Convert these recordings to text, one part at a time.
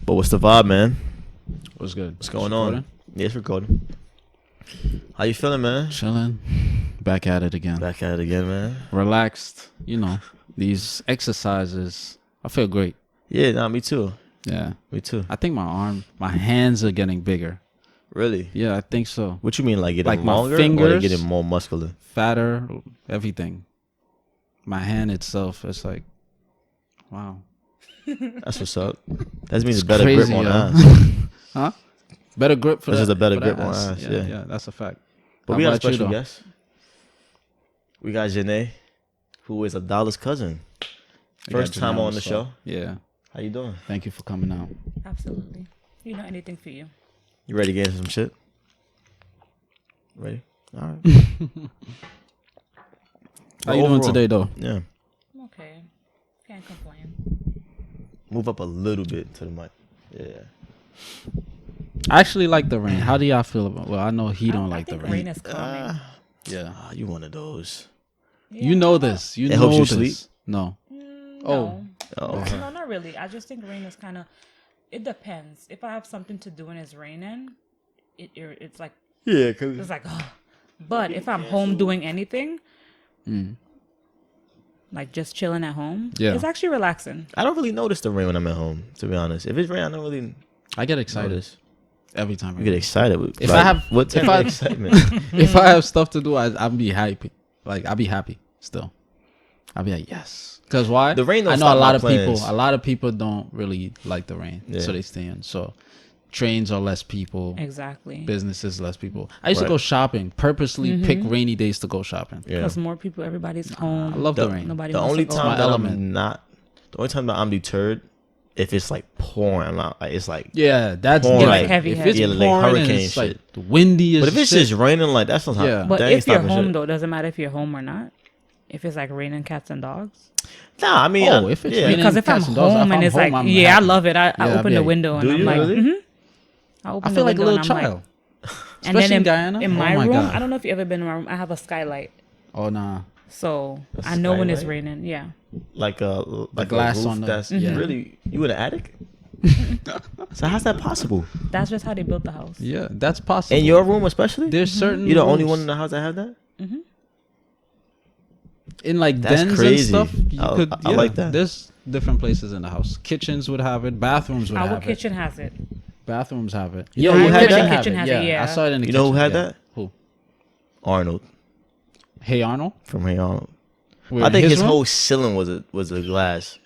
But what's the vibe, man? What's good? What's going on? Yeah, it's recording. How you feeling, man? Chilling. Back at it again. Back at it again, man. Relaxed. You know, these exercises. I feel great. Yeah, nah, me too. Yeah. Me too. I think my hands are getting bigger. Really? Yeah, I think so. What you mean, like getting Like my longer fingers, or getting more muscular? Fatter, everything. My hand itself is like, wow. That's what's up. That means It's better crazy, grip on yo. ass. Huh? Better grip for This that. is a better for grip that on ass. ass, Yeah, yeah. yeah, that's a fact. But How we got a about you, special though? guest. We got Jenee, who is Abdalla's cousin. I got First time Jenee on the also. show. Yeah. How you doing? Thank you for coming out. Absolutely. You know, anything for you. You ready to get into some shit? Ready? All right. How you doing today, though? Yeah. I'm okay. Can't complain. Move up a little bit to the mic. Yeah. I actually like the rain. How do y'all feel about? Well, I know he don't like the I think rain. rain is calming. Yeah. Ah, you one of those. You know this. You It know helps you this. sleep? No. No. Oh, okay. No, not really. I just think rain is kind of. It depends. If I have something to do and it's raining, it's like Yeah, cause it's like. Oh. But if I'm home doing anything, like just chilling at home, Yeah. it's actually relaxing. I don't really notice the rain when I'm at home. To be honest, if it's rain, I don't really I get excited notice. every time. You get excited. If I have- what type if of I- excitement? If I have stuff to do, I'll be happy. Like I'll be happy still. I'll be like yes. Cause why? The rain don't I know stop a my lot of plans. people. A lot of people don't really like the rain, Yeah. so they stay in. So trains are less people. Exactly. Businesses less people. I used Right. to go shopping. Purposely pick rainy days to go shopping. Yeah. Because more people, everybody's home. I love the rain. Nobody The wants only to go time out. that element. the only time that I'm deterred, if it's like pouring. I'm not. Like, it's like. Yeah, that's Pouring, different. like, heavy, If heavy. it's Yeah, like pouring and hurricane it's like shit. windy as But if it's shit, just raining, like that's not. Yeah. But that ain't if you're stopping home, shit. though, doesn't matter if you're home or not. If it's like raining cats and dogs. Nah, I mean, Oh, if it's yeah. raining- Because if I'm cats and dogs, if home and I'm it's home, like, I'm yeah, I happy. love it. I Yeah, I'll open be the like, window do and I'm you like, really? I open I the feel like a window little and I'm child. and Especially then in Guyana. in my Oh my room, God. I don't know if you've ever been in my room. I have a skylight, Oh nah. so A I know when it's skylight? raining. Yeah, like a glass roof on the- that's yeah. really you in the attic. So how's that possible? that's just how they built the house. Yeah, that's possible. In your room, especially. There's certain. You're the only rooms. one in the house that have that. In like That's dens crazy. and stuff. You could. I like that. There's different places in the house. Kitchens would have it. Bathrooms would Our have kitchen has it. it. Bathrooms have it. You know who had kitchen that? have Kitchen has it, yeah. I saw it in the You kitchen. know who had yeah. that? Who? Arnold Hey Arnold. from Hey Arnold. Wait, I think his room? whole ceiling was a glass.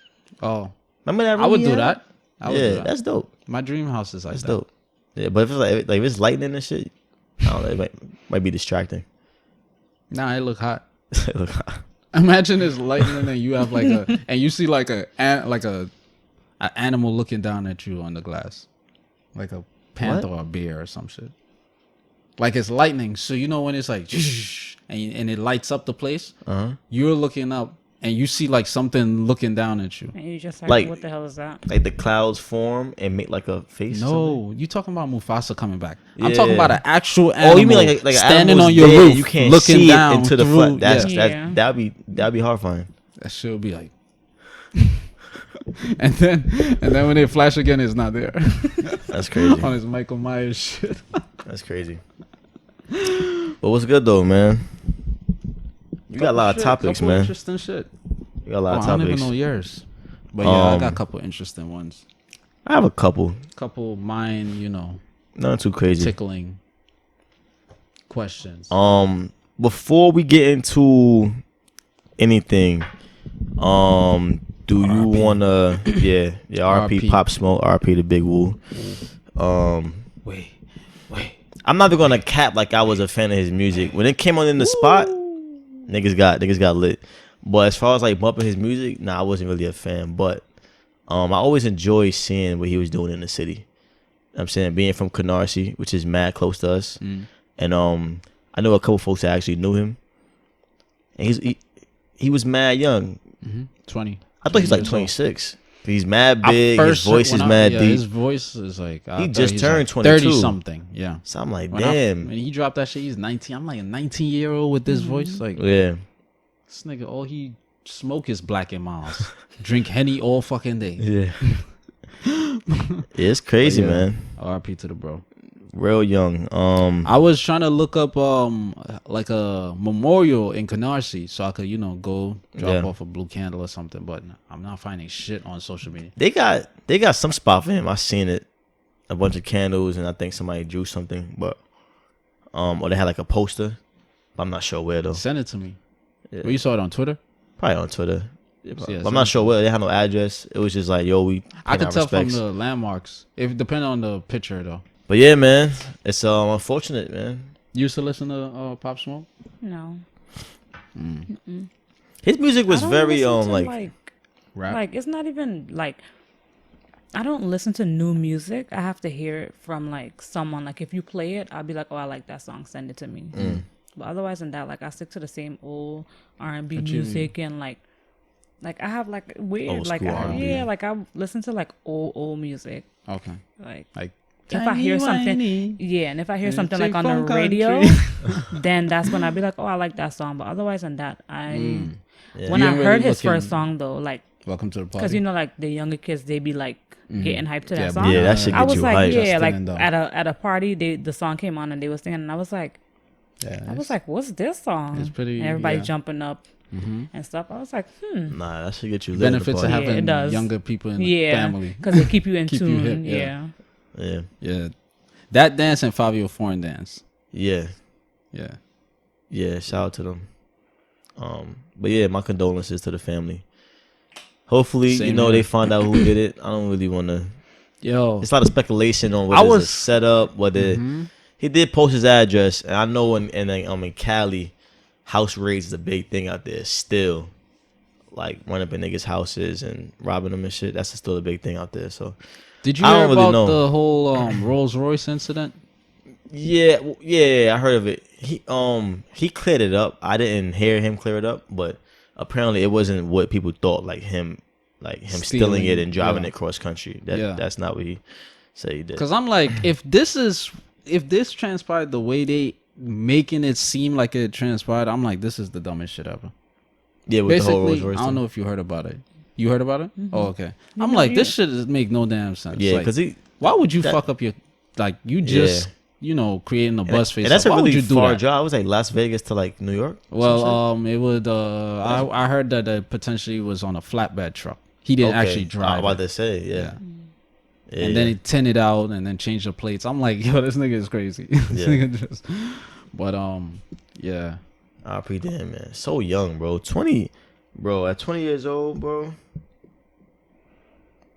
Oh, Remember that room I would he do had? that. I would do Yeah, that. that's dope. My dream house is like That's that. dope. Yeah, but if it's like if it's lightning and shit, I don't know. It might be distracting. Nah, it look hot. Look, Imagine it's lightning and you have like a and you see like a animal looking down at you on the glass, like a panther or a bear or some shit. Like it's lightning, so you know when it's like and it lights up the place. You're looking up and you see like something looking down at you. And you just Like- what the hell is that? like the clouds form and make like a face. or something? No, you talking about Mufasa coming back? I'm Yeah. talking about an actual animal. Oh, you mean like an standing animal's on your dead, roof, You can't looking see down it into the through, front. That's Yeah. that'd be horrifying. That shit would be like. and then when they flash again, it's not there. That's crazy. On his Michael Myers shit. That's crazy. But what's good though, man? You got a lot of topics, couple man. Interesting shit. You got a lot of I don't even topics. know yours, but yeah, I got a Um, couple interesting ones. I have a couple. Couple mine, Not too crazy. tickling questions. Before we get into anything, do you wanna yeah, RP RP. Pop Smoke, RP the Big Woo. Wait. I'm not even gonna cap like I was a fan of his music. When it came on in the spot, niggas got lit. But as far as like bumping his music, nah, I wasn't really a fan. But I always enjoy seeing what he was doing in the city. I'm saying being from Canarsie, which is mad close to us. And I know a couple folks that actually knew him. And he was mad young. 20. I thought he was like years old. 26. He's mad I big. His first- voice is when I- mad yeah, deep. His voice is like He just turned 22. 30 something. Yeah. So I'm like, When damn. when he dropped that shit, he's 19. I'm like a 19-year-old with this voice. Like Yeah. this nigga, all he smoke is Black and Miles. Drink Henny all fucking day. Yeah. It's crazy, Yeah. man. R.I.P. to the bro. Real young. I was trying to look up like a memorial in Canarsie so I could, go drop Yeah. off a blue candle or something, but I'm not finding shit on social media. They got some spot for him. I seen it. A bunch of candles, and I think somebody drew something, but or they had like a poster. But I'm not sure where though. Send it to me. Yeah. Where you saw it on Twitter? Probably on Twitter. Yeah, Yeah, but so I'm not sure where. They had no address. It was just like, yo, we. I could our tell respects. from the landmarks. If depending on the picture though. But yeah, man, it's unfortunate, man. You used to listen to Pop Smoke? No. His music was I don't very listen to, like Rap? like it's not even like I don't listen to new music. I have to hear it from like someone. Like if you play it, I'll be like, oh, I like that song. Send it to me. But otherwise than that, like I stick to the same old R&B What you music and like I have like weird Old like school R&B. yeah, like I listen to like old music. Okay. Like Like if I hear something, Tiny-whiny. yeah, and if I hear Yeah, something take like on the from radio, country. then that's when I'll be like, oh, I like that song. But otherwise than that, Yeah. when You I ain't heard really his looking- first song though, like Welcome to the party. because like the younger kids, they be like getting hyped to that Yeah, song. Yeah, that shit I get was you like, hyped. yeah, Justin like and them. at a party, the song came on and they were singing, and I was like, what's this song? It's pretty- And everybody yeah. jumping up and stuff. I was like, Nah, that should get you lit at the benefits of party. Yeah, having it does. younger people in the yeah, family. because they keep you in Keep you tune. hip, yeah. Yeah. Yeah, Yeah. That dance and Fabio Foreign dance. yeah, Yeah. yeah. Shout out to them. But yeah, my condolences to the family. Hopefully, Same they here. find out who did it. I don't really want to. Yo. It's a lot of speculation on whether it's a setup, whether he did post his address, and I know in Cali, house raids is a big thing out there still. Like running up in niggas' houses and robbing them and shit. That's still a big thing out there. So Did you I hear don't really about know. the whole Rolls Royce incident? yeah, I heard of it. He cleared it up. I didn't hear him clear it up, but apparently it wasn't what people thought. Like him stealing it and driving yeah. it cross country. Yeah. That's not what he said he did. Because I'm like, if this transpired the way they making it seem like it transpired, I'm like, this is the dumbest shit ever. Yeah, with the whole Basically, Rolls Royce I don't thing. know if you heard about it. You heard about it? Oh, okay. I'm know, like, yeah. this shit does make no damn sense. Yeah, Like, because why would you that- fuck up your you just creating a bus face? and that's up. a Why would really you do far that? drive. It was like Las Vegas to like New York. or some Well, it would. I heard that it potentially was on a flatbed truck. He shit. didn't Okay. actually I drive. was about it. to say, yeah. Yeah, And then he tinted out and then changed the plates. I'm like, yo, this nigga is crazy. This Yeah. nigga just, but yeah. I appreciate him, man. So young, bro. 20, bro. At 20 years old, bro.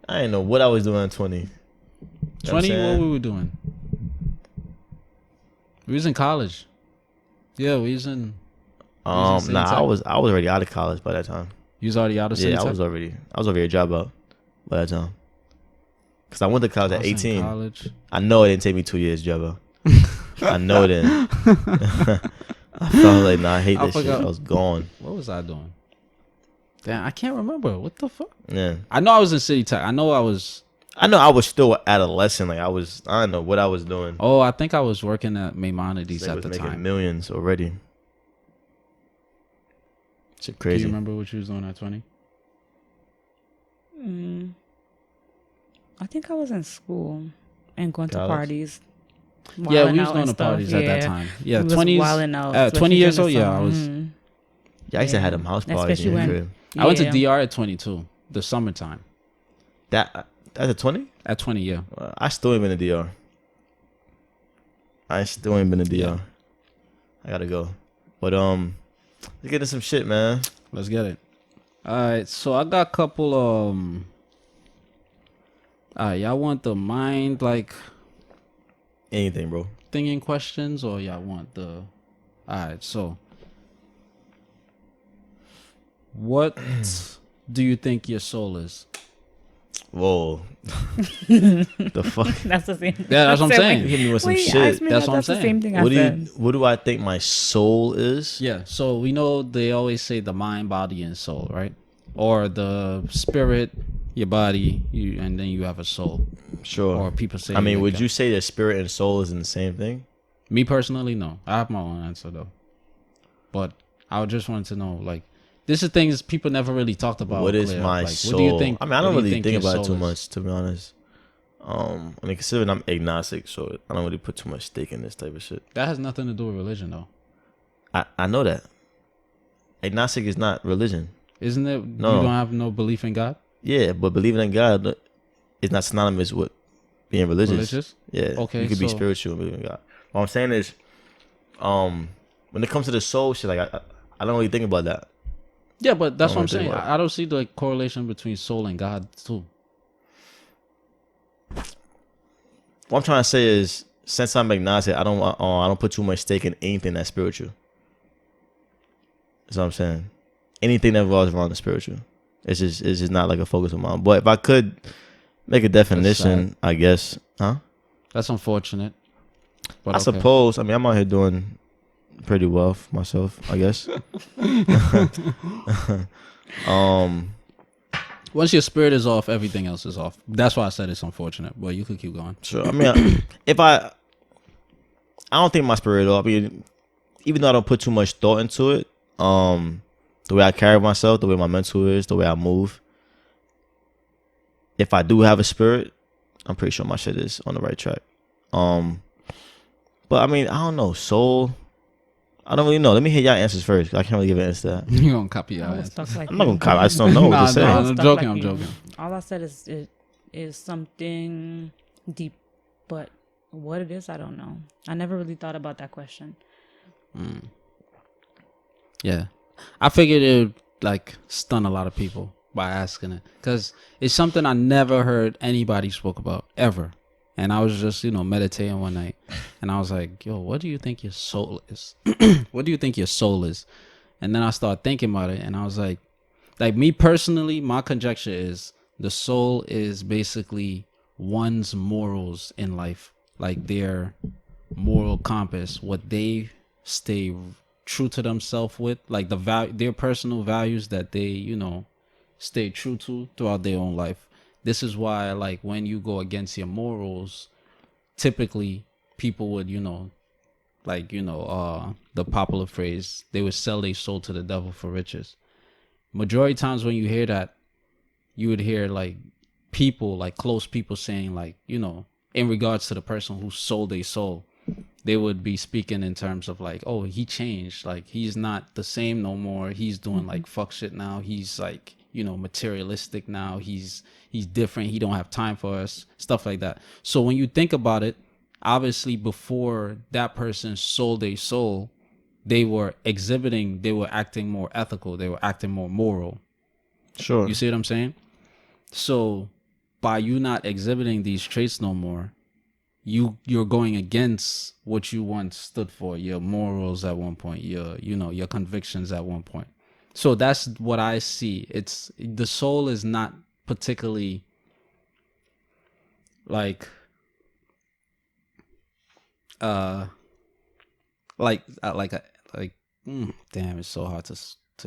I didn't know what I was doing at 20. You know what I'm 20, what saying? we were doing? We was in college. Yeah, we was in. Nah, City I Tech? was already out of college by that time. You was already out of City Yeah, I Tech? was already a dropout by that time. Cause I went to college I at was in 18. college. I know it didn't take me 2 years to drop out. I know it didn't. I felt like, nah, I hate I this shit. forgot. I was gone. What was I doing? Damn, I can't remember. What the fuck? Yeah. I know I was in City Tech. I know I was. I know I was still adolescent. Like I don't know what I was doing. Oh, I think I was working at Maimonides They at was the making time. millions already. Shit Do crazy. you remember what you was doing at 20? I think I was in school and going to College? parties. Yeah, we wilding was out going and to stuff. parties at that Yeah. time. Yeah, We was 20s. wilding out, 20 especially years during old, the yeah, I summer. was. Mhm. Yeah, I used to Yeah. have them house parties Especially in when- crib. I went to Yeah. DR at 22, the summertime. That's a 20? At 20, yeah. I still ain't been to DR. I still ain't been to DR. Yeah. I gotta go. But let's get into some shit, man. Let's get it. All right, so I got a couple. All right, y'all want the mind like Anything, bro. thinking questions, or y'all want the? All right, so what do you think your soul is? Whoa. The fuck? That's the same. Yeah, that's what I'm I said, saying. You hit me with some wait, shit. ask me That's that, what I'm that's the saying. same thing I What said. do I think my soul is? Yeah, so we know they always say the mind, body, and soul, right? Or the spirit, your body, and then you have a soul. Sure. Or people say. I mean, like would that. you say that spirit and soul is in the same thing? Me personally, no. I have my own answer though. But I just wanted to know, like, this is things people never really talked about. What is clear. my Like, soul? What do you think? I mean, I don't what do you really think your about it soul too is? much, to be honest. I mean, considering I'm agnostic, so I don't really put too much stake in this type of shit. That has nothing to do with religion, though. I know that. Agnostic is not religion. Isn't it? No. You don't have no belief in God? Yeah, but believing in God is not synonymous with being religious. Yeah. Okay, You could be so- spiritual and believe in God. What I'm saying is, when it comes to the soul shit, like I don't really think about that. Yeah, but that's I what I'm don't think saying. about it. I don't see the correlation between soul and God, too. What I'm trying to say is, since I'm agnostic, I don't put too much stake in anything that's spiritual. That's what I'm saying. Anything that revolves around the spiritual, it's just not like a focus of mine. But if I could make a definition, I guess, huh? That's unfortunate. But I okay. suppose. I mean, I'm out here doing pretty well for myself, I guess. Once your spirit is off, everything else is off. That's why I said it's unfortunate. But you could keep going. Sure. I mean, if I don't think my spirit off. I mean, even though I don't put too much thought into it, the way I carry myself, the way my mental is, the way I move. If I do have a spirit, I'm pretty sure my shit is on the right track. But I mean, I don't know. Soul, I don't really know. Let me hear y'all answers first. I can't really give an answer to that. You're going to copy your I was answer. stuck like I'm not you. gonna copy. I just don't know what Nah, to say. nah. I was I'm stuck joking, like I'm you. joking. All I said is it is something deep, but what it is, I don't know. I never really thought about that question. Yeah. I figured it would like stun a lot of people by asking it. Because it's something I never heard anybody spoke about ever. And I was just, meditating one night. And I was like, yo, what do you think your soul is? What do you think your soul is? And then I started thinking about it. And I was like me personally, my conjecture is the soul is basically one's morals in life. Like their moral compass, what they stay true to themselves with, like their personal values that they stay true to throughout their own life. This is why, like, when you go against your morals, typically people would the popular phrase, they would sell their soul to the devil for riches. Majority times when you hear that, you would hear like people, like close people saying, like, in regards to the person who sold their soul, they would be speaking in terms of like, oh, he changed, like he's not the same no more, he's doing like fuck shit now, he's like materialistic now, he's different, he don't have time for us, stuff like that. So when you think about it, obviously before that person sold their soul, they were acting more ethical, they were acting more moral. Sure. You see what I'm saying? So by you not exhibiting these traits no more, you're going against what you once stood for, your morals at one point, your convictions at one point. So that's what I see. It's the soul is not particularly like damn, it's so hard to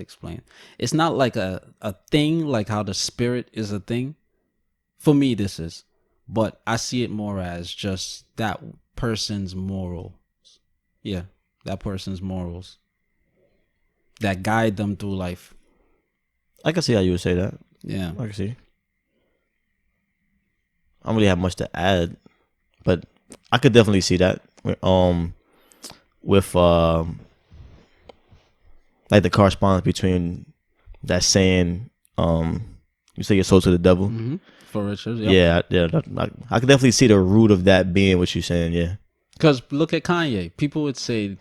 explain. It's not like a thing, like how the spirit is a thing. For me, this is. But I see it more as just that person's morals. Yeah, that person's morals that guide them through life. I can see how you would say that. Yeah. I can see. I don't really have much to add, but I could definitely see that. With like the correspondence between that saying, you say your soul to the devil. Mm-hmm. For riches. Yep. Yeah. I could definitely see the root of that being what you're saying. Yeah. Because look at Kanye. People would say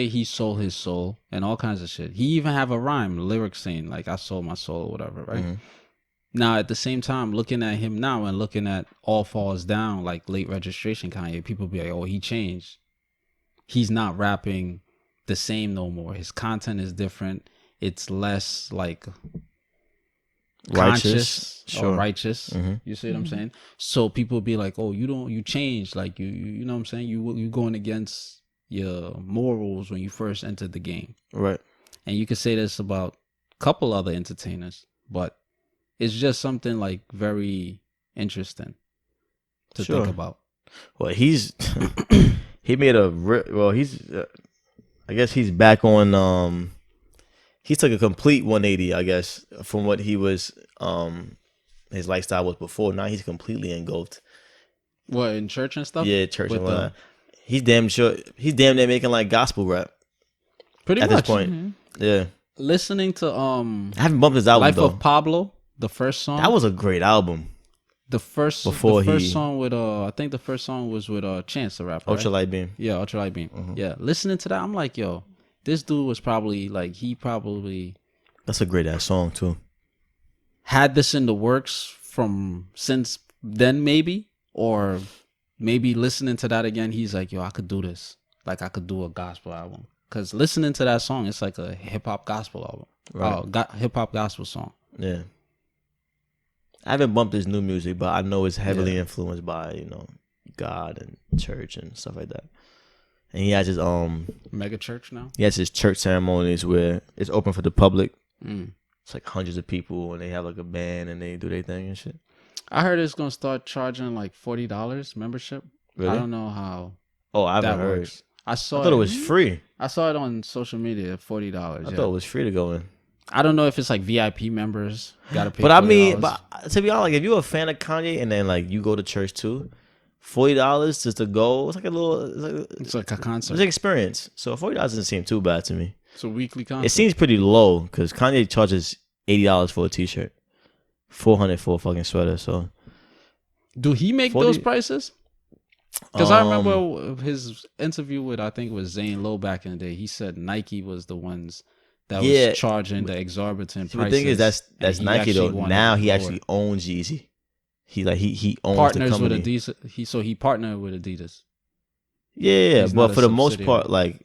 he sold his soul and all kinds of shit. He even have a rhyme, lyrics saying like, I sold my soul or whatever, right? Mm-hmm. Now, at the same time, looking at him now and looking at All Falls Down, like late registration Kanye, people be like, oh, he changed. He's not rapping the same no more. His content is different. It's less like conscious or righteous. Mm-hmm. You see what I'm saying? So people be like, oh, you changed. Like you know what I'm saying? You going against your morals when you first entered the game. Right. And you could say this about a couple other entertainers, but it's just something like very interesting to think about. Well, he made I guess he's back on, he took a complete 180, I guess, from what he was, his lifestyle was before. Now he's completely engulfed What, in church and stuff? Yeah, church With and whatnot. He's damn near making like gospel rap pretty at much. this point. Yeah, Listening to I haven't bumped his album Life though. of Pablo, the first song. That was a great album. the first song with I think the first song was with Chance the Rapper. Right? Ultralight Beam. Yeah, Ultralight Beam. Yeah, listening to that, I'm like, yo, this dude was probably like That's a great ass song too. had this in the works from since then, maybe, or maybe listening to that again, he's like, yo, I could do this. Like, I could do a gospel album. Because listening to that song, it's like a hip-hop gospel album. Right. Hip-hop gospel song. Yeah. I haven't bumped his new music, but I know it's heavily influenced by, you know, God and church and stuff like that. And he has his Mega church now? he has his church ceremonies where it's open for the public. It's like hundreds of people, and they have like a band and they do their thing and shit. I heard it's going to start charging like $40 membership. Really? I don't know how I haven't that heard. works. I I thought thought it was free. I saw it on social media at $40. I thought it was free to go in. I don't know if it's like VIP members gotta pay. But I mean, $40. but to be honest, like if you're a fan of Kanye and then like you go to church too, $40 just to go, it's like a little, it's like a concert. it's an experience. So $40 doesn't seem too bad to me. It's a weekly concert. It seems pretty low because Kanye charges $80 for a t-shirt, $400 for a fucking sweater. So do he make 40 those prices? Because I remember his interview with, I think it was Zane Lowe back in the day. He said Nike was the ones that was charging the exorbitant prices. The thing is, that's Nike though. Now he lower. actually owns Yeezy. He owns partners the company. with Adidas. He partnered with Adidas. Yeah, He's but not for a the most subsidiary. part, like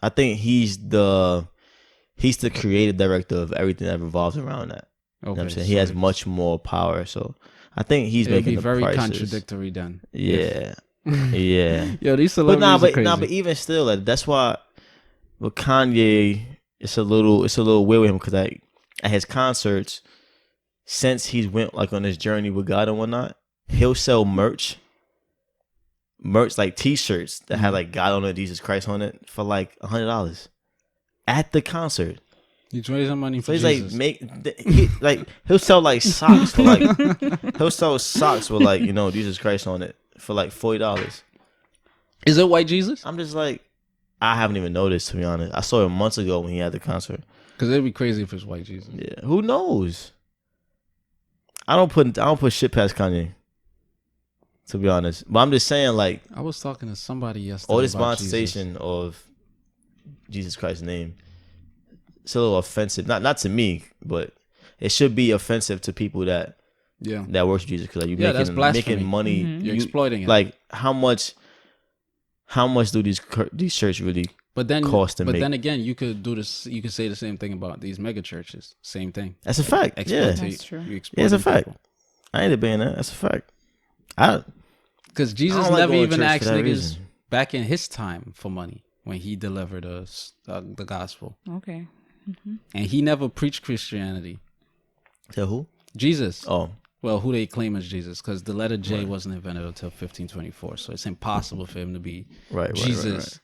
I think he's the creative director of everything that revolves around that. You know what I'm saying? He has much more power, so I think he's It'd making be the very prices. Contradictory then. Yeah, yeah. Yo, these But celebrities are crazy. but even still, like that's why with Kanye, it's a little weird with him because like at his concerts, since he's went like on this journey with God and whatnot, he'll sell merch like T-shirts that have like God on it, Jesus Christ on it for like $100 at the concert. He's raising money So for he's Jesus. like he'll sell like socks for like he'll sell socks with like, you know, Jesus Christ on it for like $40. Is it white Jesus? I'm just like, I haven't even noticed, to be honest. I saw it months ago when he had the concert. Because it'd be crazy if it's white Jesus. Yeah, who knows? I don't put shit past Kanye, to be honest. But I'm just saying, like, I was talking to somebody yesterday. all this about Jesus. monetization of Jesus Christ's name, it's a little offensive. Not to me, but it should be offensive to people that worship Jesus, because like, you're that's blasphemy. making money. You're exploiting it. Like how much do these churches really cost to make? But then again, you could do this. You could say the same thing about these mega churches. Same thing. That's a fact. Yeah, That's true. it's a fact. I ain't debating that. That's a fact. Because Jesus I don't like never going to even church asked for that niggas reason. back in his time for money when he delivered us the gospel, Okay. and he never preached Christianity. To who? Jesus. Oh, Well, who they claim as Jesus, because the letter J wasn't invented until 1524, so it's impossible for him to be Jesus.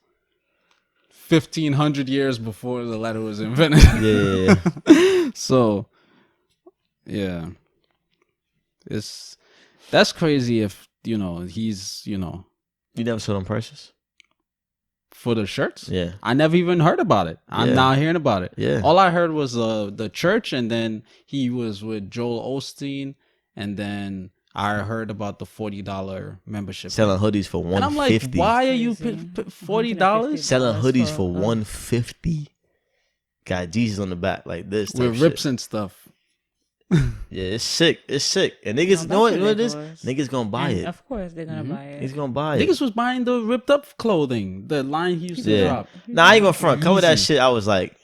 1500 years before the letter was invented. Yeah. So, yeah, that's crazy. If he's You never saw them prices? for the shirts. Yeah. I never even heard about it. I'm Yeah. now hearing about it. Yeah. All I heard was the church, and then he was with Joel Osteen, and then I heard about the $40 membership. Selling hoodies for $150. And I'm like, why are you Crazy. $40 Selling hoodies for for, $150. Got Jesus on the back like this. type with shit. rips and stuff? Yeah, it's sick. It's sick. And niggas, know what it is? Niggas gonna buy And it. Of course, they're gonna buy it. He's gonna buy it. Niggas was buying the ripped up clothing, the line he used to Yeah. drop. Nah, I ain't gonna front. Cover that Easy. shit. I was like,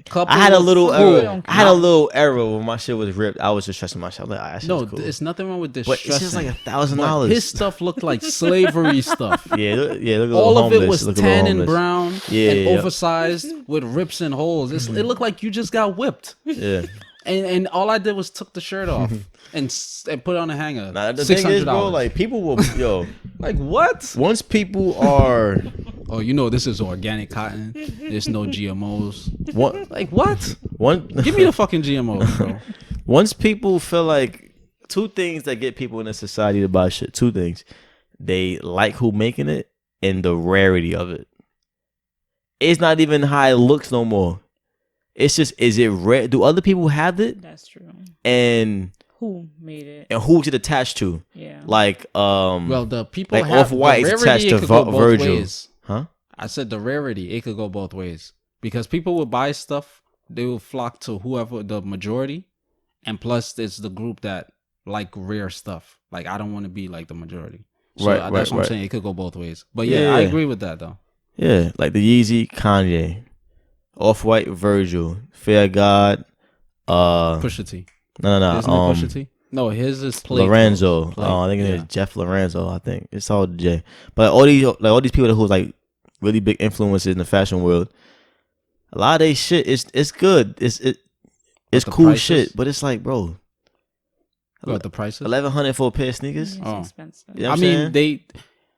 Couple I had a little of- error. Cool. I had a little error when my shit was ripped. I was just stressing myself. Like, that shit No, was cool. it's nothing wrong with this. But it's just like $1,000. But his stuff looked like slavery stuff. Yeah, look a little All of homeless. it was Look a little tan and homeless. brown Yeah, and yeah. oversized with rips and holes. It looked like you just got whipped. Yeah. And all I did was took the shirt off and put it on a hanger. Nah, the thing is, bro, like people will, like what? once people are, Oh, this is organic cotton. There's no GMOs. what, Like what? one, Give me the fucking GMOs, bro. once people feel like two things that get people in a society to buy shit. Two things. they like who making it and the rarity of it. It's not even how it looks no more. It's just, is it rare? Do other people have it? That's true. And who made it? And who's it attached to? Yeah. Like well, the people like have Off-White is attached to Virgil. Ways. Huh? I said the rarity, it could go both ways. Because people will buy stuff, they will flock to whoever the majority, and plus it's the group that like rare stuff. Like, I don't want to be like the majority. So that's what I'm saying. It could go both ways. But yeah, I agree with that though. Yeah, like the Yeezy, Kanye, Off-White, Virgil, Fair God, Pusha T. No. Isn't it Pusha T? No, his is Lorenzo. I think it's Jeff Lorenzo. I think it's all J. But all these people who's like really big influences in the fashion world, a lot of they shit it's good. It's cool prices? Shit, but it's like, bro, what the prices? $1,100 for a pair of sneakers. It's expensive. You know I mean,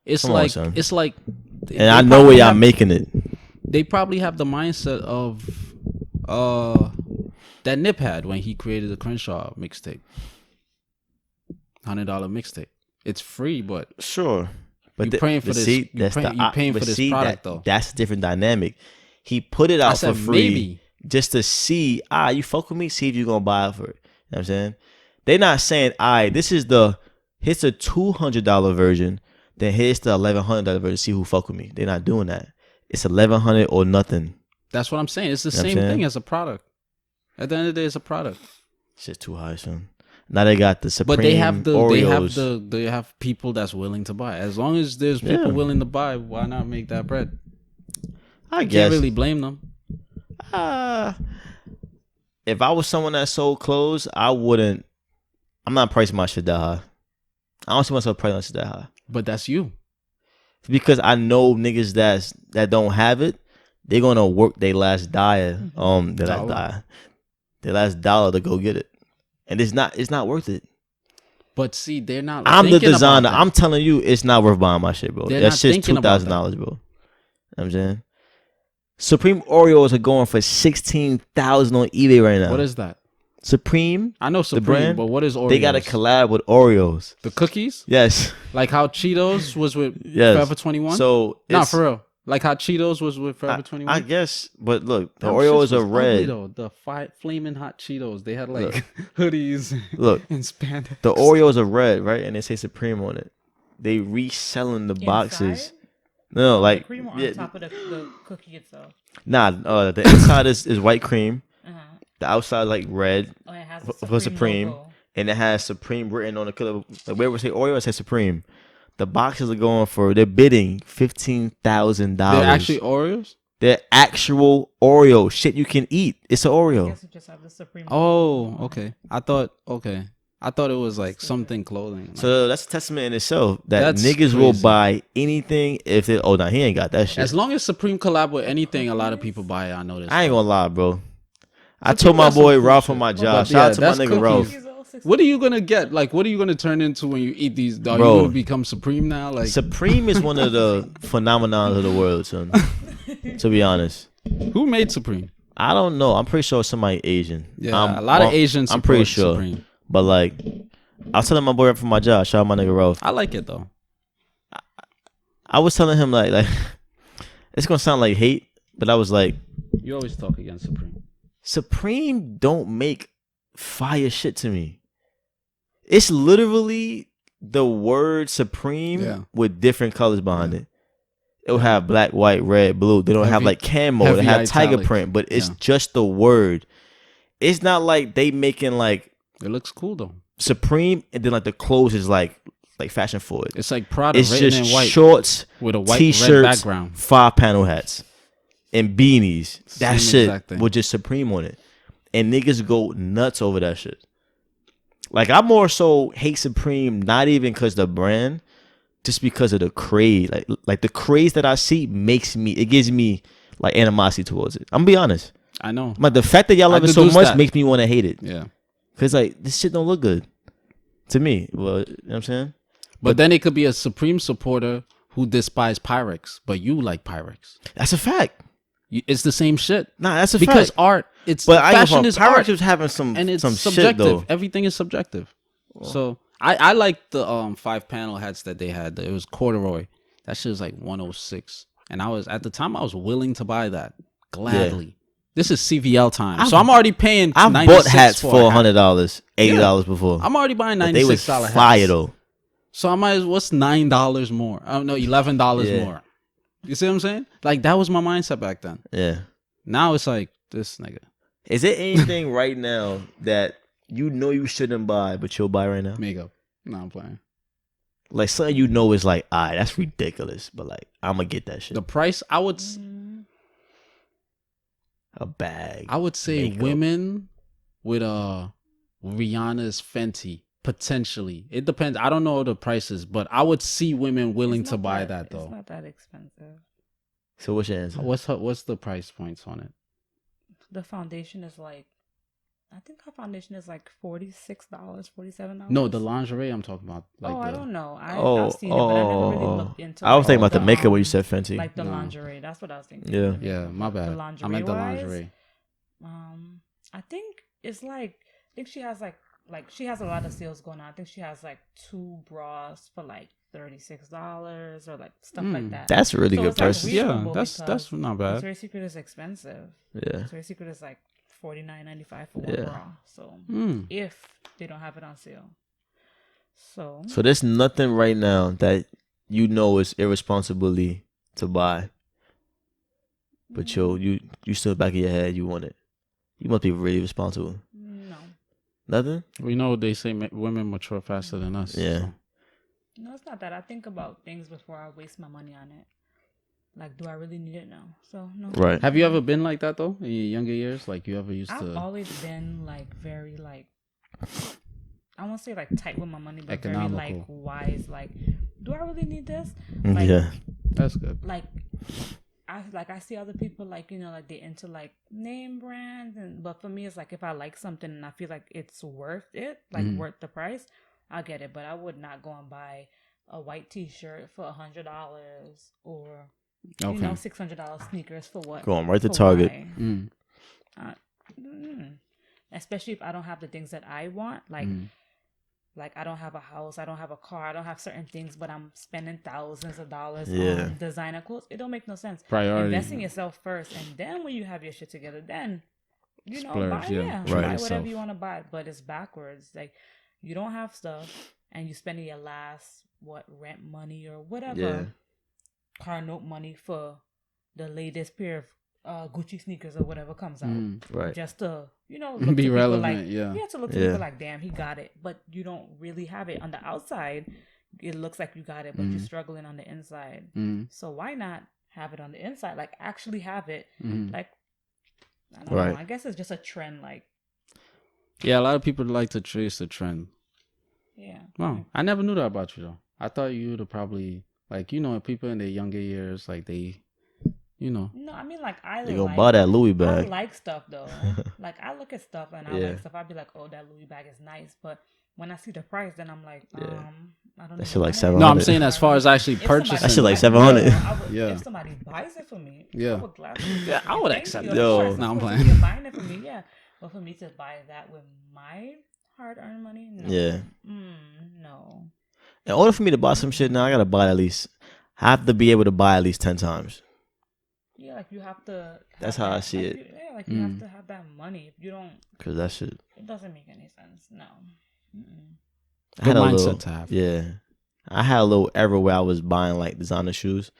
it's like, and I know where y'all making it. They probably have the mindset of that Nip had when he created the Crenshaw mixtape. $100 mixtape. It's free, but sure. But you're paying for this. You're paying for this product, though. That's a different dynamic. He put it out for free just to see. You fuck with me. See if you're gonna buy it for it. You know what I'm saying? They're not saying, here's a $200 version. Then here's the $1,100 version. See who fuck with me. They're not doing that. It's $1,100 or nothing. That's what I'm saying. It's the same thing as a product. At the end of the day, it's a product. Shit's too high, son. Now they got the Supreme. But they have Oreos. they have people that's willing to buy. As long as there's people willing to buy, why not make that bread? I guess. Can't really blame them. If I was someone that sold clothes, I wouldn't. I'm not pricing my shit that high. I don't see myself pricing my shit that high. But that's you. Because I know niggas that don't have it, they're gonna work their last dollar to go get it, and it's not worth it. But see, they're not. I'm the designer. I'm telling you, it's not worth buying my shit, bro. That shit's $2,000, bro. You know what I'm saying? Supreme Oreos are going for $16,000 on eBay right now. What is that? Supreme. I know Supreme, the brand, but what is Oreos? They got a collab with Oreos. The cookies? Yes. Like how Cheetos was with Forever 21? So for real. Like how Cheetos was with Forever 21? I guess, but look, the Oreos are red. The flaming hot Cheetos. They had like hoodies. Look, and spandex. The Oreos are red, right? And they say Supreme on it. They reselling the boxes. No, like the cream on top of the cookie itself. Nah, the inside is white cream. The outside like red for Supreme, logo. And it has Supreme written on the color. Like where we say Oreo, it says Supreme. The boxes are they're bidding $15,000. They're actually Oreos? They're actual Oreo shit you can eat. It's an Oreo. I guess you just have the Supreme. Oh, okay. I thought it was like something clothing. So that's a testament in itself that niggas crazy. Will buy anything if they. Oh, no, he ain't got that shit. As long as Supreme collab with anything, a lot of people buy it. I know this. I ain't gonna lie, bro. I told my boy Ralph on my job. Shout out to my nigga Ralph. What are you gonna get? Like, what are you gonna turn into when you eat these? Are you gonna become Supreme now? Like, Supreme is one of the phenomenons of the world, son. To be honest, who made Supreme? I don't know. I'm pretty sure it's somebody Asian. Yeah, a lot of Asians. I'm pretty sure. Supreme. But like, I was telling my boy from my job. Shout out my nigga Ralph. I like it though. I was telling him like it's gonna sound like hate, but I was like, you always talk against Supreme. Supreme don't make fire shit to me. It's literally the word Supreme with different colors behind it. It'll have black, white, red, blue. They don't have like camo. They have tiger print, but it's just the word. It's not like they making like. It looks cool though. Supreme, and then like the clothes is like fashion forward. It's like Prada. It's just in white, shorts with a white t-shirts, red background, 5-panel hats, and beanies. That shit with just Supreme on it, and niggas go nuts over that shit. Like I more so hate Supreme, not even because the brand, just because of the craze. Like the craze that I see it gives me like animosity towards it. I'm gonna be honest. I know. Like the fact that y'all love it so much makes me want to hate it. Yeah. Cause like this shit don't look good to me. Well, you know what I'm saying? But then it could be a Supreme supporter who despise Pyrex, but you like Pyrex. That's a fact. It's the same shit. Nah, that's a fact. Because art, fashion is art. Pyrex was having some and it's some subjective. Shit, though. Everything is subjective. Well, so I like the 5-panel hats that they had. It was corduroy. That shit was like 106, and I was at the time I was willing to buy that gladly. Yeah. This is CVL time, so I'm already paying. I bought hats for $100, $80 before. I'm already buying $96 hats. Fire though. So I might as what's $9 more? I don't know, $11 more. You see what I'm saying? Like that was my mindset back then. Yeah. Now it's like this nigga. Is there anything right now that you know you shouldn't buy, but you'll buy right now? Makeup. No, I'm playing. Like something you know is like, that's ridiculous, but like I'm gonna get that shit. The price, I would. A bag. I would say makeup. Women with Rihanna's Fenty potentially. It depends. I don't know the prices, but I would see women willing to buy that though. It's not that expensive. So what's your answer? What's the price points on it? The foundation is like, I think her foundation is like $46, $47. No, the lingerie I'm talking about. Like I don't know. I've seen it, but I never really looked into it. I was thinking about the makeup when you said Fenty. Like the lingerie. That's what I was thinking. Yeah. Yeah, my bad. The lingerie I meant the lingerie. I think it's like, I think she has like she has a lot of sales going on. I think she has like 2 bras for like $36 or like stuff like that. That's a really good price. Like yeah, that's not bad. Victoria's Secret is expensive. Yeah. Victoria's Secret is like $49.95 for one bra. So if they don't have it on sale. So there's nothing right now that you know is irresponsibility to buy. But you still back in your head you want it. You must be really responsible. No. Nothing? We know they say women mature faster than us. Yeah. So. No, it's not that. I think about things before I waste my money on it. Like, do I really need it now? So, no. Right. Have you ever been like that, though, in your younger years? Like, you ever used to... I've always been, like, very, like... I won't say, like, tight with my money, but economical. Very, like, wise. Like, do I really need this? Like, yeah. That's good. Like, I see other people, like, you know, like, they into, like, name brands. But for me, it's like, if I like something and I feel like it's worth it, like, worth the price, I'll get it. But I would not go and buy a white T-shirt for $100 or... You know, $600 sneakers for what? Go on, right to Target. Especially if I don't have the things that I want. Like I don't have a house, I don't have a car, I don't have certain things, but I'm spending thousands of dollars on designer clothes. It don't make no sense. Priority. Invest in yourself first, and then when you have your shit together, then you know, splurge, buy whatever you want to buy. But it's backwards. Like you don't have stuff, and you spending your last rent money or whatever. Yeah. Car note money for the latest pair of Gucci sneakers or whatever comes out, right? Just to look be to relevant, like, yeah. You have to look to people like, damn, he got it, but you don't really have it on the outside. It looks like you got it, but you're struggling on the inside. So why not have it on the inside? Like actually have it. Like I don't know. I guess it's just a trend. Like yeah, a lot of people like to chase the trend. Yeah. Wow, I never knew that about you though. I thought you would have probably. Like, you know, people in their younger years, like, they, you know. No, I mean, like, I you gonna buy that Louis bag. I like stuff, though. Like, I look at stuff and I like stuff. I'd be like, oh, that Louis bag is nice. But when I see the price, then I'm like, I don't know. That shit like $700. No, I'm saying as far as actually purchasing. That shit like $700. If somebody buys it for me, I would accept it. Yo. No, I'm playing. You're buying it for me, yeah. But for me to buy that with my hard-earned money, no. Yeah. No. In order for me to buy some shit now, I gotta buy at least. I have to be able to buy at least 10 times. Yeah, like you have to. That's how I see it. Like you have to have that money. If you don't, because that shit. It doesn't make any sense. No. I had a mindset little, to have. Yeah, I had a little era where I was buying like designer shoes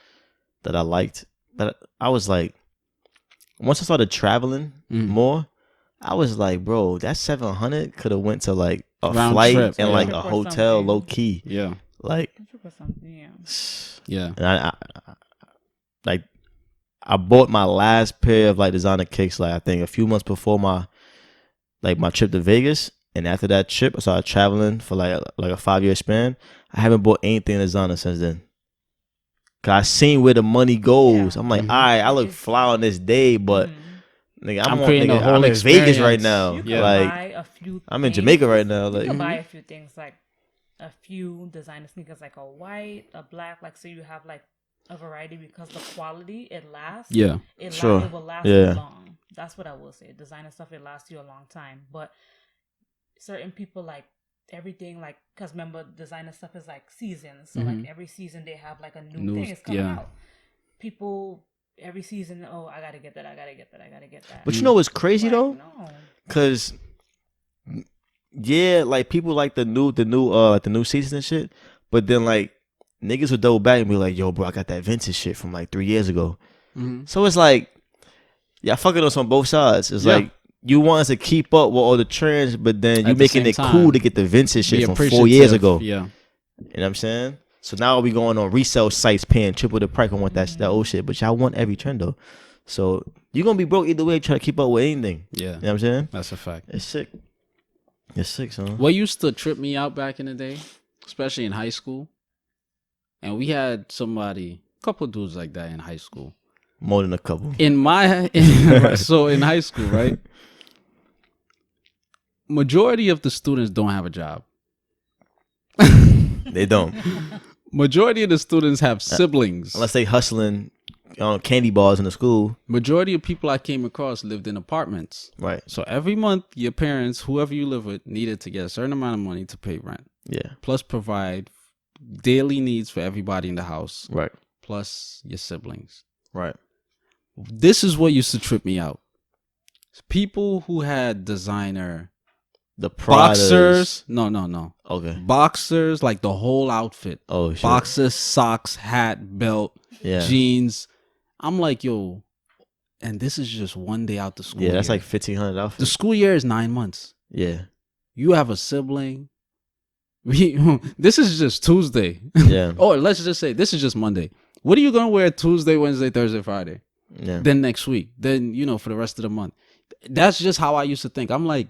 that I liked, but I was like, once I started traveling more, I was like, bro, that $700 could have went to like a round flight trip, and like a hotel, low key. Yeah. Like, yeah. And I bought my last pair of like designer kicks, like I think a few months before my trip to Vegas. And after that trip, I started traveling for like a 5-year span. I haven't bought anything designer since then. Cause I seen where the money goes. I'm like, all right, I look fly on this day, but nigga, I'm in Vegas right now. Like, buy a few I'm in Jamaica right now. Like, you can buy a few things, like a few designer sneakers, like a white, a black, like so you have like a variety because the quality it lasts. Yeah, it will last you long. That's what I will say. Designer stuff, it lasts you a long time, but certain people like everything like because remember designer stuff is like seasons, so like every season they have like a new thing is coming out. People every season, oh, I gotta get that. But you know what's crazy like, though? No. Cause yeah, like people like the new seasons and shit. But then like niggas would double back and be like, yo, bro, I got that vintage shit from like 3 years ago. So it's like, yeah, fucking us on both sides. It's like you want us to keep up with all the trends, but then you making it cool to get the vintage shit from 4 years ago. Yeah. You know what I'm saying? So now we going on resale sites paying triple the price and want that old shit. But y'all want every trend though. So you're gonna be broke either way trying to keep up with anything. Yeah. You know what I'm saying? That's a fact. It's sick. It's sick, son. What used to trip me out back in the day, especially in high school, and we had a couple dudes like that in high school. More than a couple. So in high school, right? Majority of the students don't have a job. They don't. Majority of the students have siblings. Unless they hustling candy bars in the school. Majority of people I came across lived in apartments. Right. So every month, your parents, whoever you live with, needed to get a certain amount of money to pay rent. Yeah. Plus provide daily needs for everybody in the house. Right. Plus your siblings. Right. This is what used to trip me out. People who had designer the Pradas. Boxers. No. Okay. Boxers, like the whole outfit. Oh, shit. Boxers, socks, hat, belt, jeans. I'm like, yo, and this is just one day out the school year. Yeah, that's like $1,500 outfit. The school year is 9 months. Yeah. You have a sibling. This is just Tuesday. Yeah. Or let's just say this is just Monday. What are you going to wear Tuesday, Wednesday, Thursday, Friday? Yeah. Then next week. Then, for the rest of the month. That's just how I used to think. I'm like,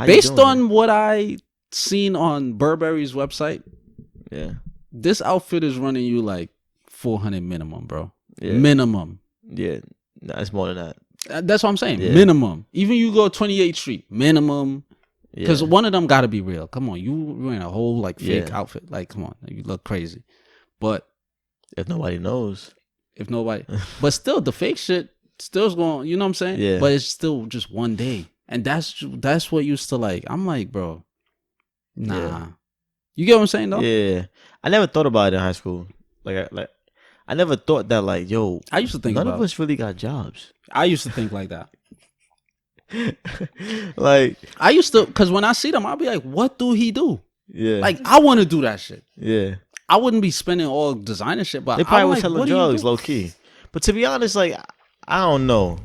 based on what I seen on Burberry's website, yeah, this outfit is running you like $400 minimum, bro. Yeah. Minimum. Yeah. No, it's more than that. That's what I'm saying. Yeah. Minimum. Even you go 28th Street, minimum. Because Yeah. one of them got to be real. Come on, you wearing a whole like fake outfit. Like, come on, you look crazy. But if nobody knows, but still, the fake shit still's going. You know what I'm saying? Yeah. But it's still just one day, and that's what used to like. I'm like, bro, nah. Yeah. You get what I'm saying though? Yeah. I never thought about it in high school. I never thought that like, yo, I used to think none of us really got jobs. I used to think like that. Like I used to, because when I see them, I'll be like, what do he do? Yeah. Like, I want to do that shit. Yeah. I wouldn't be spending all designer shit, but They probably I'm was like, selling what do you drugs, do? low key. But to be honest, like, I don't know.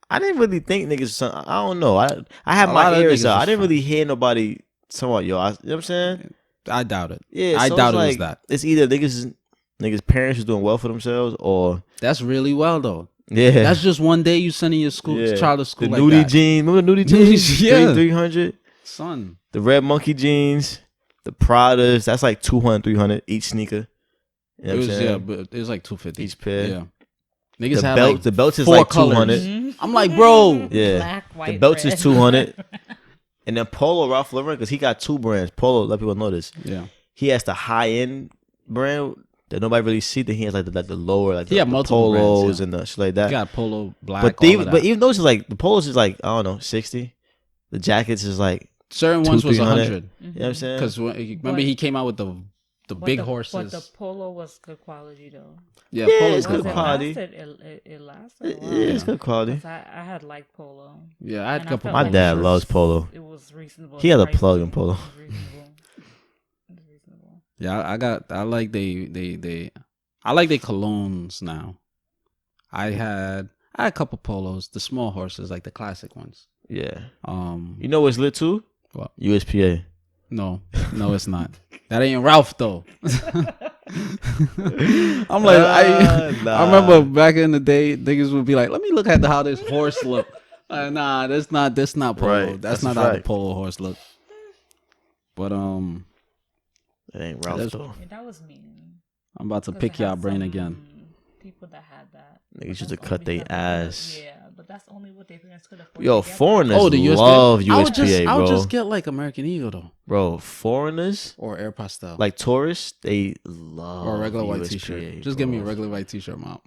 I didn't really think niggas. I don't know. I had A lot my of ears niggas out. I was didn't fine. really hear nobody talking about yo. You know what I'm saying? I doubt it. Yeah. I so doubt it's it was like, that. It's either niggas parents was doing well for themselves, or That's really well though. yeah. That's just one day you sending your child to school The like nudie that. jeans. Remember the nudie jeans? Yeah. 300. Son. The red monkey jeans. The Pradas. That's like 200, 300 each sneaker. You know It what I'm was saying? but it was like 250 Each pair. Yeah. Niggas The have belt. like The belt is 4 like colors. 200. I'm like, bro. Yeah. Black, white, The belts red. is 200. And then Polo Ralph Lauren, because he got 2 brands. Polo, let people know this. Yeah. He has the high end brand that nobody really see. Then he has like the lower, like He the had multiple polos brands, yeah. and the shit like that. You got polo, black, but all of that. but even those is like the polos is like, I don't know, 60. The jackets is like certain ones was 200-300. 100. You know what I'm saying? Because remember he came out with the big horses. But the polo was good quality though. Yeah, Yeah, polo's it's good good quality. quality. It lasted a Yeah, while. it's good quality. 'Cause I had liked polo. Yeah, I had a And couple. felt My like dad it was- loves polo. It was reasonable. He had a price. plug in polo. It was reasonable. It was reasonable. Yeah, I like I like they colognes now. I had a couple polos, the small horses, like the classic ones. Yeah. Um, You know what's lit too? What? USPA. no, it's not. That ain't Ralph though. I'm like, Nah. I remember back in the day, niggas would be like, "Let me look at how this horse look." Nah, that's not polo. Right, That's that's not a how the fact. polo horse look. But It ain't Ralph That's- though. Yeah, that was mean. I'm about to 'Cause pick it had y'all brain some again. People that had that. Niggas But used to that's cut only they because of the- ass. Yeah, but that's only what their parents could afford. Yo, to get foreigners Oh, the USPA. love I would USPA, I would bro. just get like American Eagle though, Bro, foreigners, or Air Pastel, like tourists, they love or a regular white USPA, T-shirt. Just give me a bro. regular white T-shirt, mom.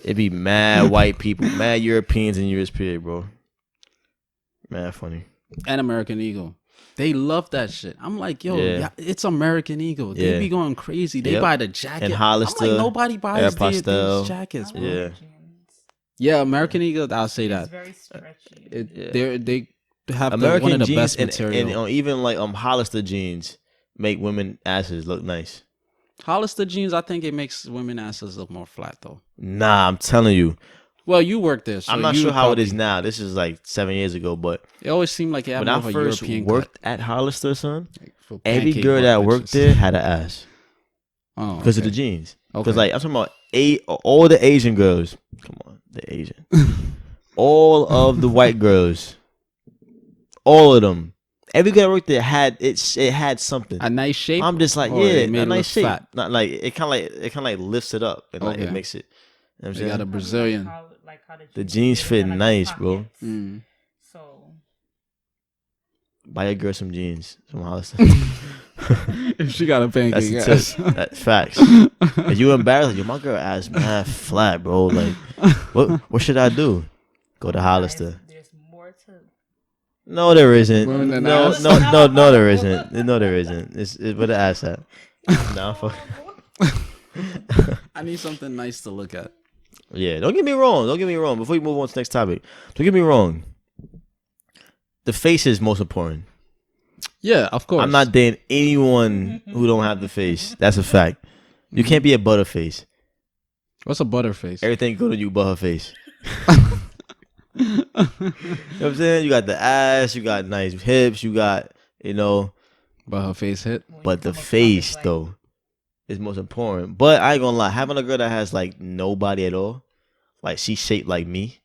It be mad white people, mad Europeans in USPA, bro. Mad funny. And American Eagle. They love that shit. I'm like, yo, Yeah. yeah, it's American Eagle. They Yeah. be going crazy. They Yep. buy the jacket. And I'm Hollister, like, nobody buys Aeropostale. these jackets, bro. Yeah. Yeah, American Eagle. I'll say It's that. very stretchy. They have American one of the jeans best and material. even like Hollister jeans make women asses look nice. Hollister jeans, I think it makes women asses look more flat though. Nah, I'm telling you. Well, you work there, so I'm not you sure how it probably- is now. This is like 7 years ago, but It always seemed like it had when more I of a first European worked cut. at Hollister, son, Like, for every pancake girl butt that worked bitches. there had an ass Oh, because of okay. the jeans. Okay. Because like I'm talking about all the Asian girls. Come on, the Asian. All of the white girls. All of them. Every girl that worked there had it had something. A nice shape. I'm just like, or yeah, it made a it nice look shape. fat? Not like it kind of like lifts it up and like it Okay. makes it. You know what I'm They saying? got a Brazilian. How The jeans fit nice, bro. Mm. So Buy your girl some jeans, some Hollister. If she got a That's pancake the ass. tip. That's facts. If you embarrassed, like, yo, my girl ass mad flat, bro. Like, what should I do? Go to Hollister. there's more to. No, there isn't. More than No, ass? no, there isn't. No, there isn't. It's where the ass at. Nah, fuck. I need something nice to look at. Yeah, don't get me wrong. Don't get me wrong. Before you move on to the next topic, don't get me wrong. The face is most important. Yeah, of course. I'm not dating anyone who don't have the face. That's a fact. You can't be a butterface. What's a butterface? Everything go to you but her face. You know what I'm saying? You got the ass, you got nice hips, you got, But her face hit. but the face though is most important. But I ain't gonna lie, having a girl that has like nobody at all, like she's shaped like me,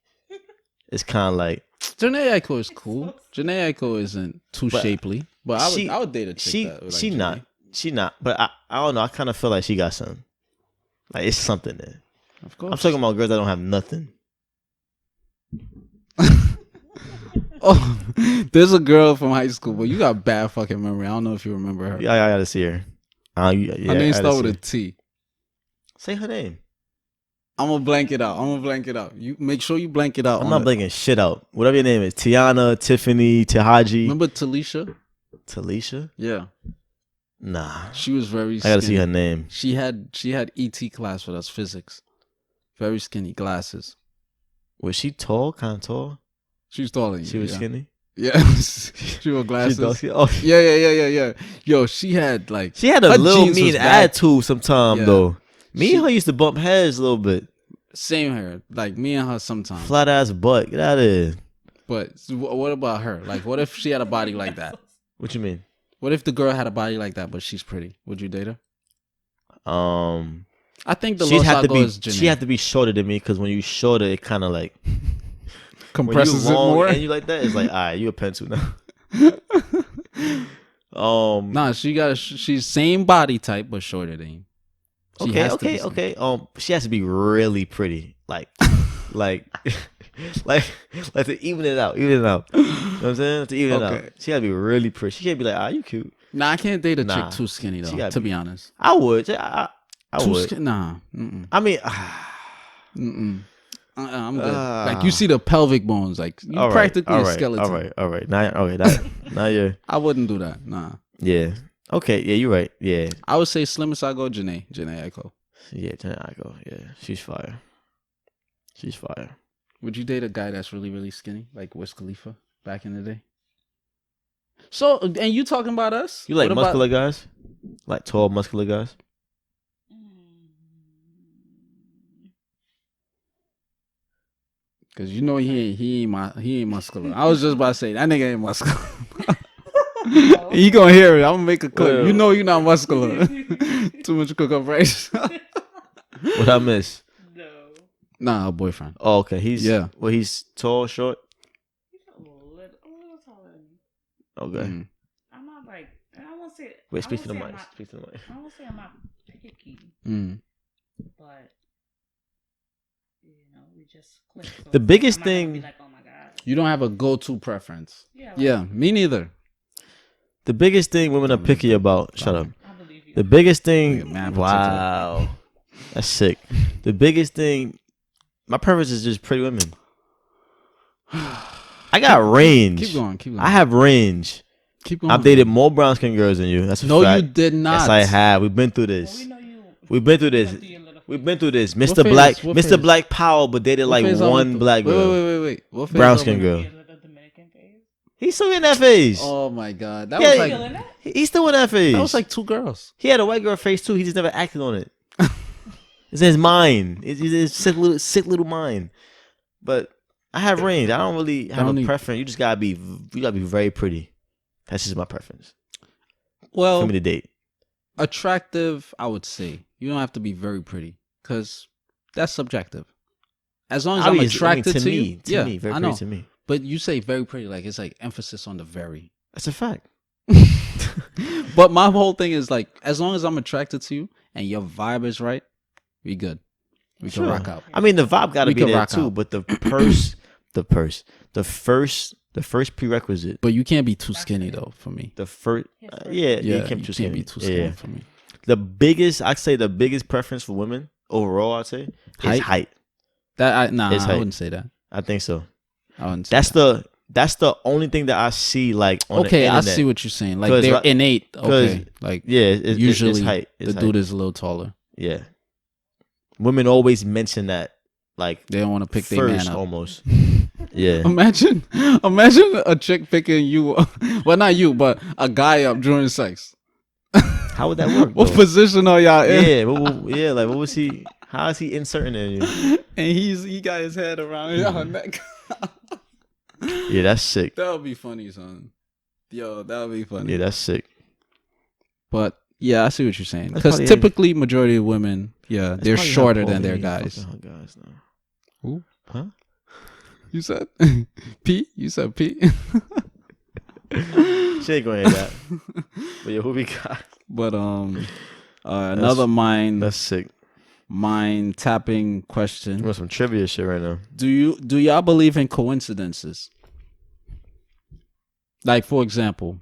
it's kind of like Jenee Aiko is cool. Jenee Aiko isn't too But shapely, but I would date a chick she that like she Jenee. not she not. But I don't know. I kind of feel like she got something. Like it's something there. Of course. I'm talking about girls that don't have nothing. Oh, there's a girl from high school, but you got bad fucking memory. I don't know if you remember her. Yeah, I gotta see her. Her name starts with a T. Say her name. I'm gonna blank it out. You make sure you blank it out. I'm not blanking shit out. Whatever your name is, Tiana, Tiffany, Tahaji, Remember Talisha? Talisha. Yeah, Nah, she was very. I gotta skinny. see her name. She had ET class with us, physics. Very skinny, glasses. Was she tall? Kind of tall. She was taller than you. She was yeah. skinny. Yeah, she wore glasses. Oh, Yeah. Yo, she had like she had a her little jeans mean was bad. attitude sometime Yeah. though. Me She- and her used to bump heads a little bit. Same hair, like me and her sometimes. Flat ass butt. Get out of here. But what about her? Like, what if she had a body like that? What you mean? What if the girl had a body like that, but she's pretty? Would you date her? I think the she'd Los have to be. is Jenee. She have to be shorter than me because when you shorter, it kind of like compresses when it you long more. and you like that. It's like, all right, you a pencil now. Nah, she's same body type but shorter than you. She has to be Okay. She has to be really pretty, like, like to even it out. You know what I'm saying? To even it Okay. out. She gotta be really pretty. She can't be like, you cute. Nah, I can't date a Nah. chick too skinny She though. gotta To be- be honest, I would. I too would. skinny. Nah, mm-mm. I mean, Mm-mm. I'm good. Ah. Like you see the pelvic bones, like you all right, practically all a right, skeleton. All right. Now you're. I wouldn't do that. Nah, Yeah. Okay. Yeah, you're right. Yeah. I would say slimmest I go Jenee Aiko. Yeah. I go. Yeah. She's fire. She's fire. Would you date a guy that's really really skinny, like Wiz Khalifa back in the day? So, and you talking about us? You like What about- muscular guys? Like tall, muscular guys? Cause you know he ain't muscular. I was just about to say that nigga ain't muscular. He gonna hear it. I'm gonna make a clip. Well. You know you're not muscular. Too much cook up rice. What I miss? No. Nah, her boyfriend. Oh, okay. He's Yeah. Well, he's tall, short. He's a little taller than me. Okay. Mm. I'm not like, I won't say. Wait, I speak to the won't say mic. I'm not- Speak to the mic. I won't say I'm not picky, Mm. but we just click. So The biggest I'm not gonna thing- be like, oh my god. You don't have a go-to preference. Yeah. Yeah, me neither. The biggest thing women are picky about. Shut up. I believe you. The biggest Nigga, thing. mad Wow. That's sick. The biggest thing. My preference is just pretty women. I got range. Keep going. I have range. Keep going. I've dated more brown skin girls than you. That's a No, fact. you did not. Yes, I have. We've been through this. Well, we know you. We've been through this. went through your little We've phase. been through this. What Mr. phase? Black, What Mr. phase? Black Power, but dated What like phase I went one through? black girl. Wait. What phase Brown I skin went girl. Your little Dominican phase. He's still in that phase. Oh my god, that Yeah, was Still like in that? He's still in that phase. that was like 2 girls. He had a white girl face too. He just never acted on it. It's in his mind. It's his sick little mind. But I have range. I don't really have a preference. You just gotta be very pretty. That's just my preference Well, for me to date. attractive, I would say. You don't have to be very pretty because that's subjective. As long as I'm attracted to you, to me, very I pretty know. to me. But you say very pretty, like it's like emphasis on the very. That's a fact. But my whole thing is like, as long as I'm attracted to you and your vibe is right, we good. We can rock out. I mean, the vibe gotta We be can there rock too, out. but the first prerequisite. But you can't be too skinny though for me. The first, Yeah, you can't be too skinny. be too skinny for me. The biggest preference for women overall, I'd say, is height. I It's height. wouldn't say that. I think so. I wouldn't say That's the only thing that I see like on the okay, I internet. see what you're saying. Like 'Cause, they're like- innate. Okay, like Yeah, usually it's height. It's the height. dude is a little taller. Yeah. Women always mention that like They don't want to pick their man first up. almost. Yeah. Imagine a chick picking you. Well, not you, but a guy up during sex. How would that work? What though? position are y'all in? Yeah, like what was he? How is he inserting it in you? And he got his head around your neck. Yeah, that's sick. That would be funny, son. Yo, that would be funny. Yeah, that's sick. But yeah, I see what you're saying. That's Because probably typically, majority of women, yeah, That's they're probably how shorter Paul than their Bettany guys. fucking her guys now. Who? Huh? You said P? You said P? She ain't gonna hear that. But yeah, who we got? But another mind sick. tapping question. You want some trivia shit right now? Do y'all believe in coincidences? Like, for example,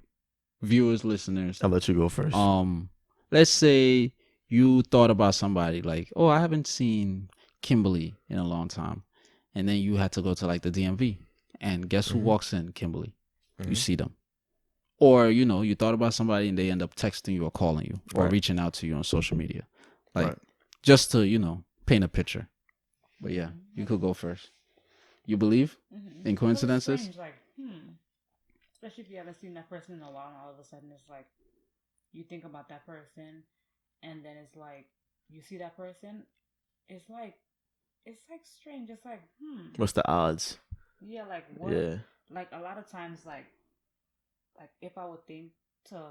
viewers, listeners. I'll let you go first. Let's say you thought about somebody like, oh, I haven't seen Kimberly in a long time, and then you had to go to like the DMV, and guess who walks in? Kimberly. You see them. Or, you thought about somebody and they end up texting you or calling you or reaching out to you on social media. Like, just to, paint a picture. But yeah, you could go first. You believe in coincidences? Strange, like, especially if you haven't seen that person in a while and all of a sudden it's like, you think about that person and then it's like, you see that person, it's like strange. It's like, What's the odds? Yeah, like what? Yeah. Like a lot of times, like if I would think to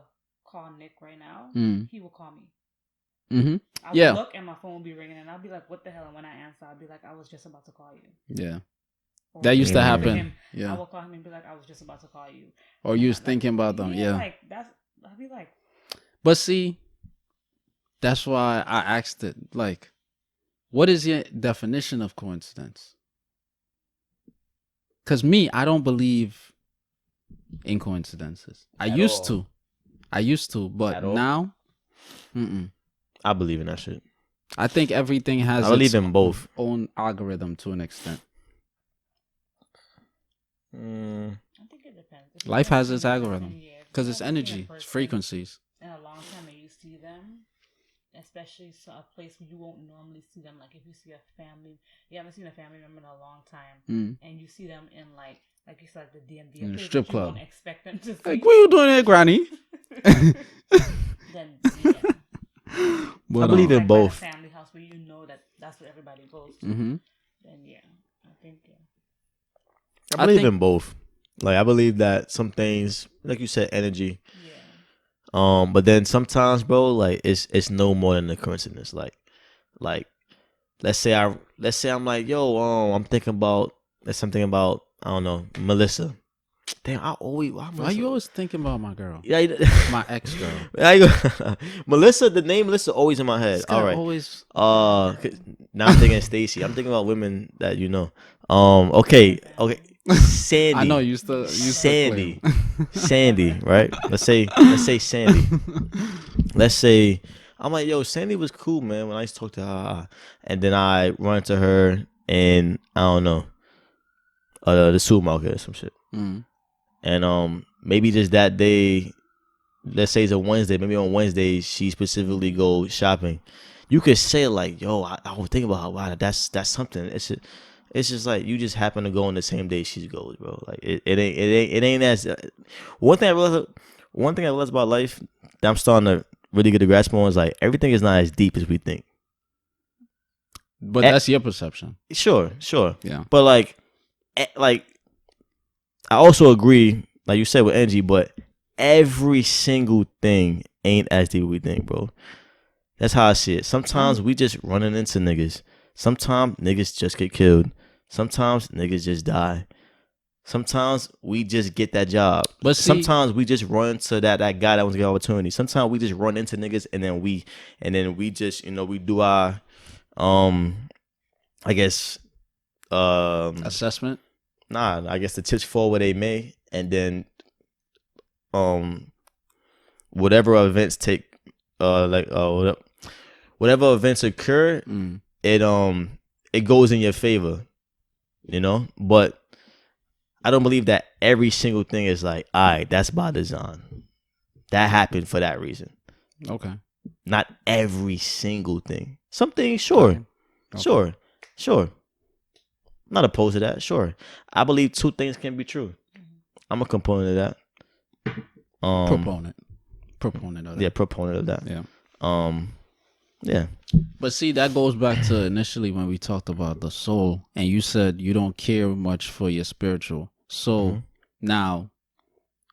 call Nick right now, he will call me. Mm-hmm. I would look and my phone would be ringing and I'll be like, what the hell? And when I answer, I'll be like, I was just about to call you. Yeah. Or That used to I'll happen. ring him, Yeah. I will call him and be like, I was just about to call you. Or you was thinking about them. Yeah. Like I'll be like. But see, that's why I asked it. Like, what is your definition of coincidence? Because me, I don't believe in coincidences. I used to, but now, I believe in that shit. I think everything has I believe its in both. own algorithm to an extent. I think it depends. If Life you has haven't its seen that algorithm person, yeah, if because you it's haven't seen a energy, it's person frequencies. in a long time and you see them, especially a place where you won't normally see them. Like if you see a family, you haven't seen a family member in a long time, and you see them in like you said, the DMV, In a place strip that you club. won't expect them to see. Like, what you doing there, Granny? Then yeah, I believe in like both. By a family house where you know that's what everybody goes to. Mm-hmm. Then yeah, I think I believe in both. Like I believe that some things, like you said, energy. Yeah. But then sometimes, bro, like it's no more than a coincidence. Like let's say I'm like, yo, I'm thinking about I don't know, Melissa. Damn, Why you always thinking about my girl? Yeah, My ex girl. Melissa. The name Melissa always in my head. All right. Always. Now I'm thinking Stacy. I'm thinking about women that you know. Okay. Sandy. I know you still Sandy. Sandy, right? Let's say Sandy. Let's say I'm like, yo, Sandy was cool, man. When I used to talk to her, and then I run into her and I don't know, the supermarket or some shit. Mm. And maybe just that day, let's say it's a Wednesday, maybe on Wednesday she specifically go shopping. You could say like, yo, I was thinking about how wow, that's something. It's just like you just happen to go on the same day she goes, bro. Like it ain't as one thing I realized about life that I'm starting to really get a grasp on is like everything is not as deep as we think. But that's your perception. Sure. Yeah. But like I also agree, like you said with Angie, but every single thing ain't as deep as we think, bro. That's how I see it. Sometimes we just running into niggas. Sometimes niggas just get killed. Sometimes niggas just die. Sometimes we just get that job. But sometimes we just run into that guy that wants to get opportunity. Sometimes we just run into niggas and then we just, we do our I guess assessment. Nah, I guess the tips fall where they may, and then whatever events take whatever events occur, it goes in your favor, but I don't believe that every single thing is like, all right, that's by design. That happened for that reason. Okay. Not every single thing. Some things, sure. Okay. Sure. I'm not opposed to that. Sure. I believe two things can be true. I'm a component of that. Proponent of that. Yeah, proponent of that. Yeah. Yeah. But see, that goes back to initially when we talked about the soul, and you said you don't care much for your spiritual. So now,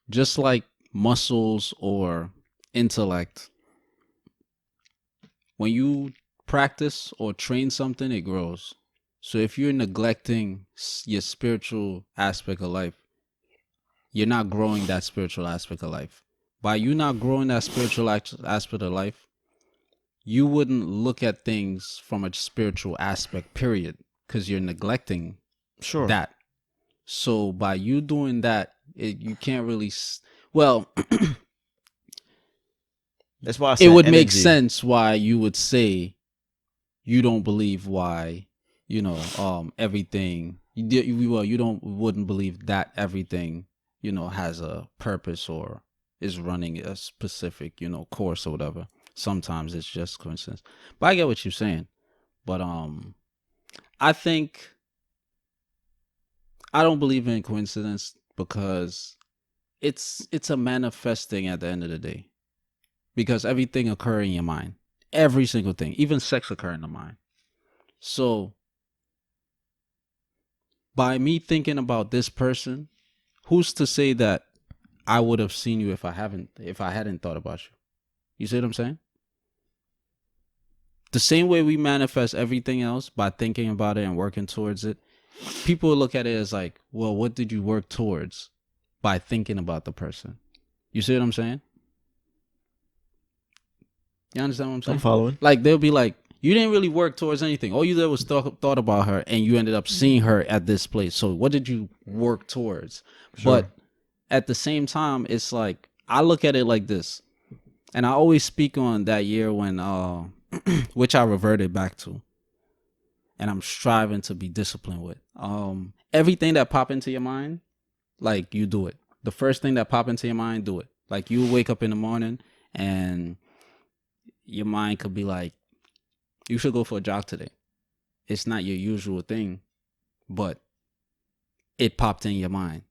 just like muscles or intellect, when you practice or train something, it grows. So if you're neglecting your spiritual aspect of life, you're not growing that spiritual aspect of life. By you not growing that spiritual aspect of life, you wouldn't look at things from a spiritual aspect, period, because you're neglecting that. So by you doing that, you can't really. That's why I it would make sense why you would say you don't believe why everything. You wouldn't believe that everything has a purpose or is running a specific course or whatever. Sometimes it's just coincidence. But I get what you're saying. But I think I don't believe in coincidence because it's a manifesting at the end of the day. Because everything occurs in your mind. Every single thing. Even sex occurs in the mind. So by me thinking about this person, who's to say that I would have seen you if I hadn't thought about you? You see what I'm saying? The same way we manifest everything else by thinking about it and working towards it, people look at it as like, well, what did you work towards by thinking about the person? You see what I'm saying? You understand what I'm saying? I'm following. Like, they'll be like, you didn't really work towards anything. All you did was thought about her, and you ended up seeing her at this place. So what did you work towards? Sure. But at the same time, it's like, I look at it like this. And I always speak on that year when, which I reverted back to. And I'm striving to be disciplined with. Everything that pop into your mind, like, you do it. The first thing that pop into your mind, do it. Like, you wake up in the morning and your mind could be like, you should go for a jog today. It's not your usual thing, but it popped in your mind.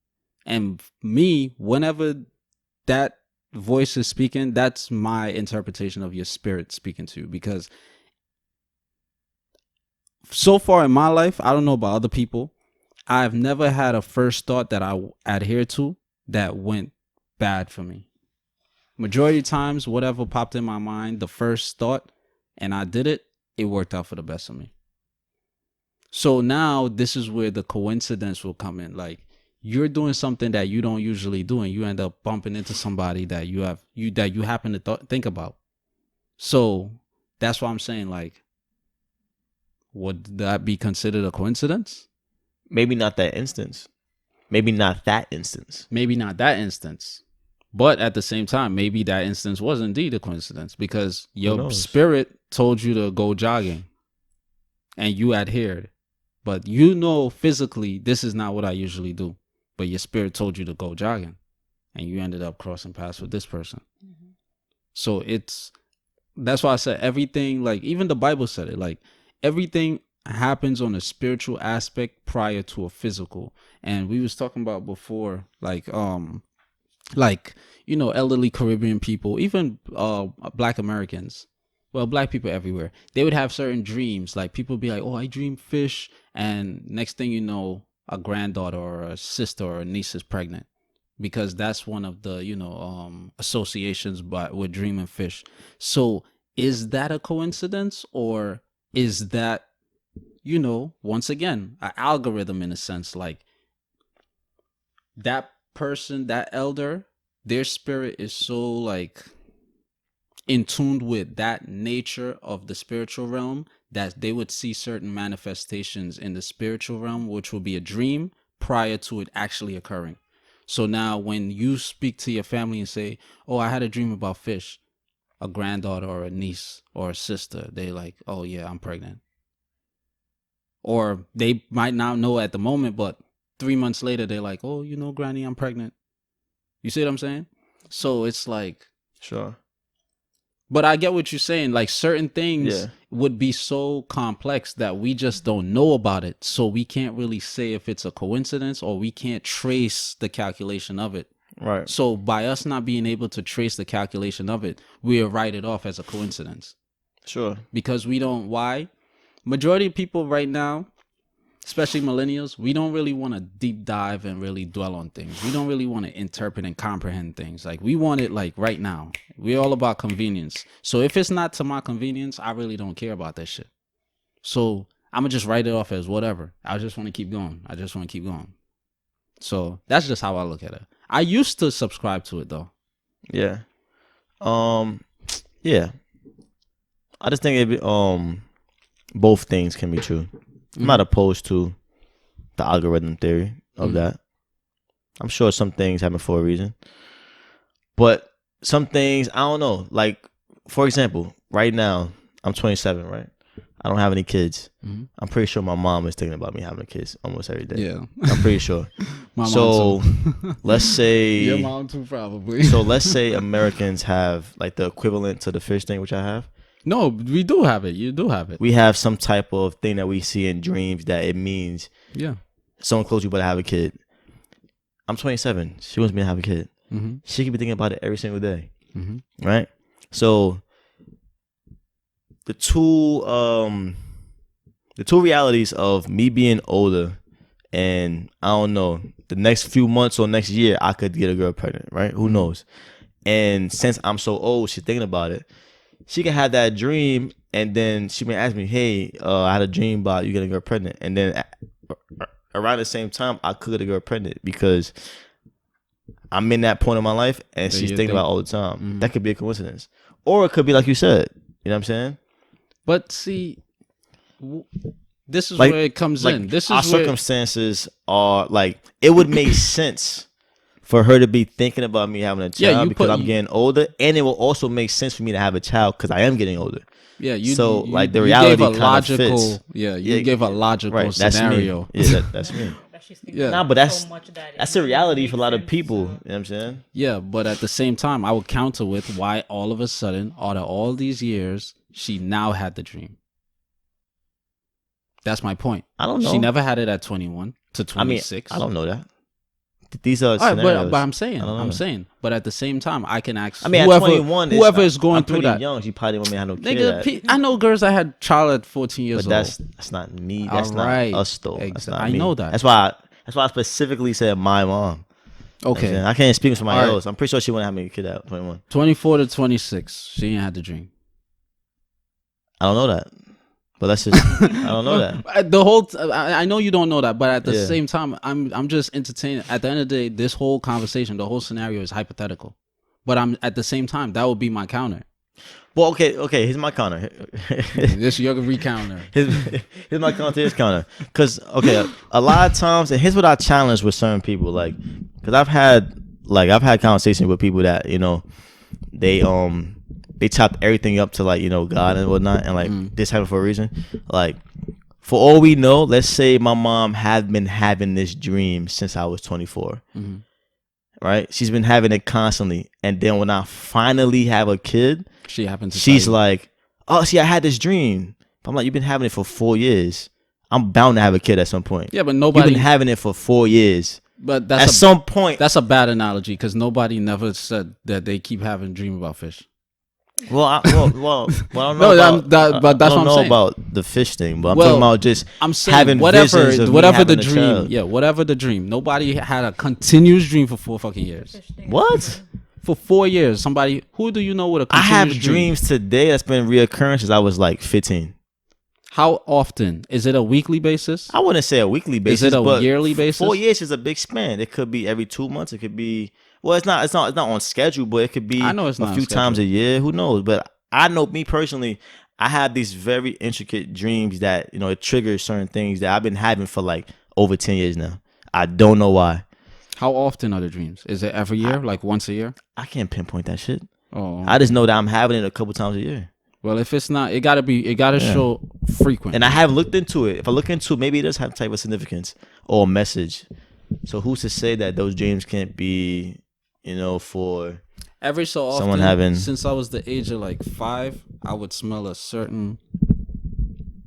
And me, whenever that voice is speaking, that's my interpretation of your spirit speaking to you. Because so far in my life, I don't know about other people, I've never had a first thought that I adhere to that went bad for me. Majority of times, whatever popped in my mind, the first thought, and I did it, it worked out for the best of me. So now this is where the coincidence will come in. Like, you're doing something that you don't usually do, and you end up bumping into somebody that you happen to think about. So that's why I'm saying, like, would that be considered a coincidence? Maybe not that instance. Maybe not that instance. But at the same time, maybe that instance was indeed a coincidence because your spirit told you to go jogging and you adhered. But physically, this is not what I usually do. But your spirit told you to go jogging. and you ended up crossing paths with this person. So that's why I said everything, like even the Bible said it, like everything happens on a spiritual aspect prior to a physical. And we was talking about before, like elderly Caribbean people, even Black Americans, well, Black people everywhere, they would have certain dreams. Like people would be like, oh, I dream fish, and next thing you know, a granddaughter or a sister or a niece is pregnant, because that's one of the associations with dreaming fish. So is that a coincidence, or is that once again an algorithm in a sense? Like that person, that elder, their spirit is so like in tune with that nature of the spiritual realm that they would see certain manifestations in the spiritual realm, which will be a dream prior to it actually occurring. So now when you speak to your family and say, oh, I had a dream about fish, a granddaughter or a niece or a sister, they like, oh yeah, I'm pregnant. Or they might not know at the moment, but 3 months later, they're like, oh, Granny, I'm pregnant. You see what I'm saying? So it's like, Sure. But I get what you're saying. Like certain things would be so complex that we just don't know about it. So we can't really say if it's a coincidence, or we can't trace the calculation of it. Right. So by us not being able to trace the calculation of it, we'll write it off as a coincidence. Sure. Because we don't. Why? Majority of people right now, especially millennials, we don't really want to deep dive and really dwell on things. We don't really want to interpret and comprehend things. Like we want it like right now. We're all about convenience. So if it's not to my convenience, I really don't care about that shit. So I'm going to just write it off as whatever. I just want to keep going. So that's just how I look at it. I used to subscribe to it though. Yeah. Yeah. I just think both things can be true. I'm not opposed to the algorithm theory of that. I'm sure some things happen for a reason. But some things, I don't know. Like, for example, right now, I'm 27, right? I don't have any kids. I'm pretty sure my mom is thinking about me having kids almost every day. Yeah. I'm pretty sure. So let's say... Your mom too, probably. So let's say Americans have like the equivalent to the fish thing, which I have. No, we do have it. You do have it. We have some type of thing that we see in dreams that it means someone close to you better have a kid. I'm 27. She wants me to have a kid. She could be thinking about it every single day. Right? So the two realities of me being older and I don't know, the next few months or next year I could get a girl pregnant, right? Who knows? And since I'm so old, she's thinking about it. She can have that dream, and then she may ask me, hey, I had a dream about you getting a girl pregnant. And then around the same time, I could get a girl pregnant because I'm in that point of my life, and she's thinking about it all the time. That could be a coincidence. Or it could be like you said. You know what I'm saying? But see, this is like, where it comes in. This is our circumstances are like, it would make sense for her to be thinking about me having a child because I'm getting older, and it will also make sense for me to have a child because I am getting older. Yeah, like the reality kind of fits. Yeah, you gave a logical scenario. That's me. Nah, but that's a reality for a lot of people. You know what I'm saying? Yeah, but at the same time, I would counter with why all of a sudden, out of all these years, she now had the dream. That's my point. I don't know. She never had it at 21 to 26. I don't know that. These are scenarios. But I'm saying. But at the same time, I can ask. At 21, whoever is going through that. Young, she probably won't have no kid. I know girls that had child at 14 years old. But that's not me. That's not us though. That's not me. I know that. That's why I specifically said my mom. Okay. I can't speak for somebody else. I'm pretty sure she wouldn't have me a kid at 21. 24 to 26. She ain't had the dream. I don't know that. But that's just, I don't know that. I know you don't know that, but at the same time, I'm just entertaining. At the end of the day, this whole conversation, the whole scenario is hypothetical. But I'm at the same time, that would be my counter. Well, okay, here's my counter. This your recounter. Here's my counter, his counter. Because, a lot of times, and here's what I challenge with certain people, like, because I've had conversations with people that, they chopped everything up to God and whatnot, and this happened for a reason. Like, for all we know, let's say my mom had been having this dream since I was 24, right? She's been having it constantly, and then when I finally have a kid, She happens to she's tell you. like, "Oh, see, I had this dream." I'm like, "You've been having it for 4 years. I'm bound to have a kid at some point." Yeah, but You've nobody. been having it for 4 years. But At some point, that's a bad analogy because nobody never said that they keep having dream about fish. well, I don't know. No, about, but that's I don't what I'm know saying. about the fish thing, but I'm Well, talking about just I'm saying having visions of me whatever having the a dream. child. Yeah, whatever the dream. Nobody had a continuous dream for 4 fucking years. Fish thing is What? different. For 4 years, somebody who do you know with a I continuous have dream? dreams today that's been reoccurring since I was like 15. How often? Is it a weekly basis? I wouldn't say a weekly basis. Is it a but yearly basis? 4 years is a big span. It could be every 2 months. It could be it's not on schedule, but it could be I know it's not a on few schedule. times a year. Who knows? But I know me personally, I have these very intricate dreams that it triggers certain things that I've been having for like over 10 years now. I don't know why. How often are the dreams? Is it every year, like once a year? I can't pinpoint that shit. Oh, I just know that I'm having it a couple times a year. well, if it's not, it gotta show frequent. And I haven't looked into it. If I look into it, maybe it does have type of significance or a message. So who's to say that those dreams can't be, for Every so often, someone having- since I was the age of like 5, I would smell a certain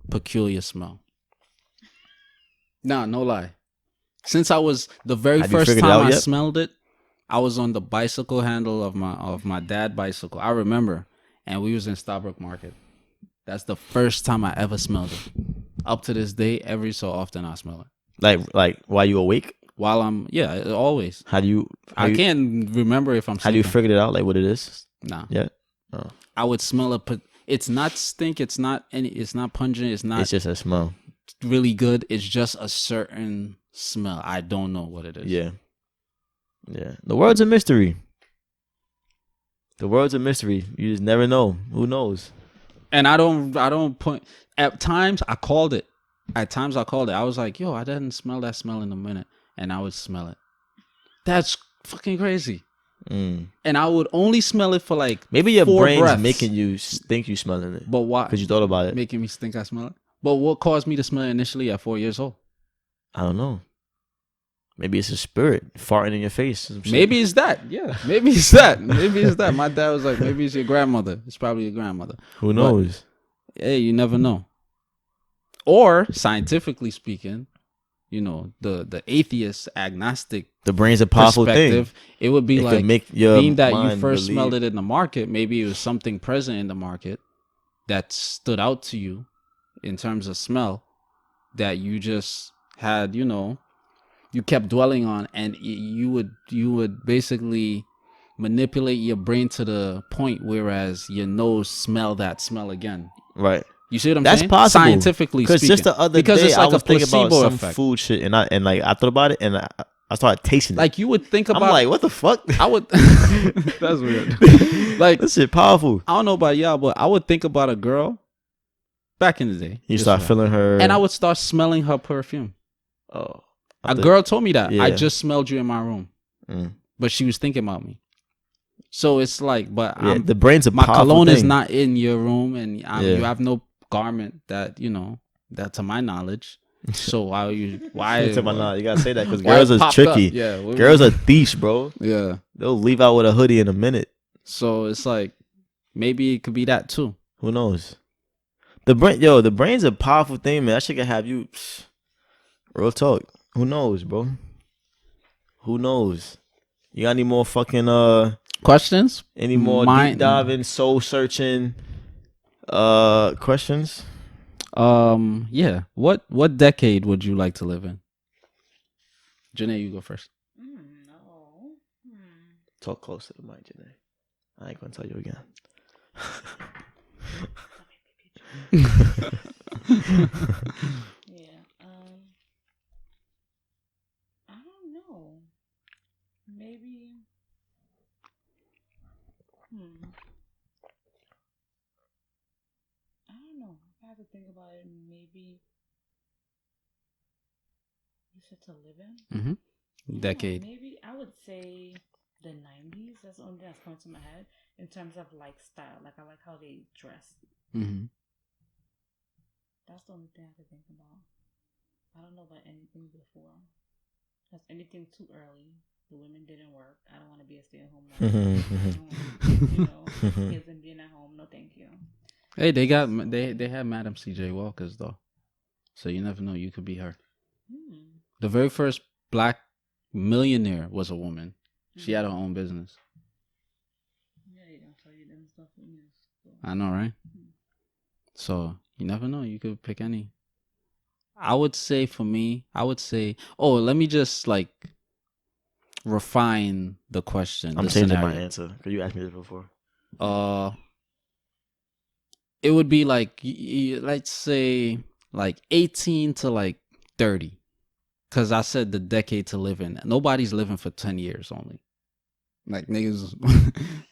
peculiar smell. Nah, no lie. Since I was the very Have you first figured it time out I yet? smelled it, I was on the bicycle handle of my dad's bicycle. I remember, and we was in Starbrook Market. That's the first time I ever smelled it. Up to this day, every so often I smell it. Like while you awake? While always. How do you? I can't remember if I'm. How do you sleeping. figure it out? Like what it is? Nah. Yeah. I would smell it, but it's not stink. It's not pungent. It's not It's just a smell. really good. It's just a certain smell. I don't know what it is. Yeah. Yeah. The world's a mystery. The world's a mystery. You just never know. Who knows? And I don't point. At times I called it. I was like, yo, I didn't smell that smell in a minute, and I would smell it. That's fucking crazy. Mm. And I would only smell it for like Maybe your 4 brain's breaths. making you think you smelling it But why? because you thought about it. Making me think I smell it. But what caused me to smell it initially at 4 years old? I don't know. Maybe it's a spirit farting in your face. or some shit. Maybe it's that. Yeah. Maybe it's that. Maybe it's that. My dad was like, maybe it's your grandmother. It's probably your grandmother. Who knows? Hey, you never know. Or scientifically speaking, the atheist agnostic The brain's a powerful thing. perspective, it would be It like could make your being that you mind first believe. smelled it in the market, maybe it was something present in the market that stood out to you in terms of smell that you just had, you kept dwelling on, and you would basically manipulate your brain to the point whereas your nose smell that smell again. Right. You see what I'm That's saying? possible. Scientifically Because speaking. just the other because day, it's like I was a thinking about placebo some effect. food shit, and I thought about it, and I started tasting it. Like you would think I'm about. like, what the fuck? I would. That's weird. Like This shit powerful. I don't know about y'all, but I would think about a girl back in the day. You this start way. feeling her, and I would start smelling her perfume. Oh, A girl told me that. I Yeah. just smelled you in my room, Mm. but she was thinking about me. So it's like, but Yeah, the brain's a my powerful cologne thing. is not in your room, and Yeah. you have no garment that that to my knowledge. So why To my knowledge, you gotta say that because why girls it are popped tricky. up? Yeah, Girls are thieves, bro. Yeah. They'll leave out with a hoodie in a minute. So it's like maybe it could be that too. Who knows? The brain's a powerful thing, man. That shit can have you. Real talk. Who knows, bro? Who knows? You got any more fucking Questions? any more Mine- deep diving, soul searching questions? Yeah. What decade would you like to live in? Jenee, you go first. No. Talk close to the mic, Jenee. I ain't gonna tell you again. Yeah. I don't know. Maybe. I don't know. If I have to think about it, maybe. You said to live in? Mm-hmm. Decade. Maybe I would say the 90s. That's the only thing that's coming to my head in terms of like style. Like I like how they dress. Mm-hmm. That's the only thing I have to think about. I don't know about anything before. That's anything too early. The women didn't work. I don't want to be a stay-at-home mom. Kids and being at home. No, thank you. Hey, they had Madam C.J. Walkers though, so you never know. You could be her. The very first black millionaire was a woman. She had her own business. Yeah, they don't tell you them stuff in your school. I know, right? So you never know. You could pick any. I would say for me, oh, let me just like refine the question. I'm the changing scenario. my answer because you asked me this before. It would be like let's say like 18 to like 30, because I said the decade to live in. Nobody's living for 10 years only. Like niggas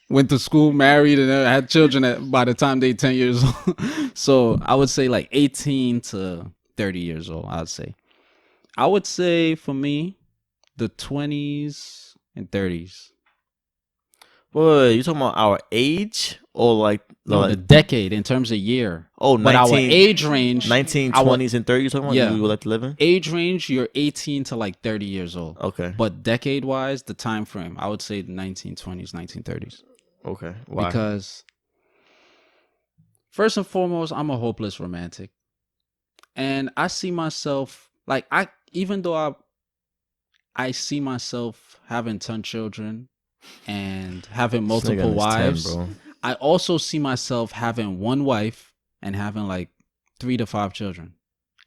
went to school, married, and had children by the time they 10 years old. So I would say like 18 to 30 years old. I would say for me, the 20s and 30s. Wait, you talking about our age or like the decade in terms of year? Oh, but our age range, 1920s and 30s. You talking about? Yeah, you would like to live in? Age range, you're 18 to like 30 years old. Okay. But decade wise, the time frame, I would say the 1920s, 1930s. Okay. Why? Because first and foremost, I'm a hopeless romantic, and I see myself like even though I see myself having 10 children and having multiple wives. 10, I also see myself having one wife and having like 3 to 5 children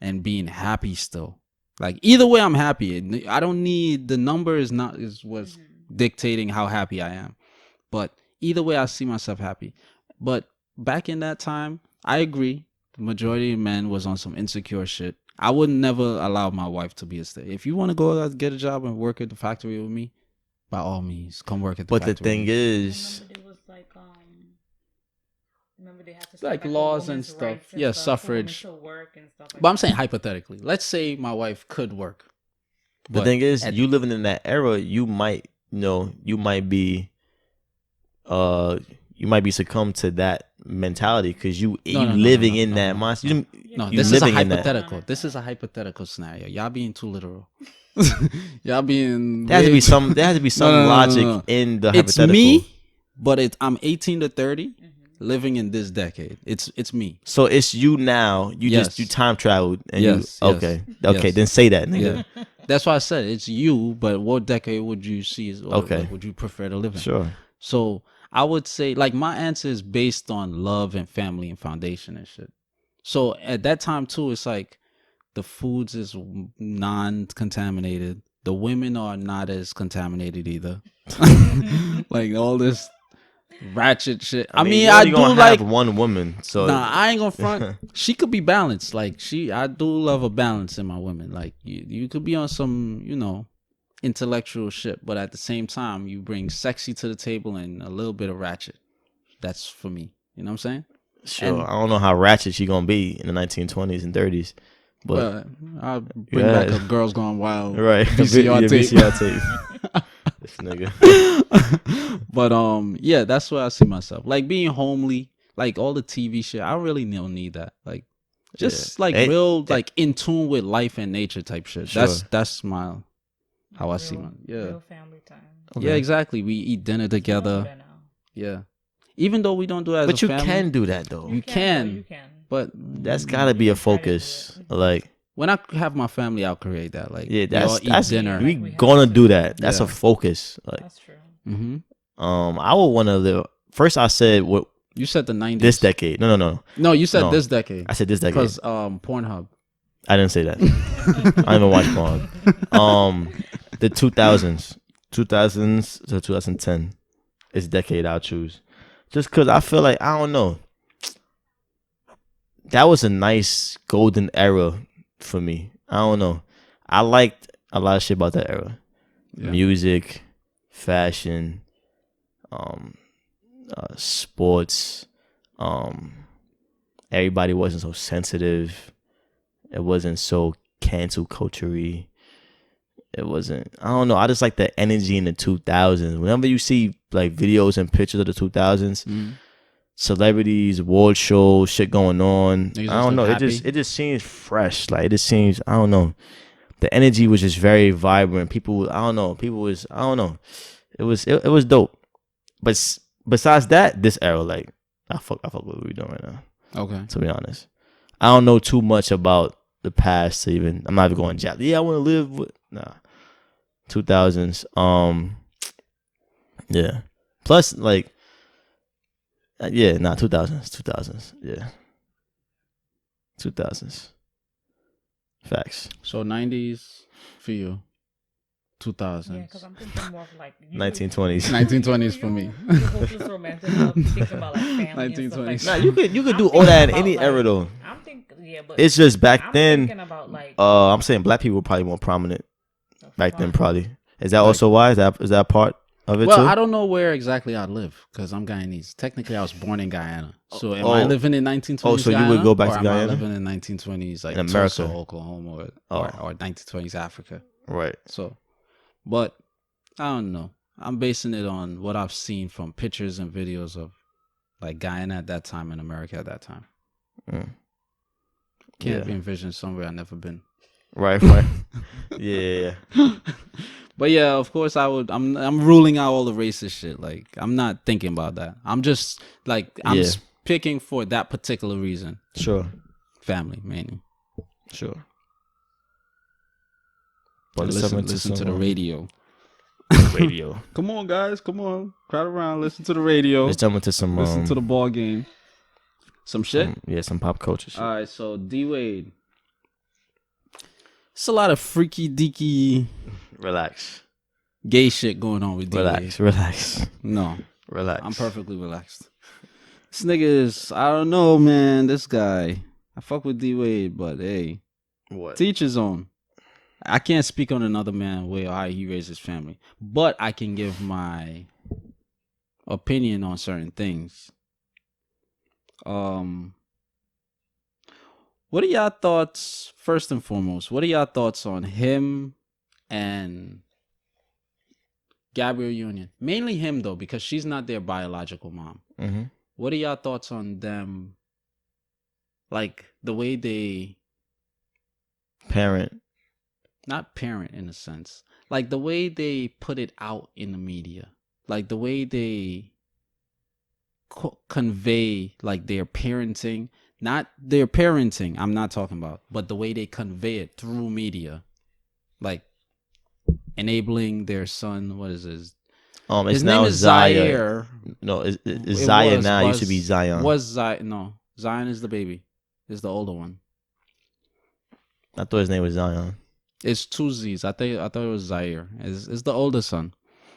and being happy still. Like either way, I'm happy. I don't need the number is what's dictating how happy I am. But either way, I see myself happy. But back in that time, I agree. The majority of men was on some insecure shit. I would never allow my wife to be a stay. If you want to go get a job and work at the factory with me, by all means, come work at the factory. But the thing is, remember they had to like laws and stuff. Yeah, suffrage. But I'm saying hypothetically, let's say my wife could work. The thing is, you living in that era, you might be succumb to that mentality because you living in that mindset. No, this is a hypothetical. This is a hypothetical scenario. Y'all being too literal. Y'all being. There has to be some logic in the hypothetical. It's me, but I'm 18 to 30, living in this decade. It's me. So it's you now. You time traveled and okay. Then say that, nigga. Yeah. That's why I said it's you. But what decade would you see? Okay. Would you prefer to live in? Sure. So I would say like my answer is based on love and family and foundation and shit. So at that time too, it's like the foods is non-contaminated. The women are not as contaminated either. Like all this ratchet shit. I mean I do like one woman. So I ain't gonna front. She could be balanced. Like I do love a balance in my women. Like you could be on some, intellectual shit, but at the same time you bring sexy to the table and a little bit of ratchet. That's for me. You know what I'm saying? Sure. I don't know how ratchet she gonna be in the 1920s and 30s. But I'll bring back a Girls Gone Wild right VCR tape. VCR tape. This nigga. But yeah, that's where I see myself. Like being homely, like all the TV shit. I really don't need that. Like just real like in tune with life and nature type shit. Sure. That's my how I see my real family time. Okay. Yeah, exactly. We eat dinner together. Yeah. Even though we don't do that as a family. But you can do that though. You can. But that's gotta be a focus. Like when I have my family, I'll create that. Like that's dinner. We gonna do that. That's a focus. Like that's true. Mm-hmm. I would want to live. First, I said what you said the 90s. This decade. No. No, you said this decade. I said this decade because Pornhub. I didn't say that. I don't even watch porn. The 2000s to 2010 is the decade I'll choose. Just because I feel like, I don't know, that was a nice golden era for me. I don't know. I liked a lot of shit about that era. Yeah. Music, fashion, sports. Everybody wasn't so sensitive. It wasn't so cancel culture-y. It wasn't, I don't know. I just like the energy in the 2000s. Whenever you see like videos and pictures of the 2000s, celebrities, award shows, shit going on. I don't know. It just seems fresh. Like it just seems, I don't know. the energy was just very vibrant. People, I don't know. People was, I don't know. It was dope. But besides that, this era, like, I fuck what we're doing right now. Okay. To be honest, I don't know too much about the past to even. I'm not even going jab. Yeah, I want to live with 2000s. Yeah. Plus, like, 2000s. Yeah. 2000s. Facts. So 90s for you. 2000s. Yeah, because I'm thinking more of like 1920s. 1920s for me. Your hopeless romantic love. You think about like family and stuff like 1920s. Nah, that. you could do I'm all that in thinking any about, era like, though. I'm thinking, yeah, but It's just back I'm then. thinking about like I'm saying black people were probably more prominent back then. fuck. Probably. Is that also why? Is that part of it Well, too? I don't know where exactly I live because I'm Guyanese. Technically, I was born in Guyana. So am I Oh. living in 1920s Oh, so you would Guyana, go back or to am Guyana? I living in 1920s like In America. Tulsa, Oklahoma, or 1920s Africa? Right. So, but I don't know. I'm basing it on what I've seen from pictures and videos of like Guyana at that time and America at that time. Mm. Can't be envisioned somewhere I've never been. Right. Yeah. But yeah, of course I'm ruling out all the racist shit. Like I'm not thinking about that. I'm just like I'm picking for that particular reason. Sure. Family, mainly. Sure. But listen to the radio. Radio. Come on, guys. Come on. Crowd around. Listen to the radio. Let's jump into some. Listen to the ball game. Some shit? Some pop culture shit. All right, so D Wade. It's a lot of freaky deaky Relax. gay shit going on with D Wade. Relax. No. Relax. I'm perfectly relaxed. This nigga is, I don't know, man. This guy. I fuck with D Wade, but hey. What? Teach his own. I can't speak on another man way or how he raised his family. But I can give my opinion on certain things. What are y'all thoughts, first and foremost, what are y'all thoughts on him and Gabrielle Union? Mainly him, though, because she's not their biological mom. Mm-hmm. What are y'all thoughts on them? Like, the way they... Parent. Not parent, in a sense. Like, the way they put it out in the media. Like, the way they convey, like, their parenting. Not their parenting, I'm not talking about. But the way they convey it through media. Like, enabling their son, what is his? His name now is Zaire. Zaire. No, it's Zaire now. It used to be Zion. No, Zion is the baby. Is the older one. I thought his name was Zion. It's two Z's. I thought it was Zaire. It's the older son.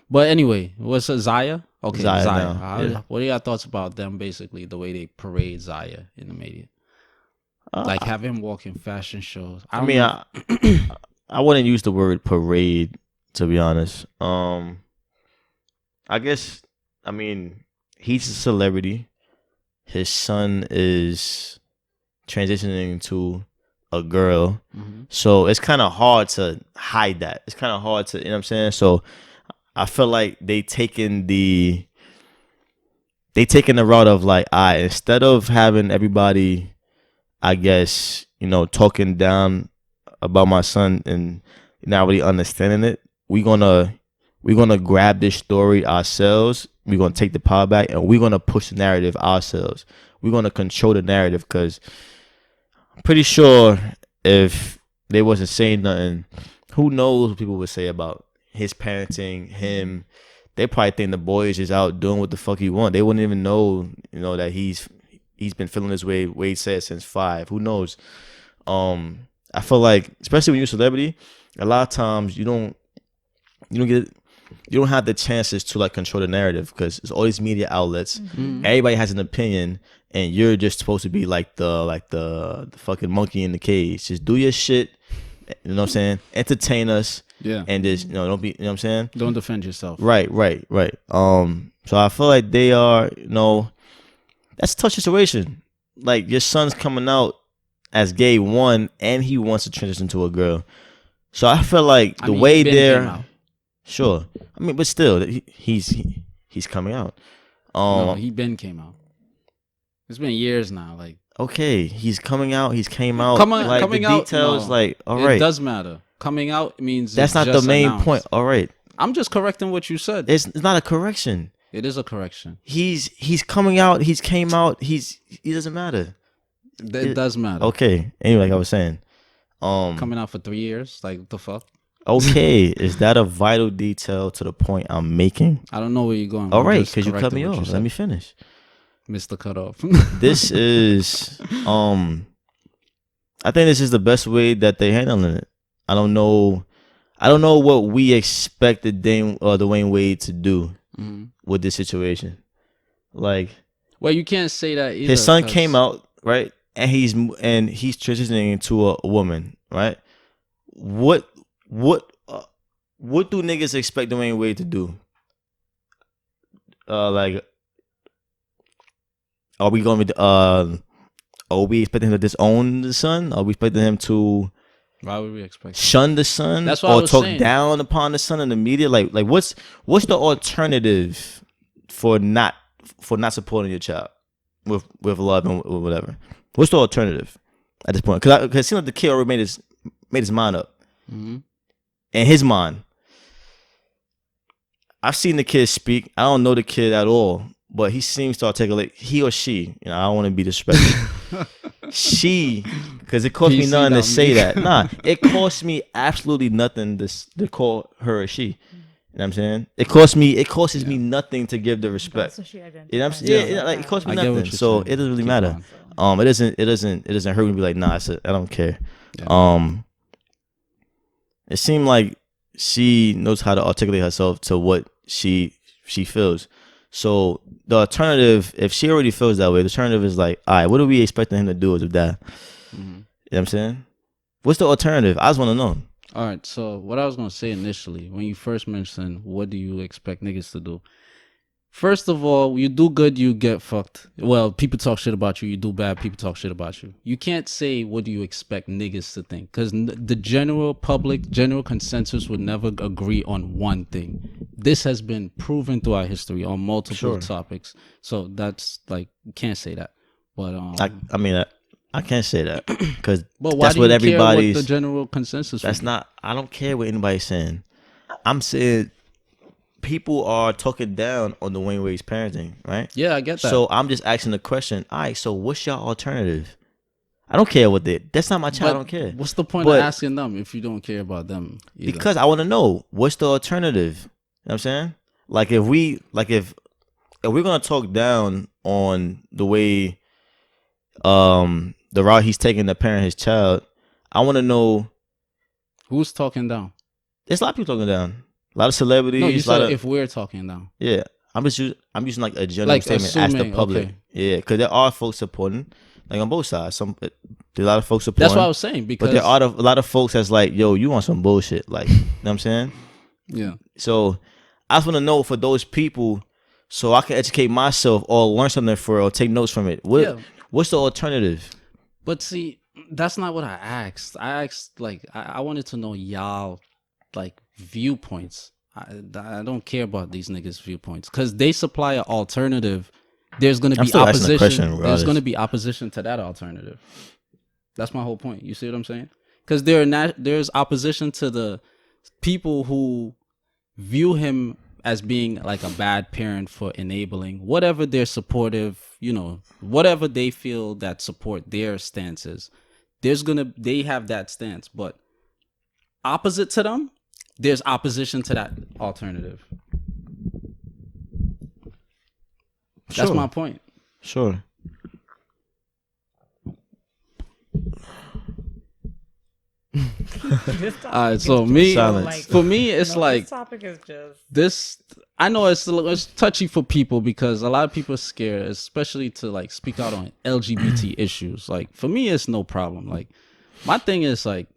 But anyway, what's it, Zaya? Okay, Zaya Zaya. now, yeah. What are your thoughts about them? Basically, the way they parade Zaya in the media, like have him walk in fashion shows. I wouldn't use the word parade, to be honest. I guess, he's a celebrity. His son is transitioning to a girl. Mm-hmm. So it's kind of hard to hide that. It's kind of hard to, you know what I'm saying? So I feel like they taking the route of like, instead of having everybody, I guess, talking down about my son and not really understanding it, we're gonna grab this story ourselves. We're gonna take the power back and we're gonna push the narrative ourselves. We're gonna control the narrative, because I'm pretty sure if they wasn't saying nothing, who knows what people would say about his parenting, him. They probably think the boy is just out doing what the fuck he want. They wouldn't even know, that he's been feeling this way, Wade said, since 5. Who knows? I feel like, especially when you're a celebrity, a lot of times you don't have the chances to like control the narrative, because it's all these media outlets. Mm-hmm. Everybody has an opinion, and you're just supposed to be like the fucking monkey in the cage. Just do your shit. You know what I'm saying? Entertain us. Yeah. And just, don't be, you know what I'm saying? Don't defend yourself. Right. So I feel like they are, that's a tough situation. Like, your son's coming out as gay, one, and he wants to transition to a girl. So I feel like the way they're, sure. But still, he's coming out. No, he came out. It's been years now. Like, okay, he's coming out. He's came out. Coming the out. details, No, all right. It does matter. Coming out means That's it's not the just main announced. point. All right, I'm just correcting what you said. it's not a correction. It is a correction. He's coming out. He doesn't matter. It does matter. Okay. Anyway, like I was saying, Coming out for 3 years, like what the fuck? okay, is that a vital detail to the point I'm making? I don't know where you're going. All I'm right, just because you cut correcting me what off. said. Let me finish. Mr. Cut Off. This is I think this is the best way that they handling it. I don't know what we expected Dwayne Wade to do with this situation. Like, well, you can't say that either. his son came out, right? And he's transitioning into a woman, right? What do niggas expect Dwayne Wade to do? Like, are we going to are we expecting him to disown the son? Are we expecting him to Why would we expect shun the son? That's what I or was talk saying. down upon the son in the media? Like what's the alternative for not supporting your child with love and whatever? What's the alternative at this point? Because it seems like the kid already made his mind up. Mm-hmm. In his mind, I've seen the kid speak. I don't know the kid at all, but he seems to articulate. He or she, I don't want to be disrespectful. She, because it cost me PC nothing to dumb. say that. Nah, it cost me absolutely nothing to call her a she. You know what I'm saying? It costs me nothing to give the respect. That's what she You know what I'm saying? Yeah, like, it costs me I get what nothing. you're So saying. it doesn't really Keep matter. going. It doesn't hurt me to be like, nah, I don't care. Yeah. It seemed like she knows how to articulate herself to what she feels. So the alternative, if she already feels that way, the alternative is like, all right, what are we expecting him to do with that? Mm-hmm. You know what I'm saying? What's the alternative? I just want to know. All right. So what I was gonna say initially, when you first mentioned, what do you expect niggas to do? First of all, you do good, you get fucked. Well, people talk shit about you. You do bad, people talk shit about you. You can't say what do you expect niggas to think, because the general public, general consensus would never agree on one thing. This has been proven throughout history on multiple topics. So that's like, you can't say that. But I mean, I can't say that because but why that's do what you care everybody's. what the general consensus? That's would be? not. I don't care what anybody's saying. I'm saying people are talking down on the Dwayne Wade's parenting, right? Yeah, I get that. So I'm just asking the question. All right, so what's your alternative? I don't care what they. That's not my child. I don't care. What's the point But- of asking them if you don't care about them? Either? Because I want to know what's the alternative. You know what I'm saying? Like if we're gonna talk down on the way the route he's taking to parent his child, I want to know. Who's talking down? There's a lot of people talking down. A lot of celebrities. No, you a lot said of, if we're talking down. yeah. I'm using like a general Like statement as the assuming, public. okay. Yeah, because there are folks supporting, like on both sides. There's a lot of folks supporting. That's what I was saying, because But there are a lot of folks that's like, yo, you want some bullshit, like, you know what I'm saying? yeah. So I just want to know for those people, so I can educate myself or learn something or take notes from it. What's the alternative? But see, that's not what I asked. I asked, like, I wanted to know y'all, like, viewpoints. I don't care about these niggas' viewpoints because they supply an alternative. There's going to be still asking the opposition. question, There's regardless. going to be opposition to that alternative. That's my whole point. You see what I'm saying? Because there's opposition to the people who view him as being like a bad parent for enabling whatever their supportive, whatever they feel that support their stances. They have that stance, but opposite to them, there's opposition to that alternative. That's Sure. my point. Sure. All right, so me, Silence. for me, it's like this topic is just this. I know it's touchy for people because a lot of people are scared, especially to like speak out on LGBT issues. Like for me, it's no problem. Like my thing is like,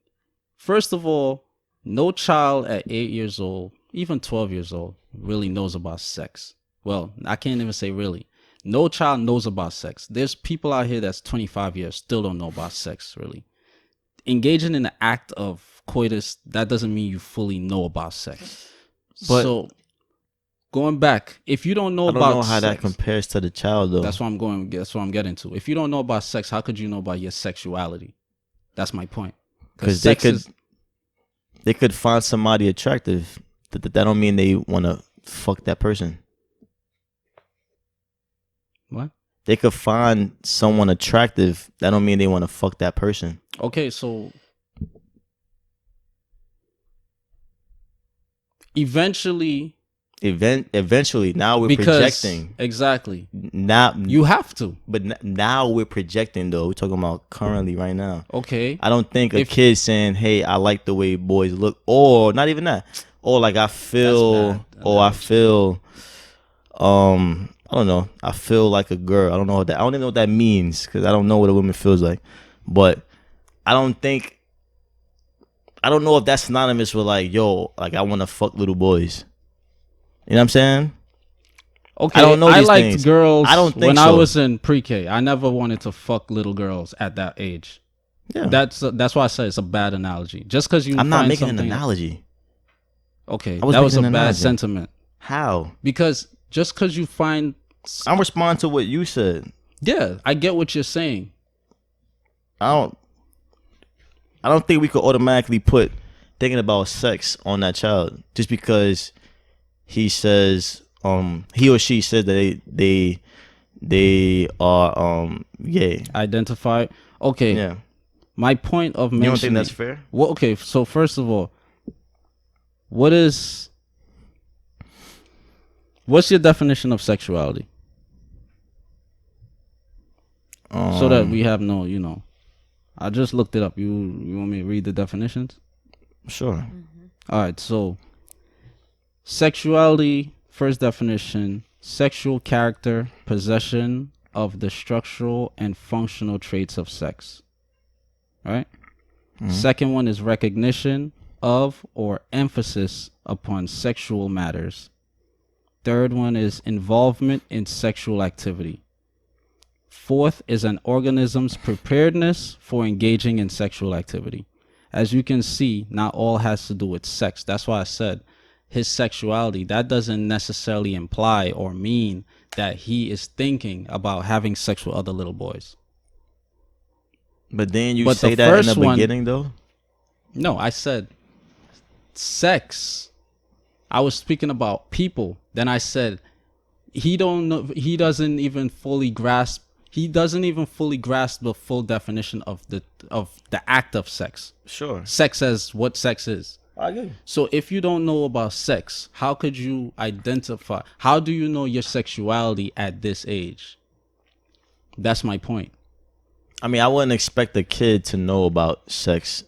first of all, no child at 8 years old, even 12 years old, really knows about sex. Well, I can't even say really. No child knows about sex. There's people out here that's 25 years still don't know about sex, really. Engaging in the act of coitus, that doesn't mean you fully know about sex. But- so, going back, if you don't know I don't about know how that sex, compares to the child though. that's what I'm getting to. If you don't know about sex, how could you know about your sexuality? That's my point. Because they sex could. is- They could find somebody attractive. That don't mean they want to fuck that person. What? They could find someone attractive. That don't mean they want to fuck that person. Okay, so eventually, now we're projecting. Exactly. Now You have to. But now we're projecting though. We're talking about currently right now. Okay. I don't think a kid saying, "Hey, I like the way boys look," or not even that, or like I feel, I don't know. I feel like a girl. I don't know what that. I don't even know what that means because I don't know what a woman feels like. But I don't know if that's synonymous with like, yo, like I want to fuck little boys. You know what I'm saying? Okay, I don't know I these liked things. girls I don't think when so. I was in pre-K. I never wanted to fuck little girls at that age. Yeah. That's why I said it's a bad analogy. Just because you I'm not find making an something- analogy. Okay, I was that was a making an bad analogy. sentiment. How? Because just because you find... I'm responding to what you said. Yeah, I get what you're saying. I don't think we could automatically put thinking about sex on that child just because he says he or she says that they are gay. Identify. Okay. Yeah. My point of mentioning... You don't think that's fair? Well, okay, so first of all, what's your definition of sexuality? So that we have no, I just looked it up. You want me to read the definitions? Sure. All right, so sexuality, first definition, sexual character, possession of the structural and functional traits of sex. All right? Second one is recognition of or emphasis upon sexual matters. Third one is involvement in sexual activity. Fourth is an organism's preparedness for engaging in sexual activity. As you can see, not all has to do with sex. That's why I said his sexuality, that doesn't necessarily imply or mean that he is thinking about having sex with other little boys. But then you But say the that in first the one- beginning though? No, I said sex. I was speaking about people. Then I said he doesn't even fully grasp the full definition of the act of sex. Sure. Sex as what sex is. I agree. So if you don't know about sex, how could you identify? How do you know your sexuality at this age? That's my point. I mean, I wouldn't expect a kid to know about sex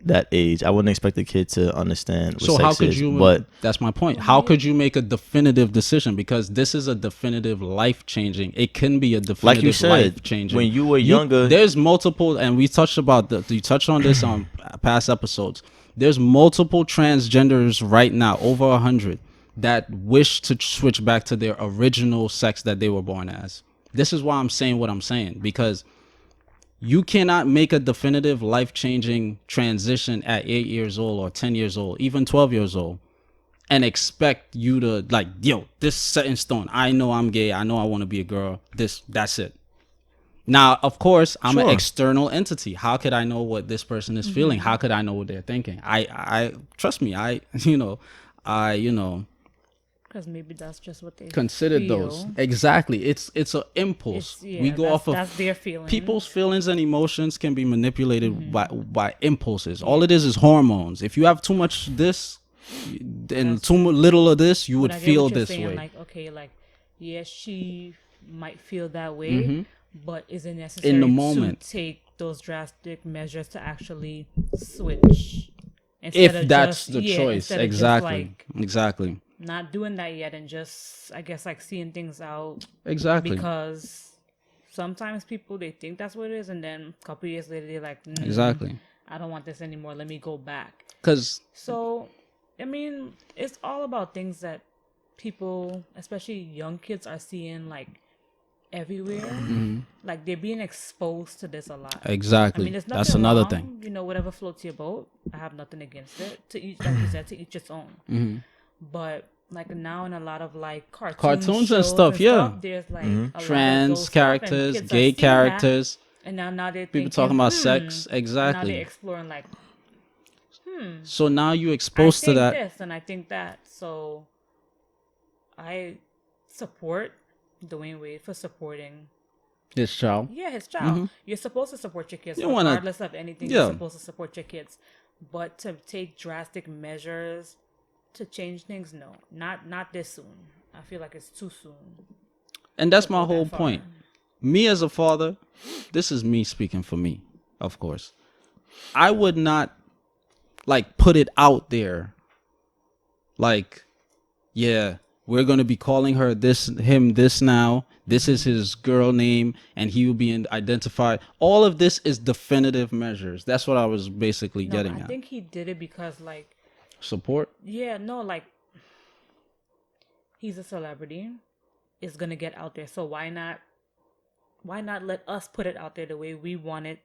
that age. I wouldn't expect a kid to understand what So sex how could is. you? But That's my point. How could you make a definitive decision? Because this is a definitive life changing. It can be a definitive like you said, life changing. when you were younger, there's multiple, and we touched about you touched on this on past episodes. There's multiple transgenders right now, over 100, that wish to switch back to their original sex that they were born as. This is why I'm saying what I'm saying, because you cannot make a definitive life-changing transition at 8 years old or 10 years old, even 12 years old, and expect you to like, yo, this set in stone. I know I'm gay. I know I want to be a girl. That's it. Now, of course, I'm an external entity. How could I know what this person is feeling? How could I know what they're thinking? I trust me. Because maybe that's just what they consider feel. those. Exactly. It's an impulse. We go off of that's their feelings. people's feelings and emotions can be manipulated by impulses. All it is hormones. If you have too much this and too little of this, you would But I get feel what you're this saying, way. Like, okay, like, yes, she might feel that way, but is it necessary In the moment. to take those drastic measures to actually switch? Instead If of that's just- the yeah, choice. instead of just, Exactly. like, Exactly. not doing that yet and just, I guess, like seeing things out. Exactly. Because sometimes people, they think that's what it is, and then a couple years later they're like, Exactly. I don't want this anymore, let me go back. Because So, I mean, it's all about things that people, especially young kids, are seeing like everywhere. Like they're being exposed to this a lot. exactly. I mean, there's nothing That's another wrong, thing. You know, whatever floats your boat, I have nothing against it. To each, like you said, to each its own. But like now in a lot of like Cartoons and shows stuff, yeah. there's like a lot of those Trans stuff, and characters, kids are gay seeing that, characters. and now they're People thinking, talking about sex. Now Exactly. they're exploring like, So now you're I exposed to think that. this and I think that. So I support Dwayne Wade for supporting His child. his child. You're supposed to support your kids You don't wanna- regardless of anything. Yeah. You're supposed to support your kids. But to take drastic measures to change things, no. Not this soon. I feel like it's too soon. And that's to my go that whole far. point. Me as a father, this is me speaking for me, of course. I would not like put it out there like, yeah, we're going to be calling him this now. This is his girl name and he will be identified. All of this is definitive measures. That's what I was basically No, getting I at. think he did it because like Support? like he's a celebrity. It's gonna get out there. So why not let us put it out there the way we want it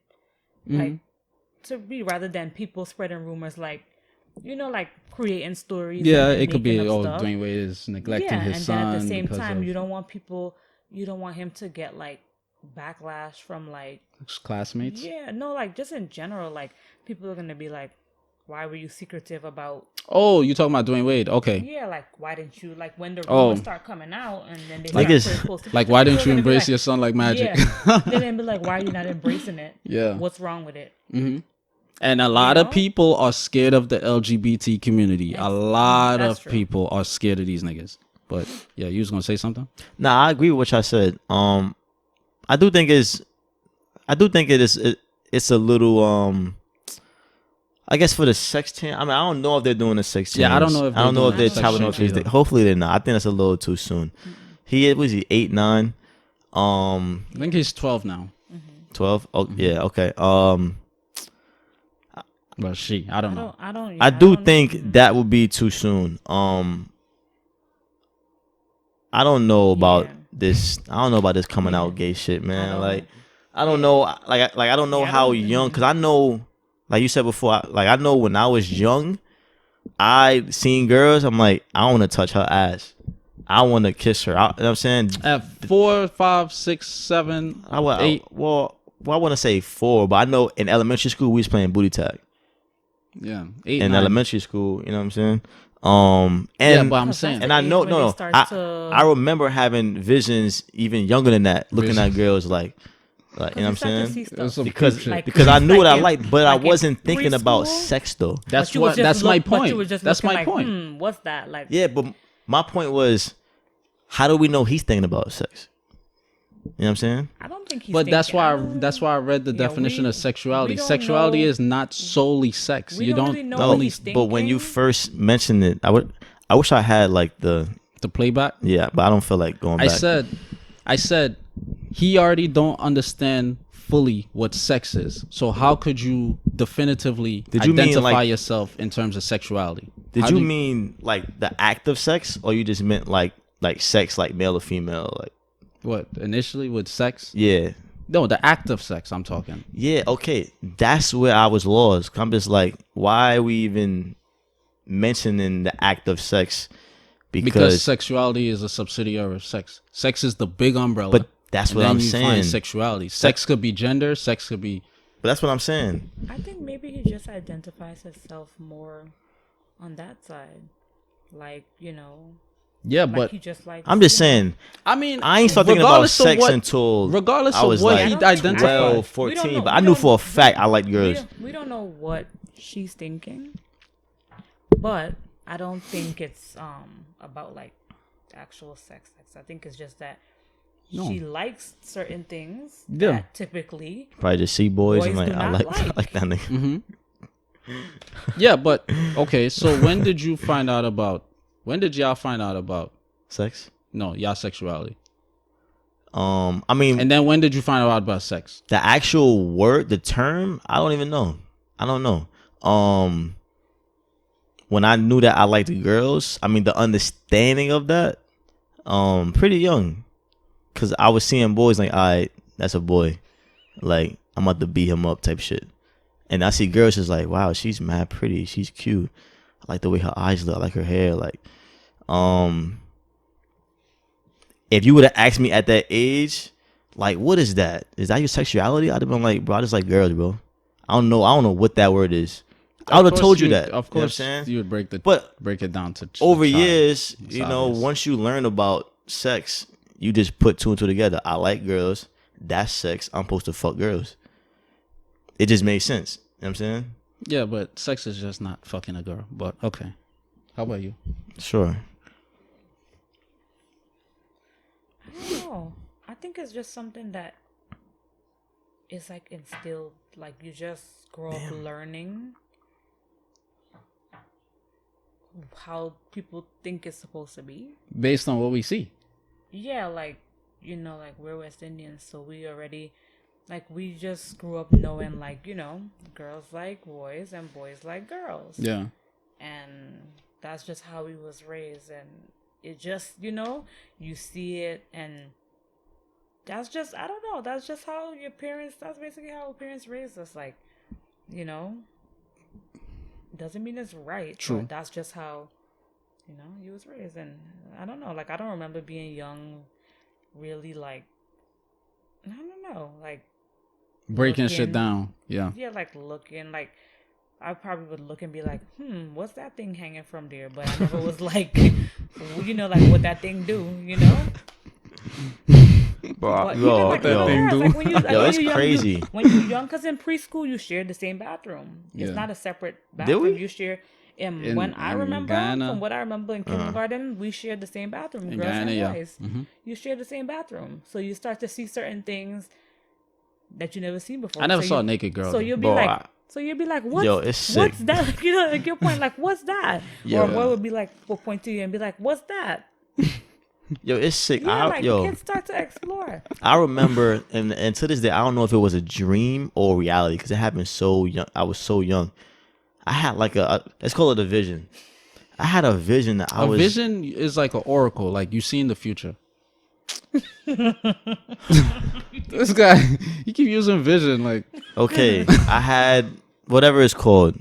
like to be, rather than people spreading rumors like like creating stories. Yeah, and it could be, making up stuff. Dwayne Wade is neglecting Yeah, his and son. then at the same because time of you don't want him to get like backlash from like his classmates. yeah, no, like just in general, like people are gonna be like, why were you secretive about Oh, you talking about Dwayne Wade? Okay. yeah, like why didn't you like when the Oh. rumors start coming out and then they Like start it's- posting Like, pictures, why people didn't are you gonna be embrace like, your son like magic? Yeah. Then they'd be like, why are you not embracing it? Yeah. What's wrong with it? And a lot of people are scared of the LGBT community. A lot That's of true. people are scared of these niggas. But yeah, you was gonna say something? Nah, I agree with what y'all said. I do think it's a little I guess for the sex change. I mean, I don't know if they're doing the sex change. Yeah, I don't know if I don't they're know if doing they're the chopping sex off his change dick. Hopefully they're not. I think that's a little too soon. He was 8, 9, I think he's 12 now. 12. Oh yeah, okay. But I don't know. I do think that would be too soon. I don't know about this. I don't know about this coming out gay shit, man. I don't know. Like I don't know Yeah, I how don't- young. Cause I know, like you said before. I know when I was young, I seen girls. I'm like, I want to touch her ass. I want to kiss her. You know what I'm saying? At 4, 5, 6, 7, 8. Well, I want to say 4, but I know in elementary school we was playing booty tag. Yeah, 8, In 9. elementary school, you know what I'm saying? And Yeah, but I'm saying. and I know, age when they no, start I to- remember having visions even younger than that, looking at girls like you know what I'm saying? It's some Because creep shit. Like- because I knew what I in- liked, but I like in wasn't thinking about preschool? sex though. That's But you was what. just That's my look- but point. you was just That's looking my like, point. What's that like? Yeah, but my point was, how do we know he's thinking about sex? You know what I'm saying? I don't think he's. But that's thinking- why. I don't- That's why I read the Yeah, definition we- of sexuality. we don't Sexuality know- is not solely sex. we You don't don't really know No, what he's but when you thinking. first mentioned it, I wish I had like the the playback. yeah, but I don't feel like going I back. said, he already don't understand fully what sex is. So how could you definitively Did you mean, identify like- yourself in terms of sexuality? Did How you do mean like the act of sex, or you just meant like sex, like male or female? Like what initially with sex? yeah, No, the act of sex. I'm talking. yeah, okay. That's where I was lost. I'm just like, why are we even mentioning the act of sex? Because sexuality is a subsidiary of sex. Sex is the big umbrella. But that's and what then I'm you saying. Find sexuality. Sex could be gender. Sex could be. But that's what I'm saying. I think maybe he just identifies himself more on that side, like Yeah, like but he just like. I'm just saying. I mean, I ain't start thinking about regardless of sex what- until regardless I of was what like he I don't- identified. 12, We don't 14. know- But we I knew don't- for a fact I like girls. We don't know what she's thinking, but I don't think it's about like actual sex. I think it's just that No. she likes certain things. Yeah. That typically. Probably just see boys. Boys and like do I not like like. that nigga. Yeah, but okay. So when did you find out about? When did y'all find out about? Sex. No, y'all sexuality. I mean, And then when did you find out about sex? the actual word, the term, I don't even know. I don't know. When I knew that I liked girls, I mean the understanding of that, pretty young, cause I was seeing boys like, all right, that's a boy, like I'm about to beat him up type shit, and I see girls just like, wow, she's mad pretty, she's cute, I like the way her eyes look, I like her hair, like, if you would have asked me at that age, like, what is that? Is that your sexuality? I'd have been like, bro, I just like girls, bro. I don't know what that word is. I would have course told you you- that. Of You know what I'm course, saying? you would break it down to Over child. years, It's you know, obvious. once you learn about sex, you just put two and two together. I like girls. That's sex. I'm supposed to fuck girls. It just made sense. You know what I'm saying? Yeah, but sex is just not fucking a girl. But okay. How about you? Sure. I don't know. I think it's just something that is like instilled. Like you just grow up learning how people think it's supposed to be. Based on what we see. Yeah, like like we're West Indians, so we already like we just grew up knowing like girls like boys and boys like girls. Yeah. And that's just how we was raised, and it just you see it, and that's just I don't know, that's just how your parents, that's basically how parents raised us, like doesn't mean it's right. True. But that's just how you was raised. And I don't know, like I don't remember being young really, like I don't know, like Breaking shit looking- down. Yeah. yeah, like looking, like I probably would look and be like, what's that thing hanging from there? But I never was like, like what that thing do, But Yo, like, that thing do. like when you, like, Yo, when it's you're young, crazy. when you're young, because in preschool you share the same bathroom. It's Yeah. not a separate Did bathroom. we? You share. In- When I in remember, Guyana? from what I remember in kindergarten, we shared the same bathroom, In girls Guyana, and yeah. boys. Mhm. You share the same bathroom, so you start to see certain things that you never seen before. I never So saw a you- naked girl. So though. you'll be Bro, like, what's, Yo, it's sick. what's that? Like, like your point, like, what's that? Yo. Or a boy would be like, will point to you and be like, what's that? Yo, it's sick. Yeah, like Yo, kids start to explore. I remember, and to this day, I don't know if it was a dream or reality because it happened so young. I was so young. I had like let's call it a vision. I had a vision that I A was. vision is like an oracle, like you see in the future. This guy, he keep using vision, like Okay, I had whatever it's called.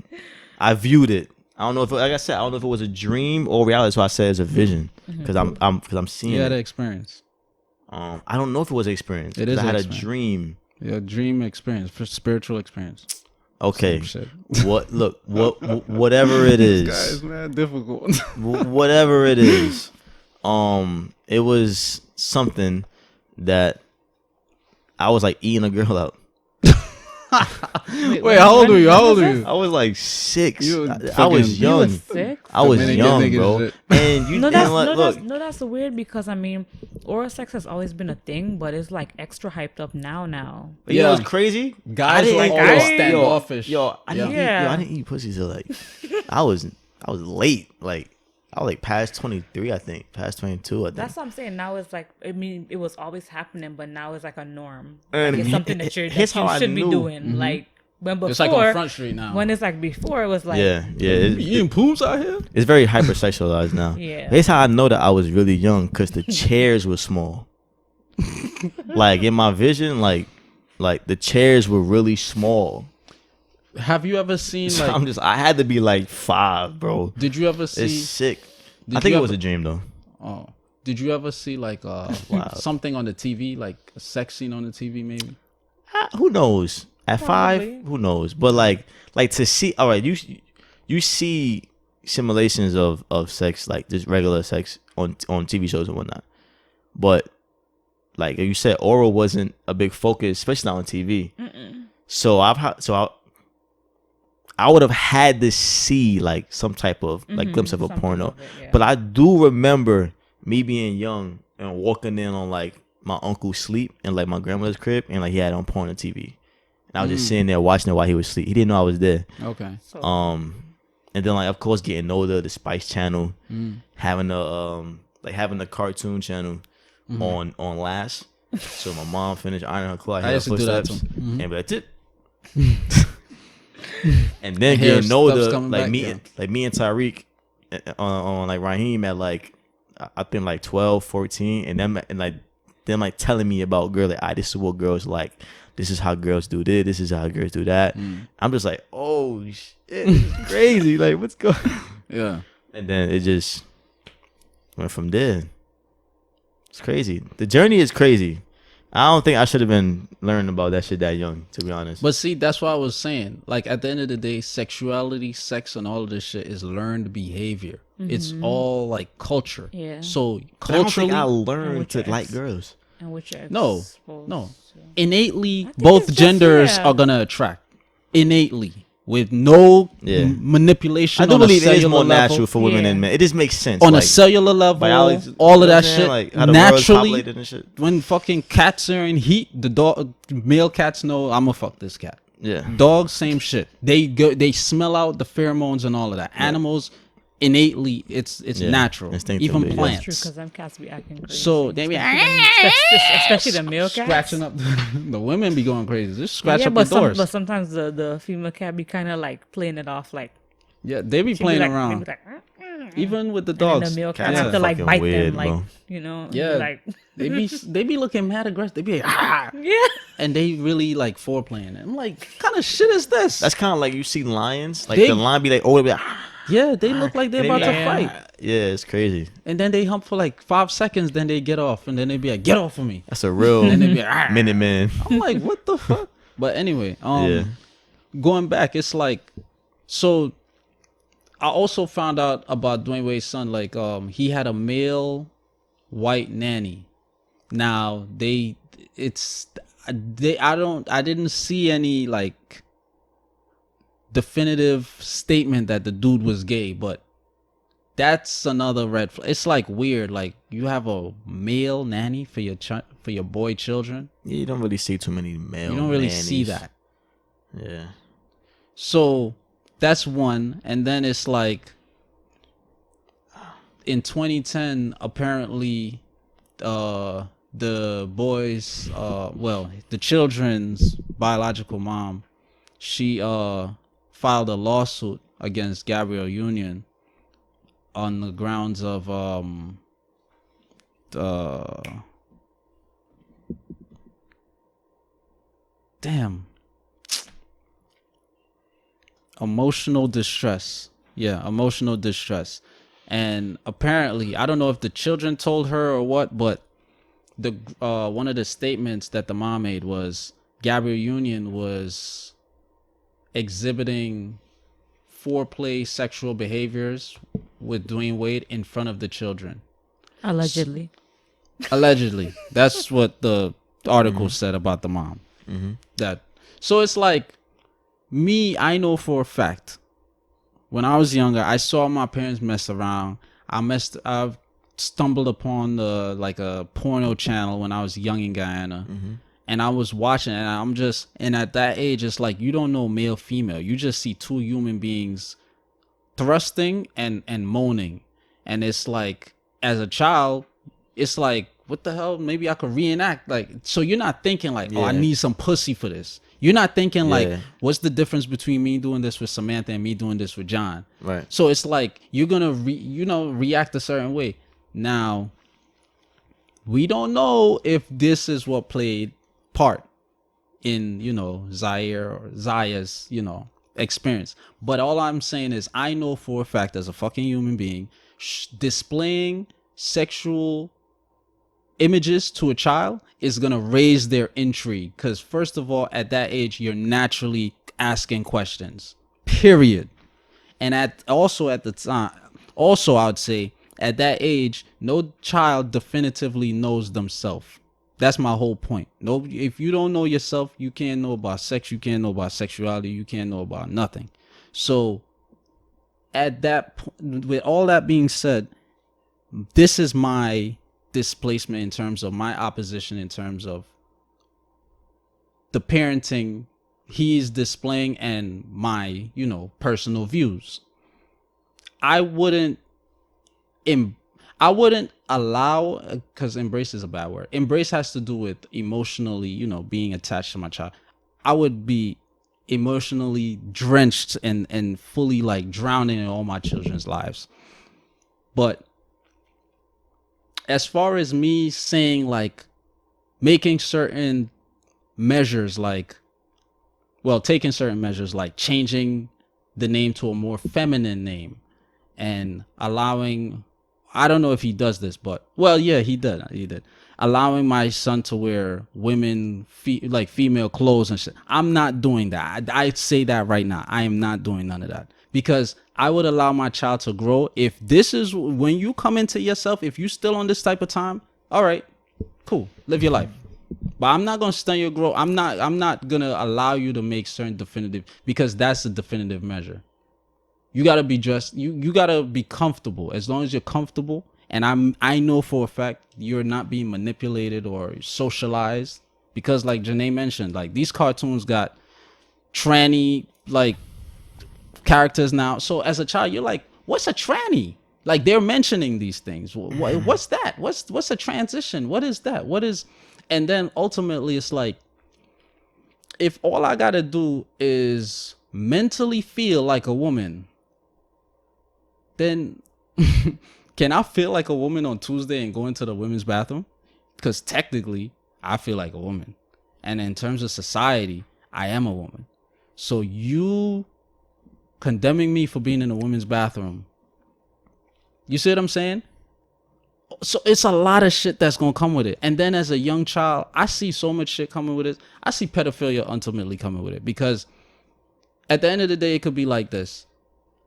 I viewed it. I don't know if, like I said, I don't know if it was a dream or reality. So I said it's a vision because I'm seeing you had an it. experience. I don't know if it was an experience. It 'cause is I had an a experience. dream. Yeah, dream experience, spiritual experience. Okay, Same shit. whatever it This is. guy is man difficult. Whatever it is, it was something that I was like eating a girl out. Wait, how old were you? How old were you? I was like 6. You I fucking- was You young. was sick? I was Dominican young, nigga bro. shit. And you No, didn't that's look. that's weird, because I mean, oral sex has always been a thing, but it's like extra hyped up now. You know Yeah. what's crazy? Guys I didn't like eat- always I- standoffish. Yo, I didn't Yeah. I didn't eat pussy till like I was late. Like I was like past 23, I think. Past 22, I think. That's what I'm saying. Now it's like, I mean, it was always happening, but now it's like a norm. And Like it's something that here's how you I should be knew. doing. Like when before, It's like on Front Street now. when it's like before, it was like, yeah. You It, eating poops out here? it's very hypersexualized now. Yeah. Here's how I know that I was really young, because the chairs were small. Like in my vision, like the chairs were really small. Have you ever seen So like? I had to be like 5, bro. Did you ever see? It's sick. Did I think you it was ever- a dream though. Oh, did you ever see like something on the TV, like a sex scene on the TV, maybe? Who knows? At Probably. 5, who knows? But like to see, all right, you see simulations of sex, like just regular sex on TV shows and whatnot. But like you said, oral wasn't a big focus, especially not on TV. So I would have had to see like some type of like glimpse of a something porno. of it, yeah. But I do remember me being young and walking in on like my uncle's sleep and like my grandmother's crib, and like he had on porn on TV. And I was just sitting there watching it while he was asleep. He didn't know I was there. Okay. So, And then like of course getting older, the Spice Channel, having the cartoon channel on last. So my mom finished ironing her clothes, I I hear used her to do that footsteps, too. Mhm. and be like, tip. And then Hair getting stuff's older, coming like back, me, yeah. like me and Tyreek on like Raheem at like I think like 12, 14, and them like telling me about girls, like, this is what girls like. This is how girls do this. This is how girls do that. I'm just like, oh shit, this is crazy. Like, what's going? Yeah. And then it just went from there. It's crazy. The journey is crazy. I don't think I should have been learning about that shit that young, to be honest. But see, that's what I was saying. Like at the end of the day, sexuality, sex, and all of this shit is learned behavior. It's all like culture. Yeah. So But I don't think culturally, I And learned with to your like ex. girls. And which you're no, exposed no. to. Innately, think both it's just, genders yeah. are gonna attract. Innately, with no Yeah. manipulation. I do on a believe it is cellular more level. natural for women Yeah. and men. It just makes sense. On like, a cellular level, biology, all you of know that what I'm saying? shit. Like how the world's Naturally, populated and shit. when fucking cats are in heat, the male cats know I'm gonna fuck this cat. Yeah. Dogs, same shit. They smell out the pheromones and all of that. Animals, innately, it's Yeah, natural. instinctively, Even yeah. That's plants. true, because them cats be acting crazy. So they be especially the male cats. scratching up. The women be going crazy. Just scratch Yeah, up but the doors. but sometimes the female cat be kind of like playing it off, like Yeah, they be she be playing like, they around. be like, Even with the and then dogs. the male cat Cats have are to like fucking bite weird, them, like bro. and be Yeah. like They be looking mad aggressive. They be like, ah, yeah. and they really like foreplaying it. I'm like, what kind of shit is this? That's kind of like you see lions. Like They- the lion be like, oh, be like, ah. Yeah, they look like they're And they about be to like, fight. ah. Yeah, it's crazy. And then they hump for like 5 seconds, then they get off, and then they be like, get off of me. That's a real And they be like, ah. minute man. I'm like, what the fuck? But anyway, Yeah. going back, it's like, so I also found out about Dwayne Wade's son. Like, he had a male white nanny. Now I didn't see any like definitive statement that the dude was gay, but that's another red flag. It's like weird. Like you have a male nanny for your boy children. Yeah, you don't really see too many male. You don't really see nannies. that. Yeah. So that's one. And then it's like in 2010, apparently, the boys, the children's biological mom, she filed a lawsuit against Gabrielle Union on the grounds of emotional distress. Yeah, emotional distress. And apparently, I don't know if the children told her or what, but the one of the statements that the mom made was Gabrielle Union was exhibiting foreplay sexual behaviors with Dwayne Wade in front of the children. Allegedly. Allegedly. That's what the article said about the mom. That so it's like I know for a fact when I was younger, I saw my parents mess around. I've stumbled upon a porno channel when I was young in Guyana. And I was watching, and at that age, it's like you don't know male, female. You just see two human beings thrusting and moaning. And it's like, as a child, it's like, what the hell? Maybe I could reenact. Like, so you're not thinking like, oh, I Yeah. need some pussy for this. You're not thinking like, Yeah. what's the difference between me doing this with Samantha and me doing this with John? Right. So it's like you're gonna react a certain way. Now, we don't know if this is what played part in Zaire or Zaya's experience. But all I'm saying is I know for a fact as a fucking human being, displaying sexual images to a child is gonna raise their intrigue, because first of all, at that age you're naturally asking questions, period. And at the time, I would say at that age no child definitively knows themselves. That's my whole point. No, if you don't know yourself, you can't know about sex, you can't know about sexuality, you can't know about nothing. So at that point, with all that being said, this is my displacement in terms of my opposition, in terms of the parenting he's displaying and my personal views. I wouldn't allow, because embrace is a bad word. Embrace has to do with emotionally being attached to my child. I would be emotionally drenched and fully like drowning in all my children's lives. But as far as me saying like making certain measures, taking certain measures like changing the name to a more feminine name and allowing I don't know if he does this, but well, yeah, he did. Allowing my son to wear like female clothes and shit. I'm not doing that. I say that right now. I am not doing none of that, because I would allow my child to grow. If this is when you come into yourself, if you still on this type of time, all right, cool, live your life. But I'm not gonna stunt your growth. I'm not gonna allow you to make certain definitive, because that's a definitive measure. You gotta be you gotta be comfortable. As long as you're comfortable, and I know for a fact you're not being manipulated or socialized, because like Jenee mentioned, like these cartoons got tranny like characters now. So as a child, you're like, what's a tranny? Like they're mentioning these things. What's that? What's a transition? What is that? What is? And then ultimately, it's like, if all I gotta do is mentally feel like a woman, then can I feel like a woman on Tuesday and go into the women's bathroom? Because technically, I feel like a woman. And in terms of society, I am a woman. So you condemning me for being in a women's bathroom, you see what I'm saying? So it's a lot of shit that's going to come with it. And then as a young child, I see so much shit coming with it. I see pedophilia ultimately coming with it, because at the end of the day, it could be like this.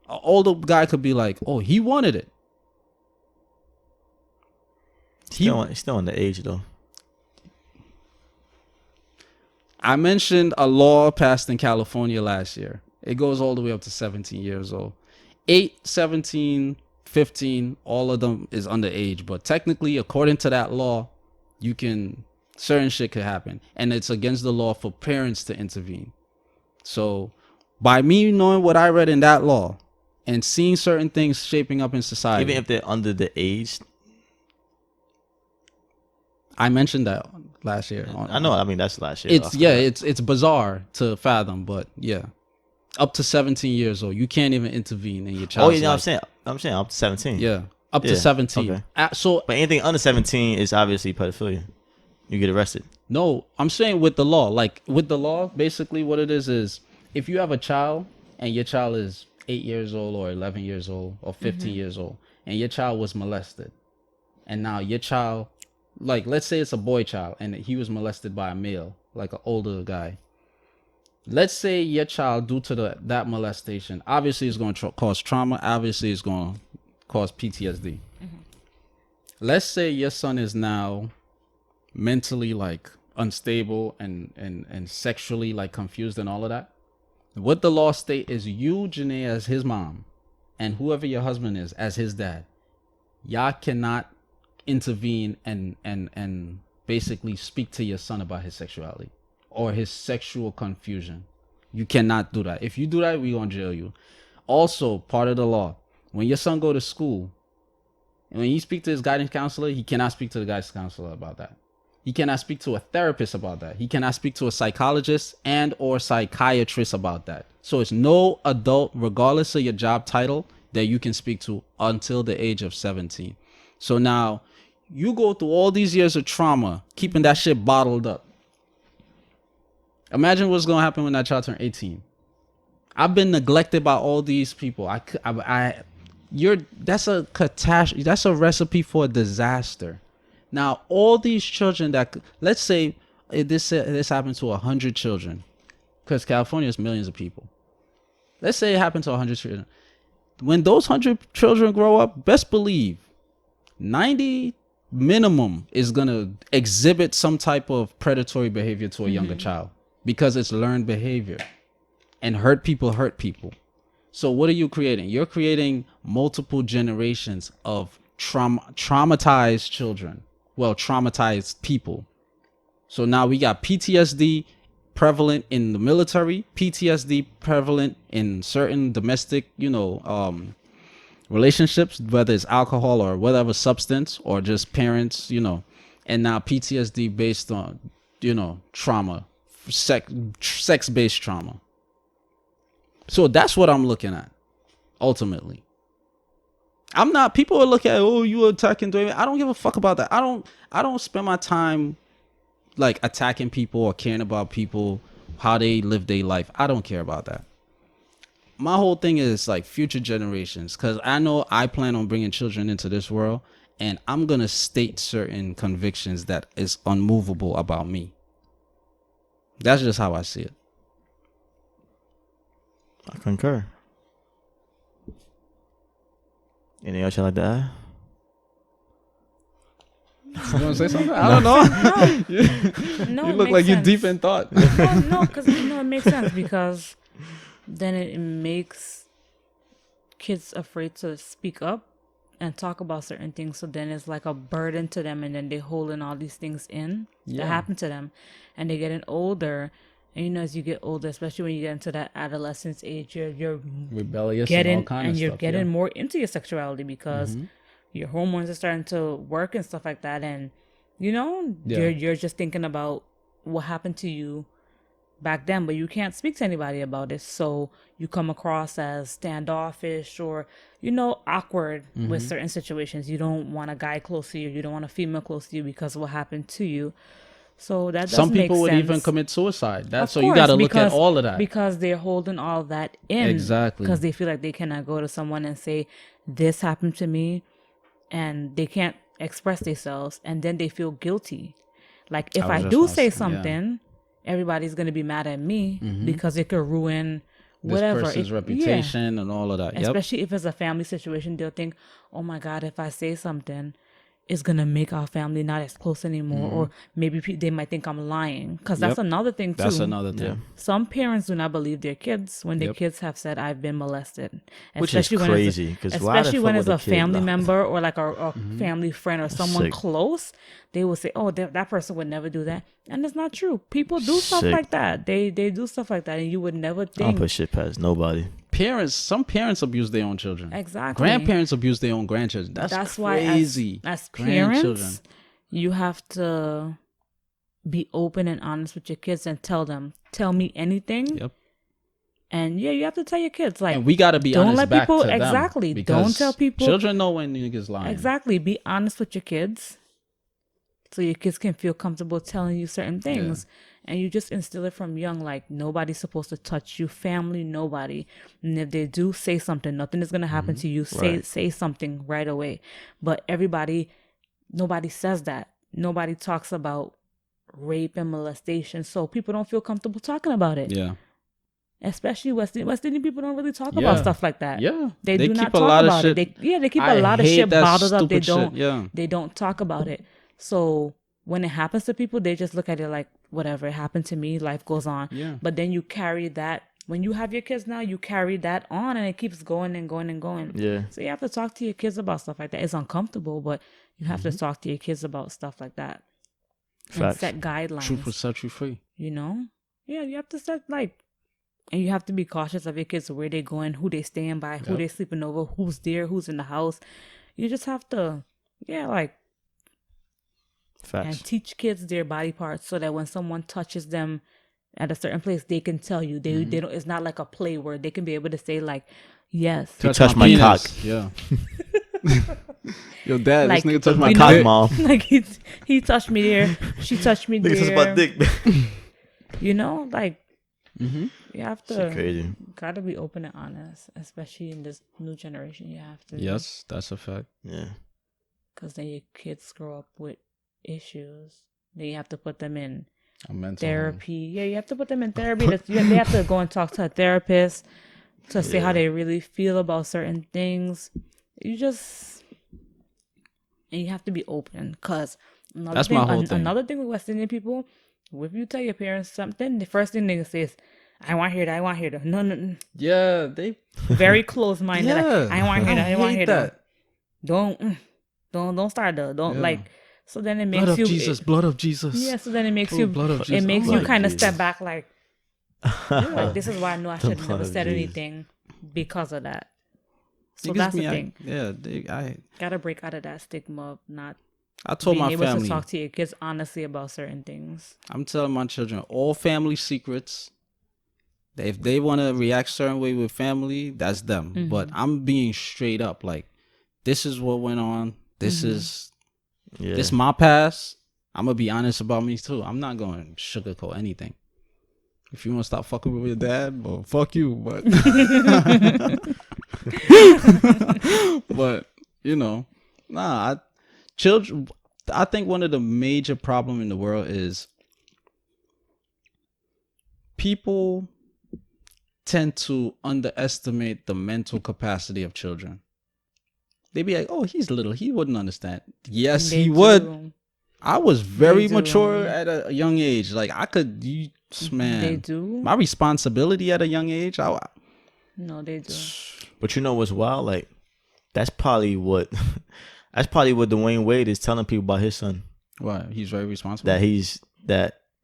An older guy could be like, oh, he wanted it. He's still on the age, though. I mentioned a law passed in California last year. It goes all the way up to 17 years old. 8, 17, 15, all of them is underage. But technically, according to that law, certain shit could happen. And it's against the law for parents to intervene. So by me knowing what I read in that law and seeing certain things shaping up in society. Even if they're under the age? I mentioned that last year. I know. I mean, that's last year. It's bizarre to fathom, but yeah. Up to 17 years old, you can't even intervene in your child's life. I'm saying up to 17. Yeah, up to 17. Okay. But anything under 17 is obviously pedophilia. You get arrested. No, I'm saying with the law. Like with the law, basically what it is if you have a child and your child is 8 years old or 11 years old or 15 years old, and your child was molested, and now your child, like let's say it's a boy child and he was molested by a male, like an older guy. Let's say your child, due to that molestation, obviously is going to cause trauma. Obviously, it's going to cause PTSD. Let's say your son is now mentally like unstable and sexually like confused and all of that. What the law state is, you, Jenee, as his mom, and whoever your husband is as his dad, y'all cannot intervene and basically speak to your son about his sexuality or his sexual confusion. You cannot do that. If you do that, we're going to jail you. Also, part of the law, when your son go to school, and when you speak to his guidance counselor, he cannot speak to the guidance counselor about that. He cannot speak to a therapist about that. He cannot speak to a psychologist and or psychiatrist about that. So it's no adult, regardless of your job title, that you can speak to until the age of 17. So now, you go through all these years of trauma, keeping that shit bottled up. Imagine what's gonna happen when that child turns 18. I've been neglected by all these people. That's a catastrophe. That's a recipe for a disaster. Now, all these children let's say this happened to 100 children, because California is millions of people. Let's say it happened to 100 children. When those 100 children grow up, best believe 90 minimum is gonna exhibit some type of predatory behavior to a younger child, because it's learned behavior, and hurt people. So what are you creating? You're creating multiple generations of traumatized children. Well, traumatized people. So now we got PTSD prevalent in the military, PTSD prevalent in certain domestic, relationships, whether it's alcohol or whatever substance, or just parents, and now PTSD based on, trauma, sex-based trauma. So that's what I'm looking at, ultimately. People are looking at, oh, you attacking Dwayne. I don't give a fuck about that. I don't spend my time like attacking people or caring about people, how they live their life. I don't care about that. my whole thing is like future generations, because I know I plan on bringing children into this world, and I'm gonna state certain convictions that is unmovable about me. That's just how I see it. I concur. Anything else you like to add? You want to say something? I don't know. No, You it look makes like you're sense. deep in thought. No, because it makes sense because then it makes kids afraid to speak up and talk about certain things. So then it's like a burden to them, and then they holding all these things in that happen to them, and they're getting older. And you know, as you get older, especially when you get into that adolescence age, you're Rebellious getting and all kind of you're stuff. getting more into your sexuality because your hormones are starting to work and stuff like that, and you know you're just thinking about what happened to you back then, but you can't speak to anybody about it, so you come across as standoffish or awkward with certain situations. You don't want a guy close to you, you don't want a female close to you because of what happened to you. So that doesn't Some make people would sense. even commit suicide. That's Of so you course, got to look at all of that. because they're holding all that in. Exactly. Because they feel like they cannot go to someone and say, this happened to me, and they can't express themselves, and then they feel guilty. Like, if I do say something, everybody's going to be mad at me because it could ruin whatever. This person's reputation and all of that. Especially if it's a family situation, they'll think, oh my God, if I say something, it's going to make our family not as close anymore. Or maybe they might think I'm lying. Because that's another thing too. That's another thing. Yeah. Some parents do not believe their kids when their kids have said, I've been molested. Which is crazy. Especially when it's a family member or like a family friend or someone close. They will say, oh, that person would never do that. And it's not true. People do stuff like that. They do stuff like that. And you would never I think. don't put shit past nobody. Some parents abuse their own children. Exactly. Grandparents abuse their own grandchildren. That's crazy. Why as parents, you have to be open and honest with your kids and tell me anything. Yep. And you have to tell your kids, like, and we got to be honest let back people to them, exactly. because Don't tell people. Children know when niggas lying. Exactly. Be honest with your kids, so your kids can feel comfortable telling you certain things. And you just instill it from young, like, nobody's supposed to touch you, family, nobody. And if they do, say something. Nothing is gonna happen to you. Say something right away. But nobody says that. Nobody talks about rape and molestation, so people don't feel comfortable talking about it. Yeah. Especially West Indian people don't really talk about stuff like that. Yeah. They do keep not a talk lot about of it. shit. They keep a lot of shit bottled up. They don't talk about it. So when it happens to people, they just look at it like, whatever, it happened to me, life goes on. Yeah. But then you carry that, when you have your kids now, you carry that on, and it keeps going and going and going. Yeah. So you have to talk to your kids about stuff like that. It's uncomfortable, but you have to talk to your kids about stuff like that. Facts. And set guidelines. Truth will set you free. You know? Yeah, you have to set, like, and you have to be cautious of your kids, where they're going, who they staying by, who they sleeping over, who's there, who's in the house. You just have to, Facts. and teach kids their body parts, so that when someone touches them at a certain place, they can tell you. They don't. It's not like a play word. They can be able to say, like, yes. You touched my cock. Yeah. Yo, dad, Like, this nigga touched my cock, dick. mom. Like he touched me there. She touched me Niggas is my there. dick. You know, like, Mm-hmm. you have Shit to. crazy. Gotta be open and honest, especially in this new generation. You have to. Yes, that's a fact. Yeah. Because then your kids grow up with issues. Then you have to put them in A mental therapy. Yeah, you have to put them in therapy. They have to go and talk to a therapist to see how they really feel about certain things. And you have to be open, because That's my whole thing. Another thing with West Indian people, if you tell your parents something, the first thing they can say is, I want to hear that. I want to hear that. No. Yeah, they Very close-minded. Yeah. Like, I want to hear that. I want to hate hear that. Don't start there. Don't like. So then it makes blood you of Jesus, blood of Jesus. Yeah. So then it makes you. blood of It Jesus. makes Blood you of kind of Jesus. step back, like this is why I know I should have blood never of said Jesus. anything because of that. So Niggas that's be the thing. Gotta break out of that stigma of not I told being my able family. to talk to your kids honestly about certain things. I'm telling my children all family secrets. If they want to react certain way with family, that's them. Mm-hmm. But I'm being straight up. Like, this is what went on. This Mm-hmm. is Yeah. this my past. I'm gonna be honest about me too. I'm not going to sugarcoat anything. If you want to stop fucking with your dad, well, fuck you. But, but you know, children. I think one of the major problem in the world is people tend to underestimate the mental capacity of children. They be like, "Oh, he's little. He wouldn't understand." Yes, he would. I was very mature at a young age. Like I could, man. They do. My responsibility at a young age. No, they do. But you know what's wild? Like that's probably what Dwayne Wade is telling people about his son. What? He's very responsible.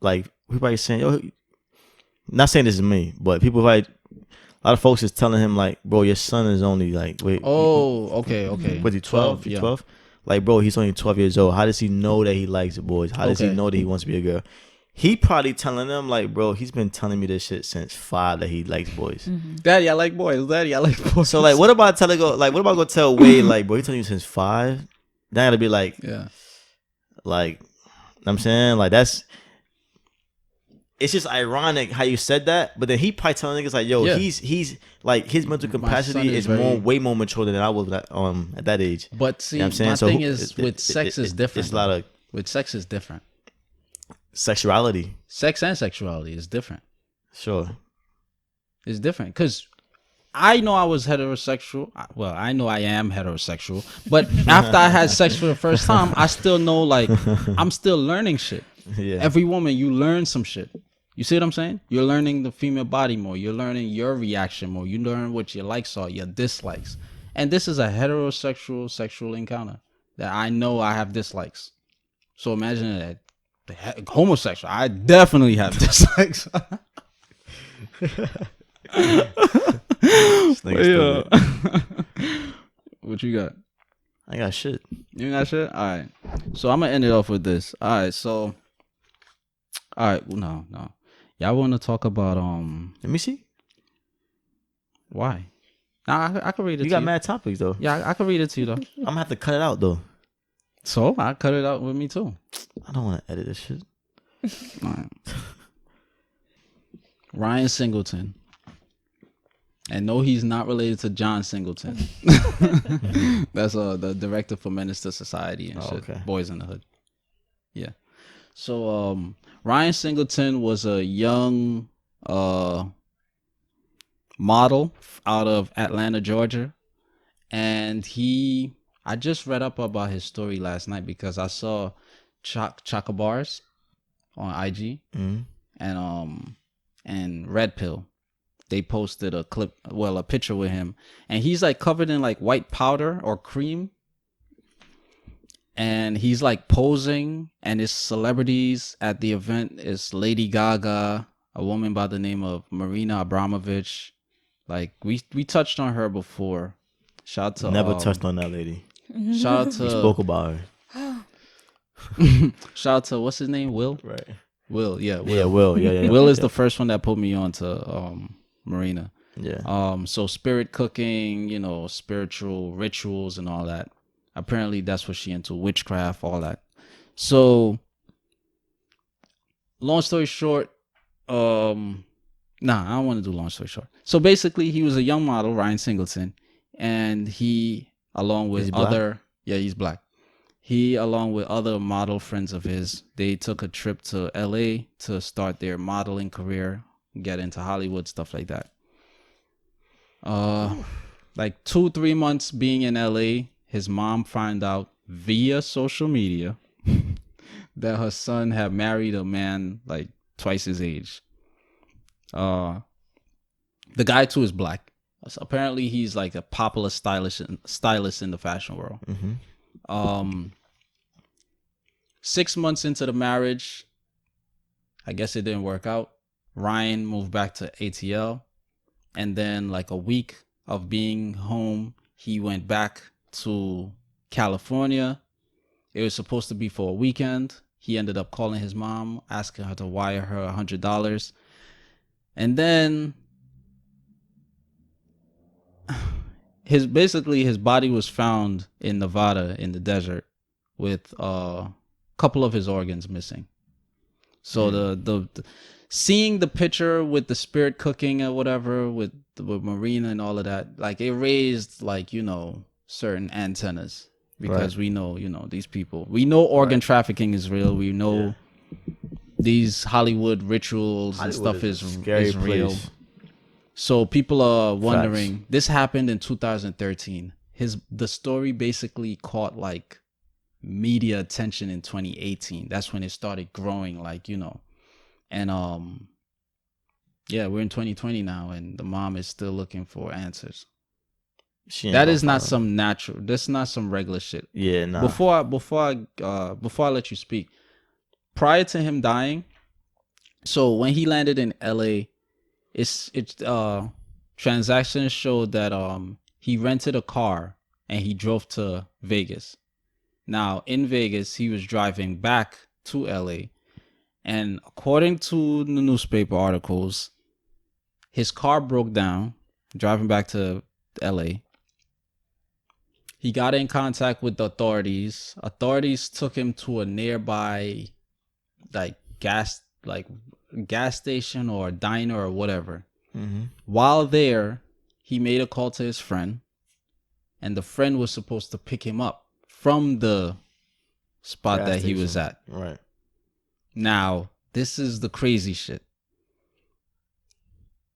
Like everybody's saying, yo, not saying this is me, but people like a lot of folks is telling him like, bro, your son is only like, wait. Oh, okay. Was he 12? Yeah. 12? Like, bro, he's only 12 years old. How does he know that he likes boys? How does he know that he wants to be a girl? He probably telling them like, bro, he's been telling me this shit since 5 that he likes boys. Mm-hmm. Daddy, I like boys. Daddy, I like boys. So like, what about go tell Wade like, bro, he telling you since 5? That gotta be like, yeah. Like, I'm saying like that's. It's just ironic how you said that, but then he probably telling niggas like, yo, he's like his mental capacity is way more mature than I was at that age. But see, you know what I'm saying? my So thing is with sex is different. It's a lot of with sex is different. Sexuality. Sex and sexuality is different. Sure. It's different because I know I was heterosexual. Well, I know I am heterosexual, but after I had sex for the first time, I still know like I'm still learning shit. Yeah. Every woman, you learn some shit. You see what I'm saying? You're learning the female body more. You're learning your reaction more. You learn what your likes are, your dislikes. And this is a heterosexual sexual encounter that I know I have dislikes. So imagine that. Homosexual, I definitely have dislikes. Yeah. What you got? I got shit. You got shit? All right. So I'm going to end it off with this. All right. So, all right. No. Y'all want to talk about, Let me see. Why? Nah, I can read it to you. You got mad topics, though. Yeah, I can read it to you, though. I'm going to have to cut it out, though. So, I cut it out with me, too. I don't want to edit this shit. All right. Ryan Singleton. And no, he's not related to John Singleton. That's the director for Menace to Society and shit. Okay. Boys in the Hood. Yeah. So Ryan Singleton was a young model out of Atlanta, Georgia. And I just read up about his story last night because I saw Chaka Bars on IG and Red Pill. They posted a picture with him, and he's like covered in like white powder or cream, and he's like posing, and his celebrities at the event is Lady Gaga, a woman by the name of Marina Abramovich. Like we touched on her before. Shout out to Never touched on that lady. Shout out to We spoke about her. Shout out to what's his name? Will? Right. Will, yeah. Will. Yeah, Will. Yeah. Will is the first one that put me on to Marina. Yeah. So spirit cooking, spiritual rituals and all that. Apparently that's what she into, witchcraft, all that. So long story short, I don't want to do long story short. So basically he was a young model, Ryan Singleton, and he along with he's black. He, along with other model friends of his, they took a trip to LA to start their modeling career, get into Hollywood, stuff like that. Like 2-3 months being in LA, his mom found out via social media that her son had married a man like twice his age. The guy too is black. So apparently he's like a popular stylist in the fashion world. Mm-hmm. 6 months into the marriage, I guess it didn't work out. Ryan moved back to ATL, and then like a week of being home, he went back to California. It was supposed to be for a weekend. He ended up calling his mom, asking her to wire her $100, and then his body was found in Nevada in the desert with couple of his organs missing. So the seeing the picture with the spirit cooking or whatever with Marina and all of that, like it raised like, you know, certain antennas because we know, you know, these people. We know organ trafficking is real. We know these Hollywood rituals and stuff is real. So people are wondering. This happened in 2013. The story basically caught like media attention in 2018. That's when it started growing, like, you know. And yeah, we're in 2020 now, and the mom is still looking for answers. That is not some natural. That's not some regular shit. Yeah, nah. Before I let you speak, prior to him dying, so when he landed in LA, it's transactions showed that he rented a car and he drove to Vegas. Now in Vegas, he was driving back to LA, and according to the newspaper articles, his car broke down driving back to LA. He got in contact with the authorities. Authorities took him to a nearby gas station or diner or whatever. Mm-hmm. While there, he made a call to his friend, and the friend was supposed to pick him up from the spot gas that station. He was at. Right. Now, this is the crazy shit.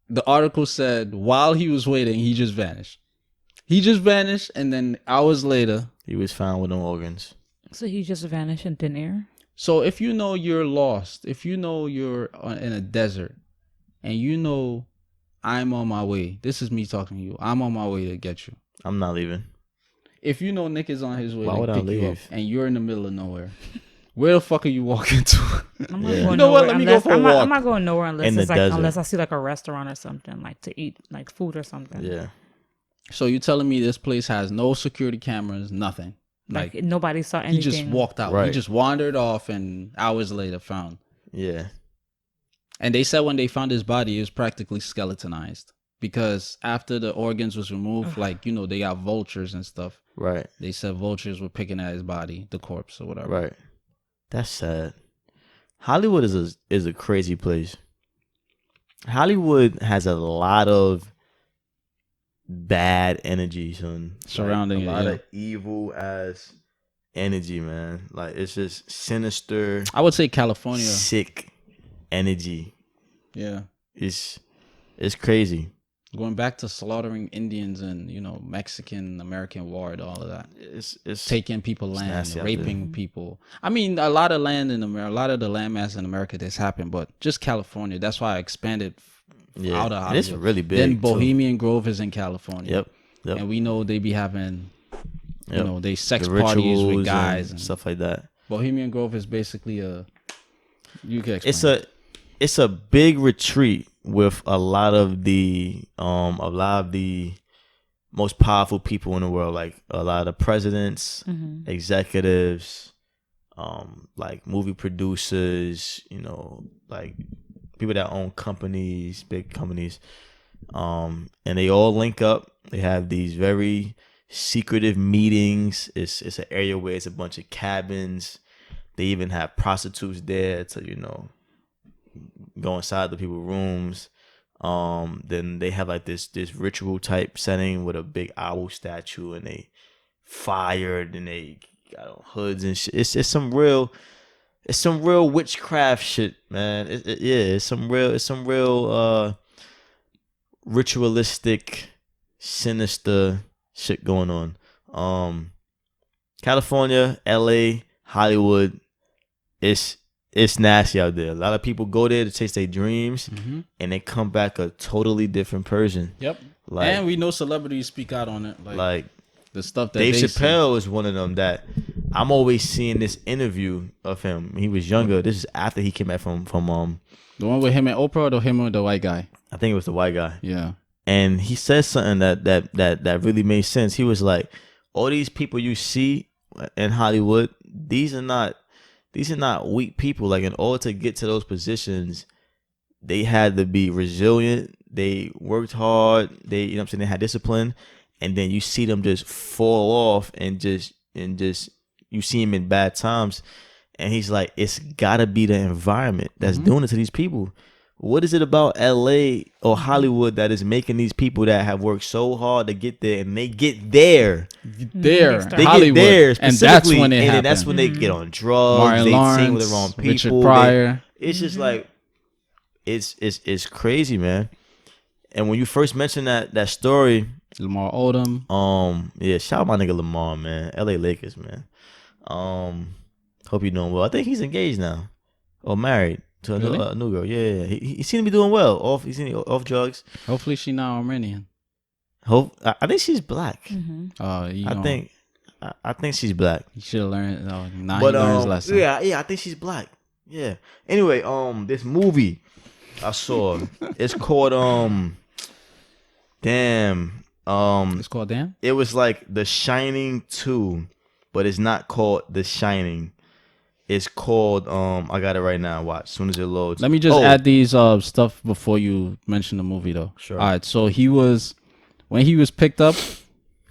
The article said while he was waiting, he just vanished. And then hours later, he was found with no organs. So he just vanished in thin air? So if you know you're lost, if you know you're in a desert, and you know I'm on my way, this is me talking to you, I'm on my way to get you. I'm not leaving. If you know Nick is on his way to pick you up, and you're in the middle of nowhere, where the fuck are you walking to? I'm not going nowhere. Let me go for a walk. I'm not going nowhere unless I see like a restaurant or something, like to eat like food or something. Yeah. So you telling me this place has no security cameras, nothing? Like nobody saw anything. He just walked out. Right. He just wandered off, and hours later found. Yeah. And they said when they found his body, it was practically skeletonized because after the organs was removed, like, you know, they got vultures and stuff. Right. They said vultures were picking at his body, the corpse or whatever. Right. That's sad. Hollywood is a crazy place. Hollywood has a lot of bad energy, son. Surrounding a lot of evil ass energy, man. Like, it's just sinister. I would say California. Sick energy. Yeah. It's crazy. Going back to slaughtering Indians and, you know, Mexican American war and all of that. It's taking people land, raping people. I mean, a lot of land in America, a lot of the landmass in America that's happened, but just California. That's why I expanded out of Hollywood. It's really big. Then Bohemian Grove is in California. Yep. And we know they be having, you know, they sex parties with guys and stuff like that. Bohemian Grove is basically you can explain. It's a big retreat with a lot of the most powerful people in the world, like a lot of the presidents, executives, like movie producers, you know, like people that own companies, big companies, and they all link up. They have these very secretive meetings. It's an area where it's a bunch of cabins. They even have prostitutes there to, you know, go inside the people's rooms. Then they have like this ritual type setting with a big owl statue, and they fired, and they got hoods and shit. It's some real witchcraft shit, man. It's some real ritualistic, sinister shit going on. California, LA, Hollywood, it's nasty out there. A lot of people go there to chase their dreams, and they come back a totally different person. Yep. Like, and we know celebrities speak out on it. Like the stuff that Dave Chappelle is one of them that I'm always seeing this interview of him. He was younger. This is after he came back from the one with him and Oprah, or him and the white guy. I think it was the white guy. Yeah. And he said something that really made sense. He was like, all these people you see in Hollywood, these are not weak people. Like, in order to get to those positions, they had to be resilient. They worked hard. They, you know what I'm saying, they had discipline. And then you see them just fall off and just you see them in bad times. And he's like, it's gotta be the environment that's doing it to these people. what is it about LA or Hollywood that is making these people that have worked so hard to get there, and they get there, There, They they Hollywood, get there and that's specifically, when it and happened. then that's when they get on drugs, Martin they Lawrence, team with the wrong people. Richard Pryor. It's just like it's crazy, man. And when you first mentioned that story, Lamar Odom. yeah, shout out my nigga Lamar, man. LA Lakers, man. Hope you're doing well. I think he's engaged now or married to a Really? new girl. Yeah. He seemed to be doing well. He's off drugs. Hopefully she not Armenian. I think she's black. You I think she's black. He should have learned. Now But he learned his lesson. yeah, I think she's black. Yeah. Anyway, this movie I saw, it's called It's called Damn. it was like The Shining 2, but it's not called The Shining. It's called I got it right now. Watch as soon as it loads. Let me just add these stuff before you mention the movie though. Sure. All right. So when he was picked up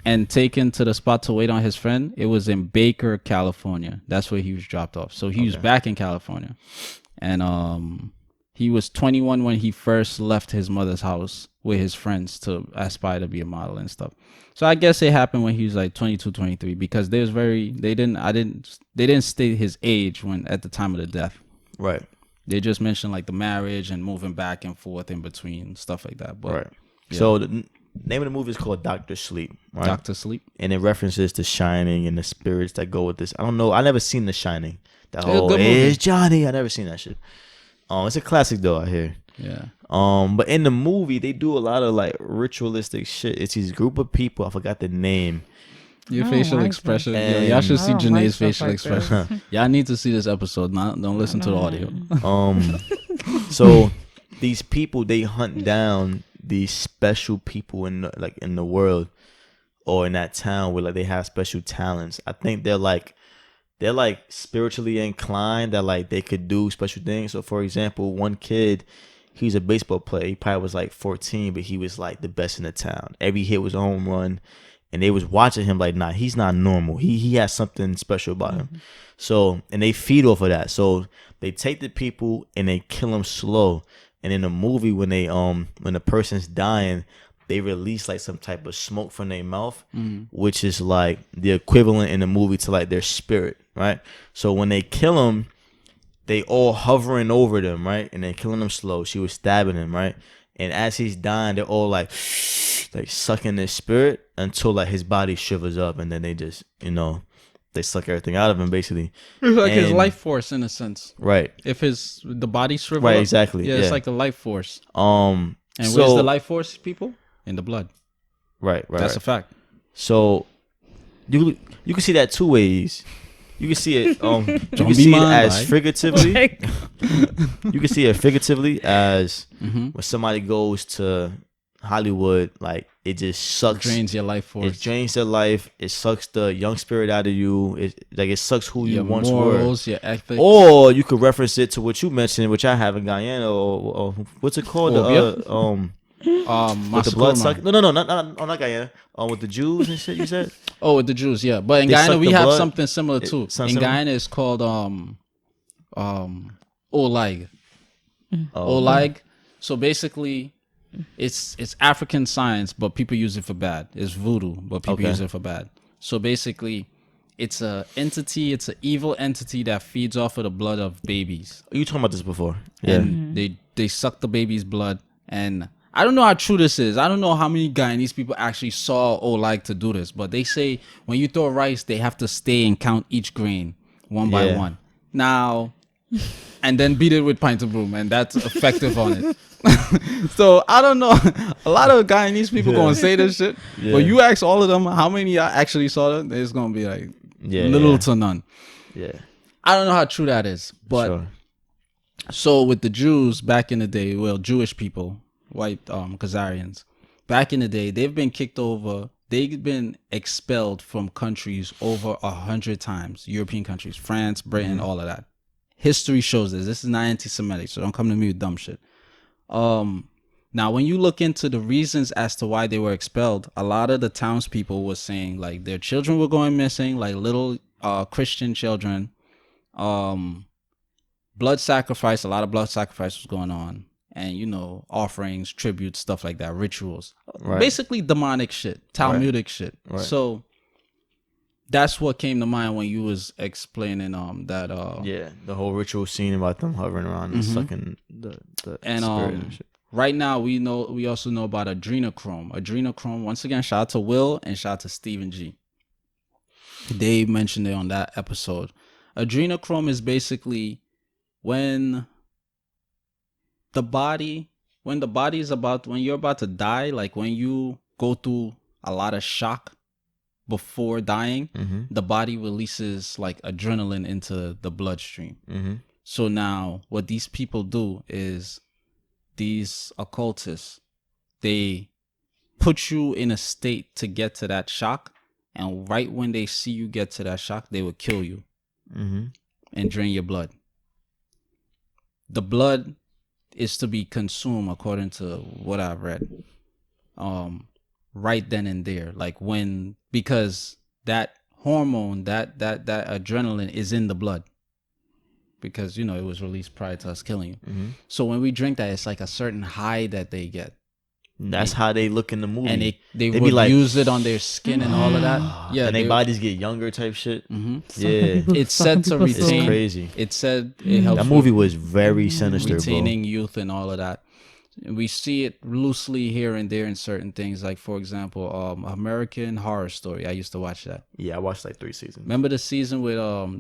and taken to the spot to wait on his friend, it was in Baker, California. That's where he was dropped off. So he was back in California, and he was 21 when he first left his mother's house with his friends to aspire to be a model and stuff. So I guess it happened when he was like 22, 23, because they didn't state his age at the time of the death. Right. They just mentioned like the marriage and moving back and forth in between, stuff like that. But, Right. yeah. So the name of the movie is called Doctor Sleep. Right? Doctor Sleep. And it references The Shining and the spirits that go with this. I don't know. I never seen The Shining. That It's a whole good movie. it's Johnny. I never seen that shit. It's a classic though. I hear. Yeah. But in the movie they do a lot of like ritualistic shit. It's this group of people. I forgot the name. Your I don't facial like expression. that. Yeah, y'all should I see don't like Jenee's stuff facial like expression. Y'all need to see this episode. Don't listen to the audio. So these people, they hunt down these special people in the world or in that town where like they have special talents. I think they're like spiritually inclined, that like they could do special things. So for example, one kid, he's a baseball player. He probably was like 14, but he was like the best in the town. Every hit was a home run. And they was watching him like, nah, he's not normal. He has something special about him. So, and they feed off of that. So they take the people and they kill them slow. And in the movie, when the person's dying, they release like some type of smoke from their mouth, which is like the equivalent in the movie to like their spirit, right? So when they kill them, they all hovering over them, right? And they're killing them slow. She was stabbing him, right? And as he's dying, they're all like sucking their spirit until like his body shivers up, and then they just, they suck everything out of him basically. It's like his life force in a sense. Right. If the body shrivel Right, up, exactly. Yeah, Yeah. it's like the life force. And And so, where's the life force, people? In the blood. Right. That's a fact. So you can see that two ways. You can see it. You can be see it mine, as right? figuratively. Like, You can see it figuratively as when somebody goes to Hollywood, like it just sucks. Drains your life force. It drains their life. It sucks the young spirit out of you. It sucks who you your once morals, were. your ethics. Or you could reference it to what you mentioned, which I have in Guyana, or what's it called? With the blood suck. No, not Guyana. With the Jews and shit. You said. Oh, with the Jews, yeah. But in They Guyana, suck we the have blood? something similar too. In something similar? Guyana, it's called Olag. Oh, Olag. So basically, it's African science, but people use it for bad. It's voodoo, but people Okay. use it for bad. So basically, it's an evil entity that feeds off of the blood of babies. You talking about this before? Yeah. And they suck the baby's blood. And I don't know how true this is. I don't know how many Guyanese people actually saw Olag to do this, but they say when you throw rice, they have to stay and count each grain one by Yeah. one. Now, and then beat it with pint of broom, and that's effective on it. So I don't know. A lot of Guyanese people gonna say this shit, Yeah. but you ask all of them how many actually saw it, it's gonna be like little to none. Yeah. I don't know how true that is, but Sure. so with the Jews back in the day, well, Jewish people, white Khazarians, back in the day, they've been kicked over. They've been expelled from countries over 100 times. European countries, France, Britain, all of that. History shows this. This is not anti-Semitic, so don't come to me with dumb shit. Now, when you look into the reasons as to why they were expelled, a lot of the townspeople were saying like their children were going missing, like little Christian children. Blood sacrifice, a lot of blood sacrifice was going on. and offerings, tributes, stuff like that, rituals, Right. basically demonic shit, Talmudic shit. Right. So that's what came to mind when you was explaining that yeah, the whole ritual scene about them hovering around and sucking the and spirit and shit. right now we also know about adrenochrome. Adrenochrome, once again, shout out to Will and shout out to Stephen G. They mentioned it on that episode. Adrenochrome is basically when you're about to die, like when you go through a lot of shock before dying, the body releases like adrenaline into the bloodstream. So now what these people do is, these occultists, they put you in a state to get to that shock, and right when they see you get to that shock, they would kill you and drain your blood. The blood is to be consumed, according to what I've read, right then and there, like because that hormone, that adrenaline is in the blood, because it was released prior to us killing you. So when we drink that, it's like a certain high that they get. That's how they look in the movie, and they would would like, use it on their skin and all of that. Yeah, and their bodies get younger, type shit. Yeah, it's said to retain. It's crazy. It said it helps. That movie was very sinister, retaining bro. youth and all of that. We see it loosely here and there in certain things, like for example, American Horror Story. I used to watch that. Yeah, I watched like 3 seasons. Remember the season with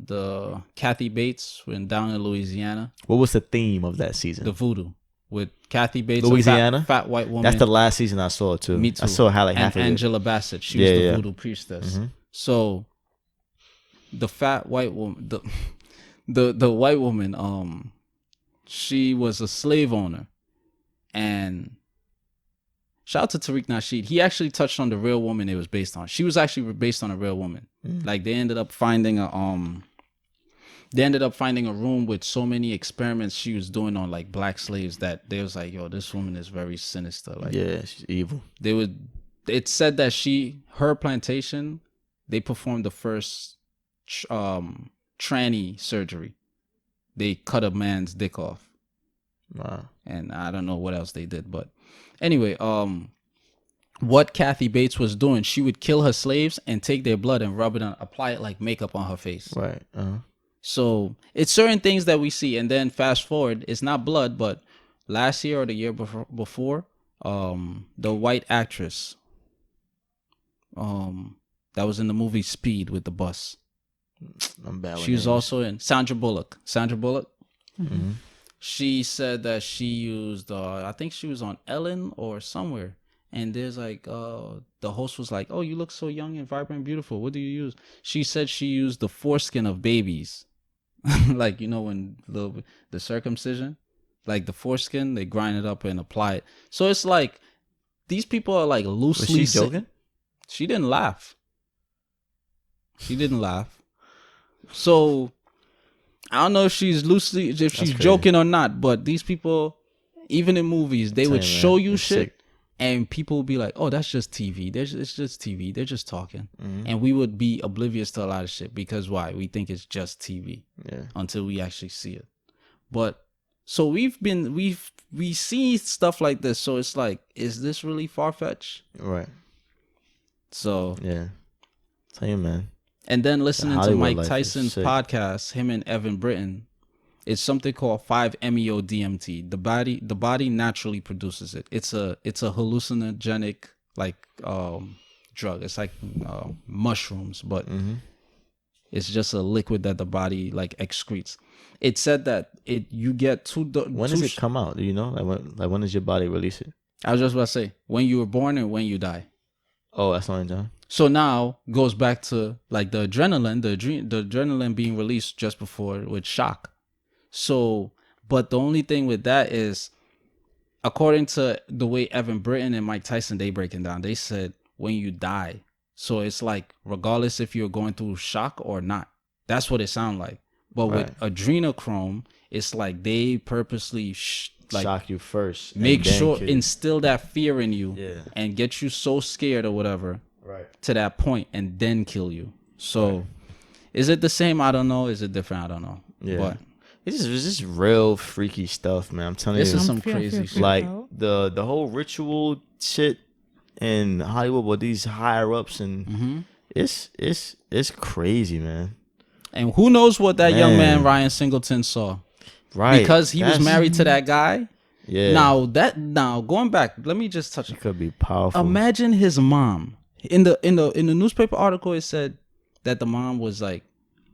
the Kathy Bates when down in Louisiana? What was the theme of that season? The voodoo with Kathy Bates, Louisiana, a fat white woman. That's the last season I saw too. Me too. I saw how like and half of Angela it. Bassett. She was the voodoo priestess. So the fat white woman, the white woman, she was a slave owner, and shout out to Tariq Nasheed. He actually touched on the real woman it was based on. She was actually based on a real woman. Like they ended up finding a room with so many experiments she was doing on like black slaves that they was like, yo, this woman is very sinister. Like, yeah, she's evil. It said that her plantation, they performed the first tranny surgery. They cut a man's dick off. Wow. And I don't know what else they did, but anyway, what Kathy Bates was doing, she would kill her slaves and take their blood and rub it on, apply it like makeup on her face. Right. So it's certain things that we see, and then fast forward, it's not blood, but last year or the year before, the white actress, that was in the movie Speed with the bus. I'm bad. She was also in Sandra Bullock. She said that she used, I think she was on Ellen or somewhere. And there's like, the host was like, oh, you look so young and vibrant and beautiful. What do you use? She said she used the foreskin of babies. Like, when the circumcision, like the foreskin, they grind it up and apply it. So it's like, these people are like loosely. Was she joking? She didn't laugh. So I don't know if she's joking or not, but these people, even in movies, they would show you shit. Sick. And people would be like, oh, that's just TV. It's just TV. They're just talking. And we would be oblivious to a lot of shit because why? We think it's just TV until we actually see it. But so we see stuff like this. So it's like, is this really far-fetched? Right. So. Yeah. Tell you, man. And then listening to Mike Tyson's podcast, him and Evan Britton, it's something called 5-MeO-DMT. The body naturally produces it. It's a hallucinogenic drug. It's like mushrooms, but it's just a liquid that the body like excretes. It said that you get when does it come out? Do you know? When does your body release it? I was just about to say when you were born and when you die. Oh, that's the only time. So now goes back to like the adrenaline, the adrenaline being released just before with shock. So, but the only thing with that is, according to the way Evan Britton and Mike Tyson, they breaking down, they said when you die. So it's like, regardless if you're going through shock or not, that's what it sounds like. But with adrenochrome, it's like they purposely shock you first. Make sure, instill that fear in you and get you so scared or whatever to that point and then kill you. So is it the same? I don't know. Is it different? I don't know. Yeah. But It's just real freaky stuff, man. I'm telling This you. is some feel crazy freaked shit. Like out. the whole ritual shit in Hollywood with these higher ups and Mm-hmm. it's crazy, man. And who knows what that young man Man. Ryan Singleton saw? Right. Because he was That's- married to that guy. Yeah. Now going back, let me just touch it could be powerful. Imagine his mom. In the newspaper article, it said that the mom was like,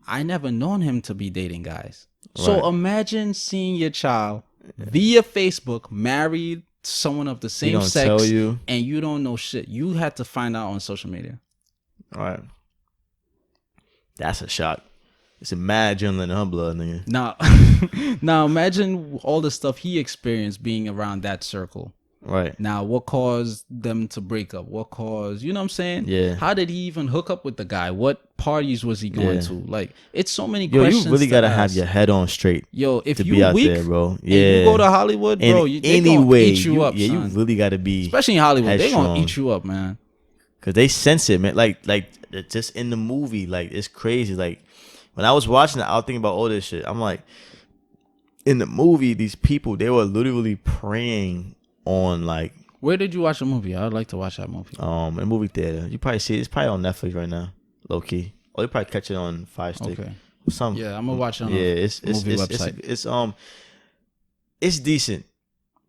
I never known him to be dating guys. So Right. imagine seeing your child via Facebook married to someone of the He same don't sex, tell you. and you don't know shit. You had to find out on social media. All right. That's a shock. It's a mad adrenaline in her blood, nigga. Now, now imagine all the stuff he experienced being around that circle. Right. Now, what caused them to break up? What caused, you know what I'm saying? Yeah. How did he even hook up with the guy? What parties was he going Yeah. to? Like, it's so many Yo, questions. you really to gotta have ask. your head on straight Yo, if to you be out weak there, bro. and Yeah. you go to Hollywood, bro, they gonna anyway, eat you up, yeah, you son. really gotta be, Especially in Hollywood, they gonna headstrong. eat you up, man. cause they sense it, man. Like just in the movie, like it's crazy. Like when I was watching it, I was thinking about all this shit. I'm like, in the movie, these people, they were literally preying on like Where did you watch the movie? I'd like to watch that movie. in a movie theater. You probably see it. It's probably on Netflix right now, low key. Or you probably catch it on Fire Stick. Okay. Some Yeah, I'm gonna watch it on it's movie website. It's decent.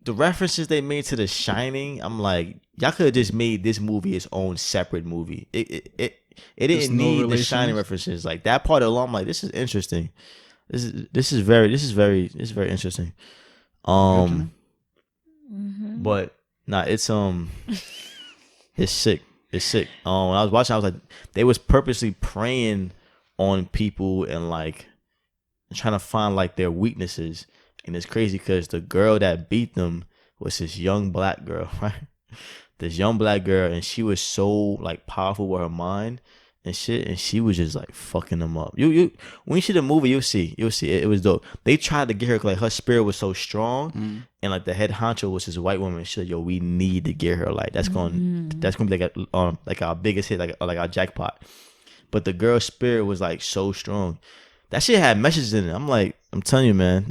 The references they made to The Shining, I'm like, y'all could have just made this movie its own separate movie. It There's didn't no need The relations? Shining references. Like that part alone, I'm like, this is interesting. This is very interesting. But nah, it's it's sick. It's sick. When I was watching, I was like, they was purposely preying on people and like trying to find like their weaknesses. And it's crazy because the girl that beat them was this young black girl, right? This young black girl, and she was so like powerful with her mind and shit, and she was just like fucking them up. You when you see the movie, you'll see it was dope. They tried to get her like her spirit was so strong, and like the head honcho was this white woman. She said, "Yo, we need to get her. Like that's gonna be like our biggest hit, like our jackpot." But the girl's spirit was like so strong. That shit had messages in it. I'm telling you, man,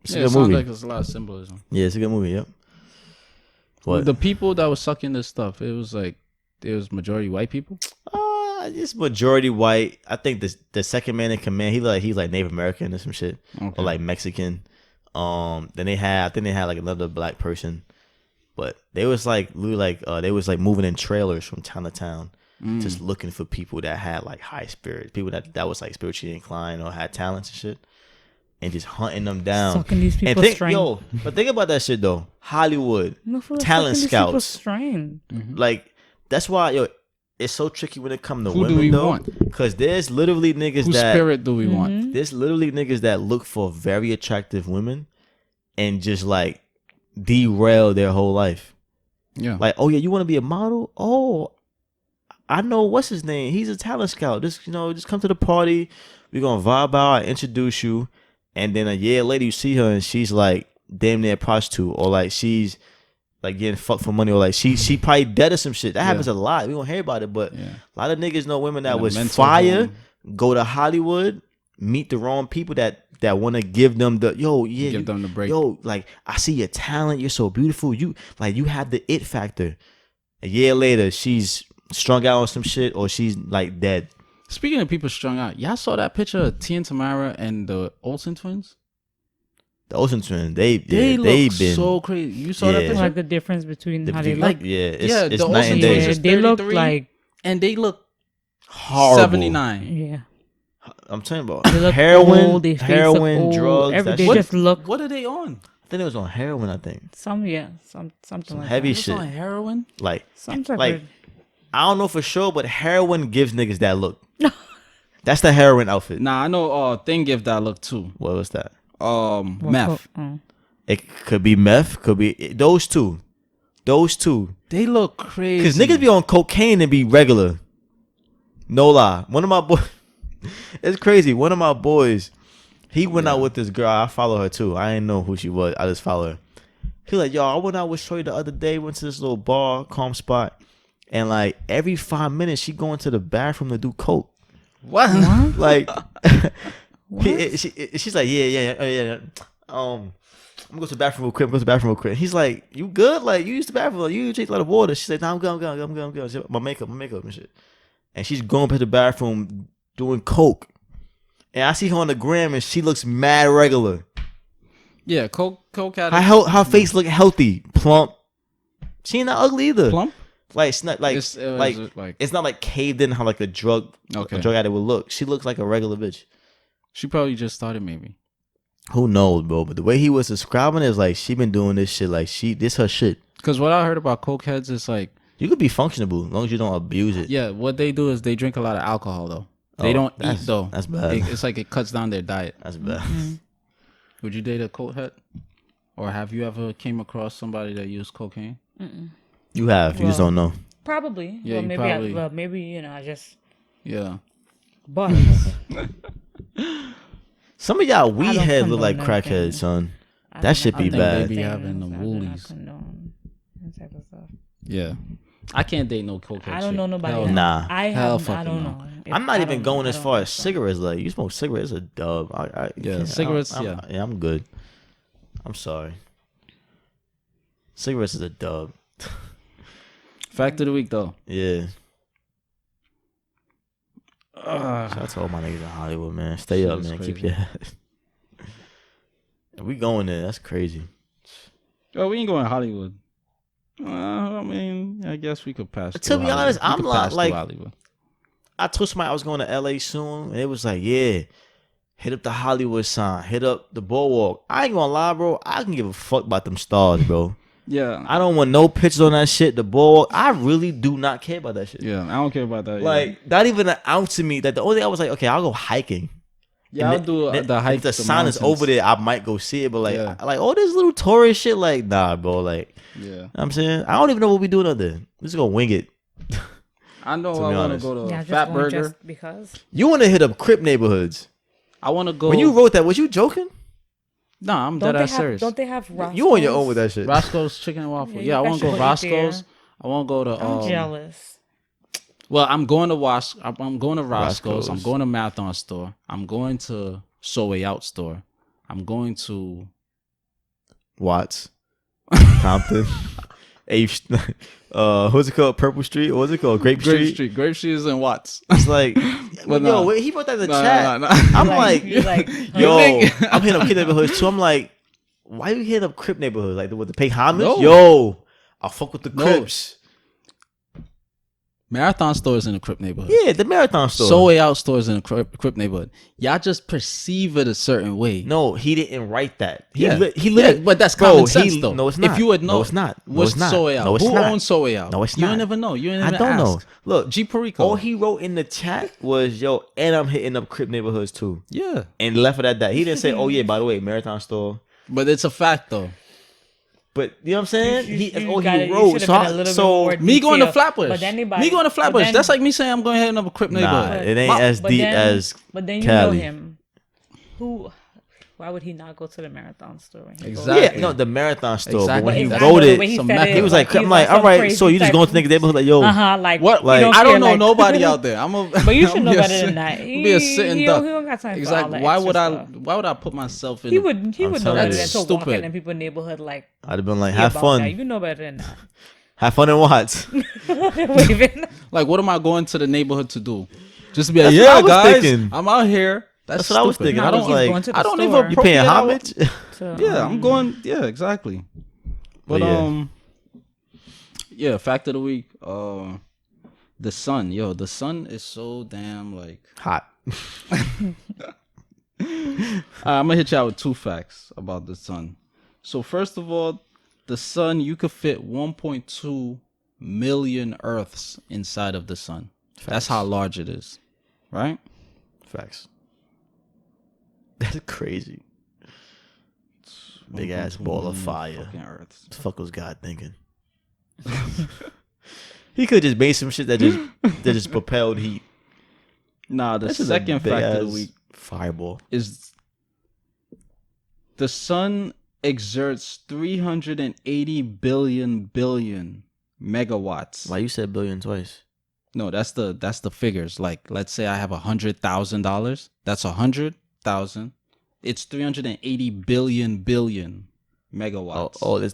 it's a Yeah, it good sounds movie. like there's a lot of symbolism. Yeah, it's a good movie. Yep. What? The people that was sucking this stuff, it was majority white people. It's majority white. I think the second man in command, he's like Native American or some shit, Okay. or like Mexican. Then they had like another black person, but they was like they was like moving in trailers from town to town, just looking for people that had like high spirits, people that was like spiritually inclined or had talents and shit, and just hunting them down. Sucking these And people's strength. but think about that shit though. Hollywood, No, for real, talent sucking these people's scouts. strength. Like that's why it's so tricky when it comes to Who women do we though, want? because there's literally niggas Whose that spirit do we want? there's literally niggas that look for very attractive women and just like derail their whole life. Yeah. Like, oh yeah, you want to be a model? Oh, I know what's his name. He's a talent scout. Just come to the party. We're gonna vibe out, introduce you, and then a year later you see her and she's like damn near a prostitute, or like she's like getting fucked for money, or like she probably dead or some shit. That happens a lot. We don't hear about it, but Yeah. a lot of niggas know women that In a was mental fire, home. go to Hollywood, meet the wrong people that want to give them the Give them the break. Yo, like I see your talent. You're so beautiful. You have the it factor. A year later, she's strung out on some shit, or she's like dead. Speaking of people strung out, y'all saw that picture of T and Tamara and the Olsen twins? The Ocean Twins, they've look been so crazy. You saw that Yeah. picture? Like the difference between how they look. like it's Yeah, it's the night Olsen and twins day. is They look 33, like and they look Horrible. 79. yeah. I'm talking about They look heroin, old, they face look old, drugs. That they shit. just look What are they on? I think it was on heroin. I think something some like heavy that. shit. On heroin? Like Some type like of I don't know for sure, but heroin gives niggas that look. That's the heroin outfit. Nah, I know thing give that look too. What was that? Meth. It could be meth. Could be those two. They look crazy. Because niggas be on cocaine and be regular. No lie. One of my boys, it's crazy. One of my boys, he went out with this girl. I follow her too. I didn't know who she was. I just follow her. He like, yo, I went out with Shorty the other day. Went to this little bar, calm spot. And like every 5 minutes, she going to the bathroom to do coke. What? Like, She's like, yeah. I'm gonna go to the bathroom real quick. He's like, you good? Like, you use the bathroom? Like, you drink a lot of water. She said, nah, I'm good. She said, my makeup and shit. And she's going to the bathroom doing coke. And I see her on the gram, and she looks mad regular. Yeah, coke had her face look healthy, plump. She ain't not ugly either. plump. Like it's not like it's not like caved in how like a drug addict would look. She looks like a regular bitch. She probably just started maybe. Who knows, bro? But the way he was describing it is like she been doing this shit. Like this her shit. Because what I heard about coke heads is like you could be functionable as long as you don't abuse it. Yeah, what they do is they drink a lot of alcohol though. They don't eat though. That's bad. It's like it cuts down their diet. That's bad. Would you date a coke head, or have you ever came across somebody that used cocaine? You have. You just don't know. Probably. Yeah, Well, maybe I just. Yeah. But. Some of y'all weed heads look like crackheads, son. That should be bad. They be having the woolies. Yeah. I can't date no cocaine. I don't know nobody. Nah. I don't know. I'm not even going as far as cigarettes. Like, you smoke cigarettes, a dub. Cigarettes. I'm good. I'm sorry. Cigarettes is a dub. Fact of the week, though. Yeah. Shout out to all my niggas in Hollywood, man. Stay up, man. Keep your head. We going there. That's crazy. Oh, we ain't going to Hollywood. I mean, I guess we could pass. To be honest, I'm not like. I told somebody I was going to LA soon, and it was like, yeah, hit up the Hollywood sign, hit up the boardwalk. I ain't gonna lie, bro. I can give a fuck about them stars, bro. Yeah. I don't want no pictures on that shit. The boardwalk, I really do not care about that shit. Yeah, I don't care about that. Like, not even an ounce of me. That the only thing I was like, okay, I'll go hiking. Yeah, I'll do the hike. If the sign is over there, I might go see it. But like all this little tourist shit, like, nah, bro. Like, yeah, you know what I'm saying, I don't even know what we doing up there. We're just gonna wing it. I know I want to go to Fat Burger because you want to hit up Crip neighborhoods. I want to go. When you wrote that, was you joking? Nah, I'm dead ass serious. Don't they have Roscoe's? You on your own with that shit. Roscoe's Chicken and Waffle. Yeah, I want to go Roscoe's. I want to go to. I'm jealous. Well, I'm going to I'm going to Roscoe's. I'm going to Marathon Store. I'm going to So Way Out Store. I'm going to Watts, Compton, what's it called? Purple Street? What's it called? Grape Street. Grape Street is in Watts. It's like, wait, he wrote that in the chat. I'm like, yo, I'm hitting up Crip neighborhoods too. I'm like, why you hitting up Crip neighborhoods? Like, with the pay homage? No. Yo, I'll fuck with the Crips. Marathon Store is in the Crip neighborhood. Yeah, the Marathon Store. So Way Out Store is in the Crip neighborhood. Y'all just perceive it a certain way. No, he didn't write that. He but that's common sense though. No, it's not. If you would know, no, it's not. No, what's it's not. So Way Out? No, it's Who not. owns So Way Out? No, it's you not. You never know. You ain't I even don't ask. know. Look, G Perico. All he wrote in the chat was, yo, and I'm hitting up Crip neighborhoods too. Yeah. And left it at that. He didn't say, oh yeah, by the way, Marathon Store. But it's a fact though. But you know what I'm saying? That's all he wrote. So me going to Flatbush. But That's like me saying I'm going to hit up a Crip neighborhood. Nah, it ain't as deep as But then you Cali. know him. Why would he not go to the Marathon Store? Exactly. Yeah, no, the Marathon Store. Exactly. But when he Exactly. wrote The way it, he said he was like, he's I'm like, all right, so you just going to the nigga neighborhood like, yo. Like what? Like, I don't know nobody out there. But you should know better than that. Be a sitting duck. He don't got time exactly. for all that Why would I put myself in? He would know better than to stupid. walking in people's neighborhood like. I'd have been like, have fun. That. You know better than that. Have fun in Watts. Like, what am I going to the neighborhood to do? Just to be like, That's what I was guys, thinking. I'm out here. That's what I was thinking. No, I was like, I don't even. You paying homage? Yeah, I'm going. Yeah, exactly. But yeah. Fact of the week. The sun. Yo, the sun is so damn like hot. I'm gonna hit you out with two facts about the sun. So first of all, the sun, you could fit 1.2 million Earths inside of the sun. Facts. That's how large it is, right? Facts. That's crazy. Big ass ball of fire. What the fuck was God thinking? He could just made some shit that just propelled heat. Nah, the second fact of the week fireball is the sun exerts 380 billion megawatts. Why you said billion twice? No, that's the figures. Like, let's say I have $100,000. That's 100 thousand. It's 380 billion megawatts.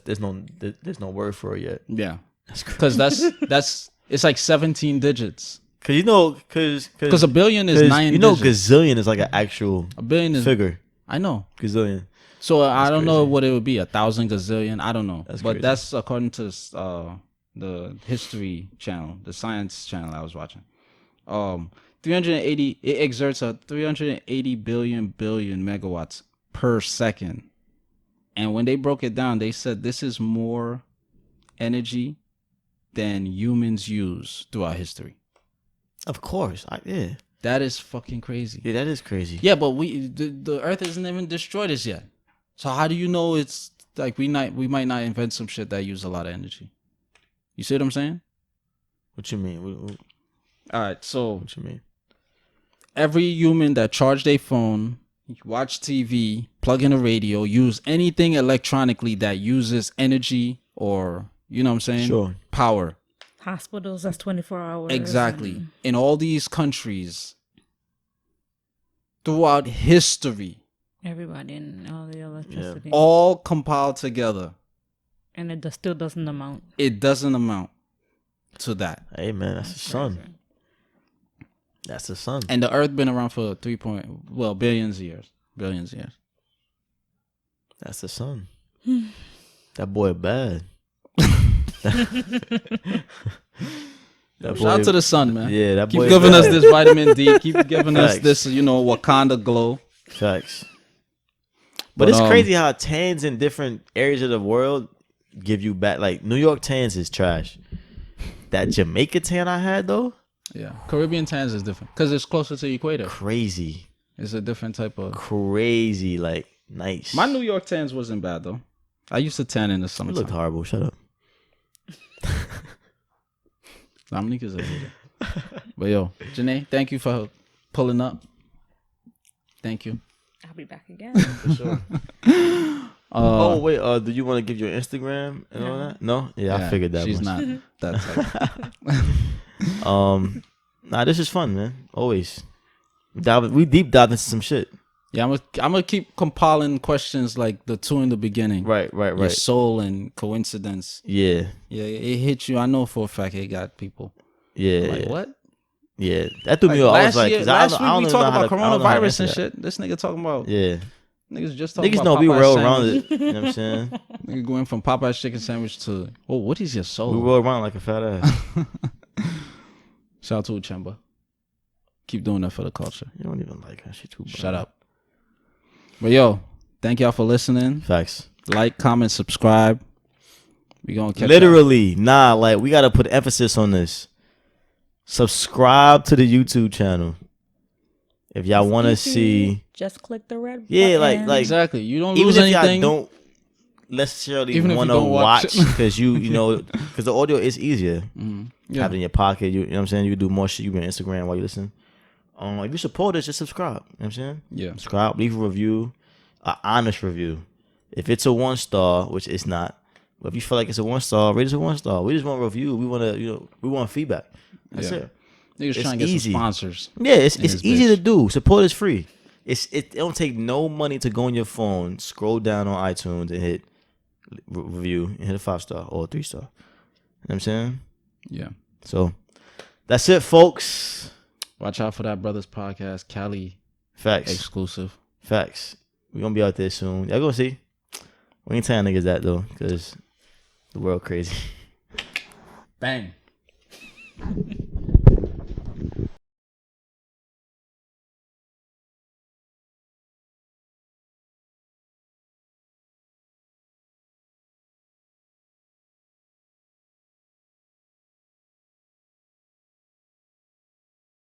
There's no word for it yet. Yeah, That's crazy. because it's like 17 digits. Cause you know, cause a billion is 9 you know, digits. gazillion is like an actual A billion is figure. I know. Gazillion. So I don't know crazy. what it would be. 1,000 gazillion. I don't know. That's but crazy. that's according to the history channel, the science channel I was watching. 380. It exerts a 380 billion megawatts per second. And when they broke it down, they said this is more energy than humans use throughout history. Of course, yeah. That is fucking crazy. Yeah, that is crazy. Yeah, but the Earth isn't even destroyed as yet. So how do you know it's like we might not invent some shit that use a lot of energy? You see what I'm saying? What you mean? All right, so What you mean? every human that charge their phone, watch TV, plug in a radio, use anything electronically that uses energy or, you know what I'm saying? Sure. Power. Hospitals, that's 24 hours. Exactly. In all these countries, throughout history, Everybody and all the electricity. all compiled together, And it still doesn't amount. it doesn't amount to that. Hey man, that's the sun. That's the sun. And the Earth been around for billions of years. That's the sun. That boy bad. That Shout out to the sun, man. Yeah, that Keep boy giving us bad. this vitamin D. Keep giving us Facts. this, Wakanda glow. Facts. But it's crazy how tans in different areas of the world give you back. Like New York tans is trash. That Jamaica tan I had though, Yeah, Caribbean tans is different because it's closer to the equator. crazy, It's a different type of. crazy, like nice. My New York tans wasn't bad though. I used to tan in the You summertime. looked horrible. Shut up. Dominique is a hater. But yo, Jenee, thank you for pulling up. Thank you. I'll be back again. For sure. Oh wait, do you want to give your Instagram and all that? No, yeah, I figured that. She's much. not that type. Nah, this is fun, man. Always. We deep dive into some shit. Yeah, I'm gonna keep compiling questions like the two in the beginning. Right. Your soul and coincidence. Yeah. Yeah, it hit you. I know for a fact it got people. Yeah. Like yeah. what? Yeah, that threw me off. I was like, 'cause last I don't week we even know talked how about to- I don't know how to coronavirus answer and that. shit. This nigga talking about Yeah. niggas just talking Niggas about know we Popeye's roll sandwich. around it. You know what I'm saying? Nigga going from Popeye's chicken sandwich to what is your soul? We roll around like a fat ass. Shout out to Uchemba. Keep doing that for the culture. You don't even like her. She too bad. Shut up. But yo, thank y'all for listening. Facts. Like, comment, subscribe. We gonna catch Literally, nah. Like we gotta put emphasis on this. Subscribe to the YouTube channel if y'all want to see. Just click the red Yeah, button. like exactly. You don't even lose if y'all anything. don't necessarily Even if you want to don't watch watch because because the audio is easier. Yeah. Have it in your pocket. You know what I'm saying? You can do more shit. You can Instagram while you listen. If you support us, just subscribe. You know what I'm saying? Yeah. Subscribe, leave a review, an honest review. If it's a 1-star, which it's not, but if you feel like it's a 1-star, rate us a 1-star. We just want a review. We want to, we want feedback. That's Yeah. it. Niggas It's trying to get easy. some sponsors. Yeah, it's in this easy bitch. to do. Support is free. It don't take no money to go on your phone, scroll down on iTunes and hit review and hit a 5-star or a 3-star. You know what I'm saying? Yeah. So that's it, folks. Watch out for that Brothers Podcast Cali Facts. exclusive. Facts. We gonna be out there soon. Y'all gonna see. We ain't telling niggas that though, cause the world crazy. Bang.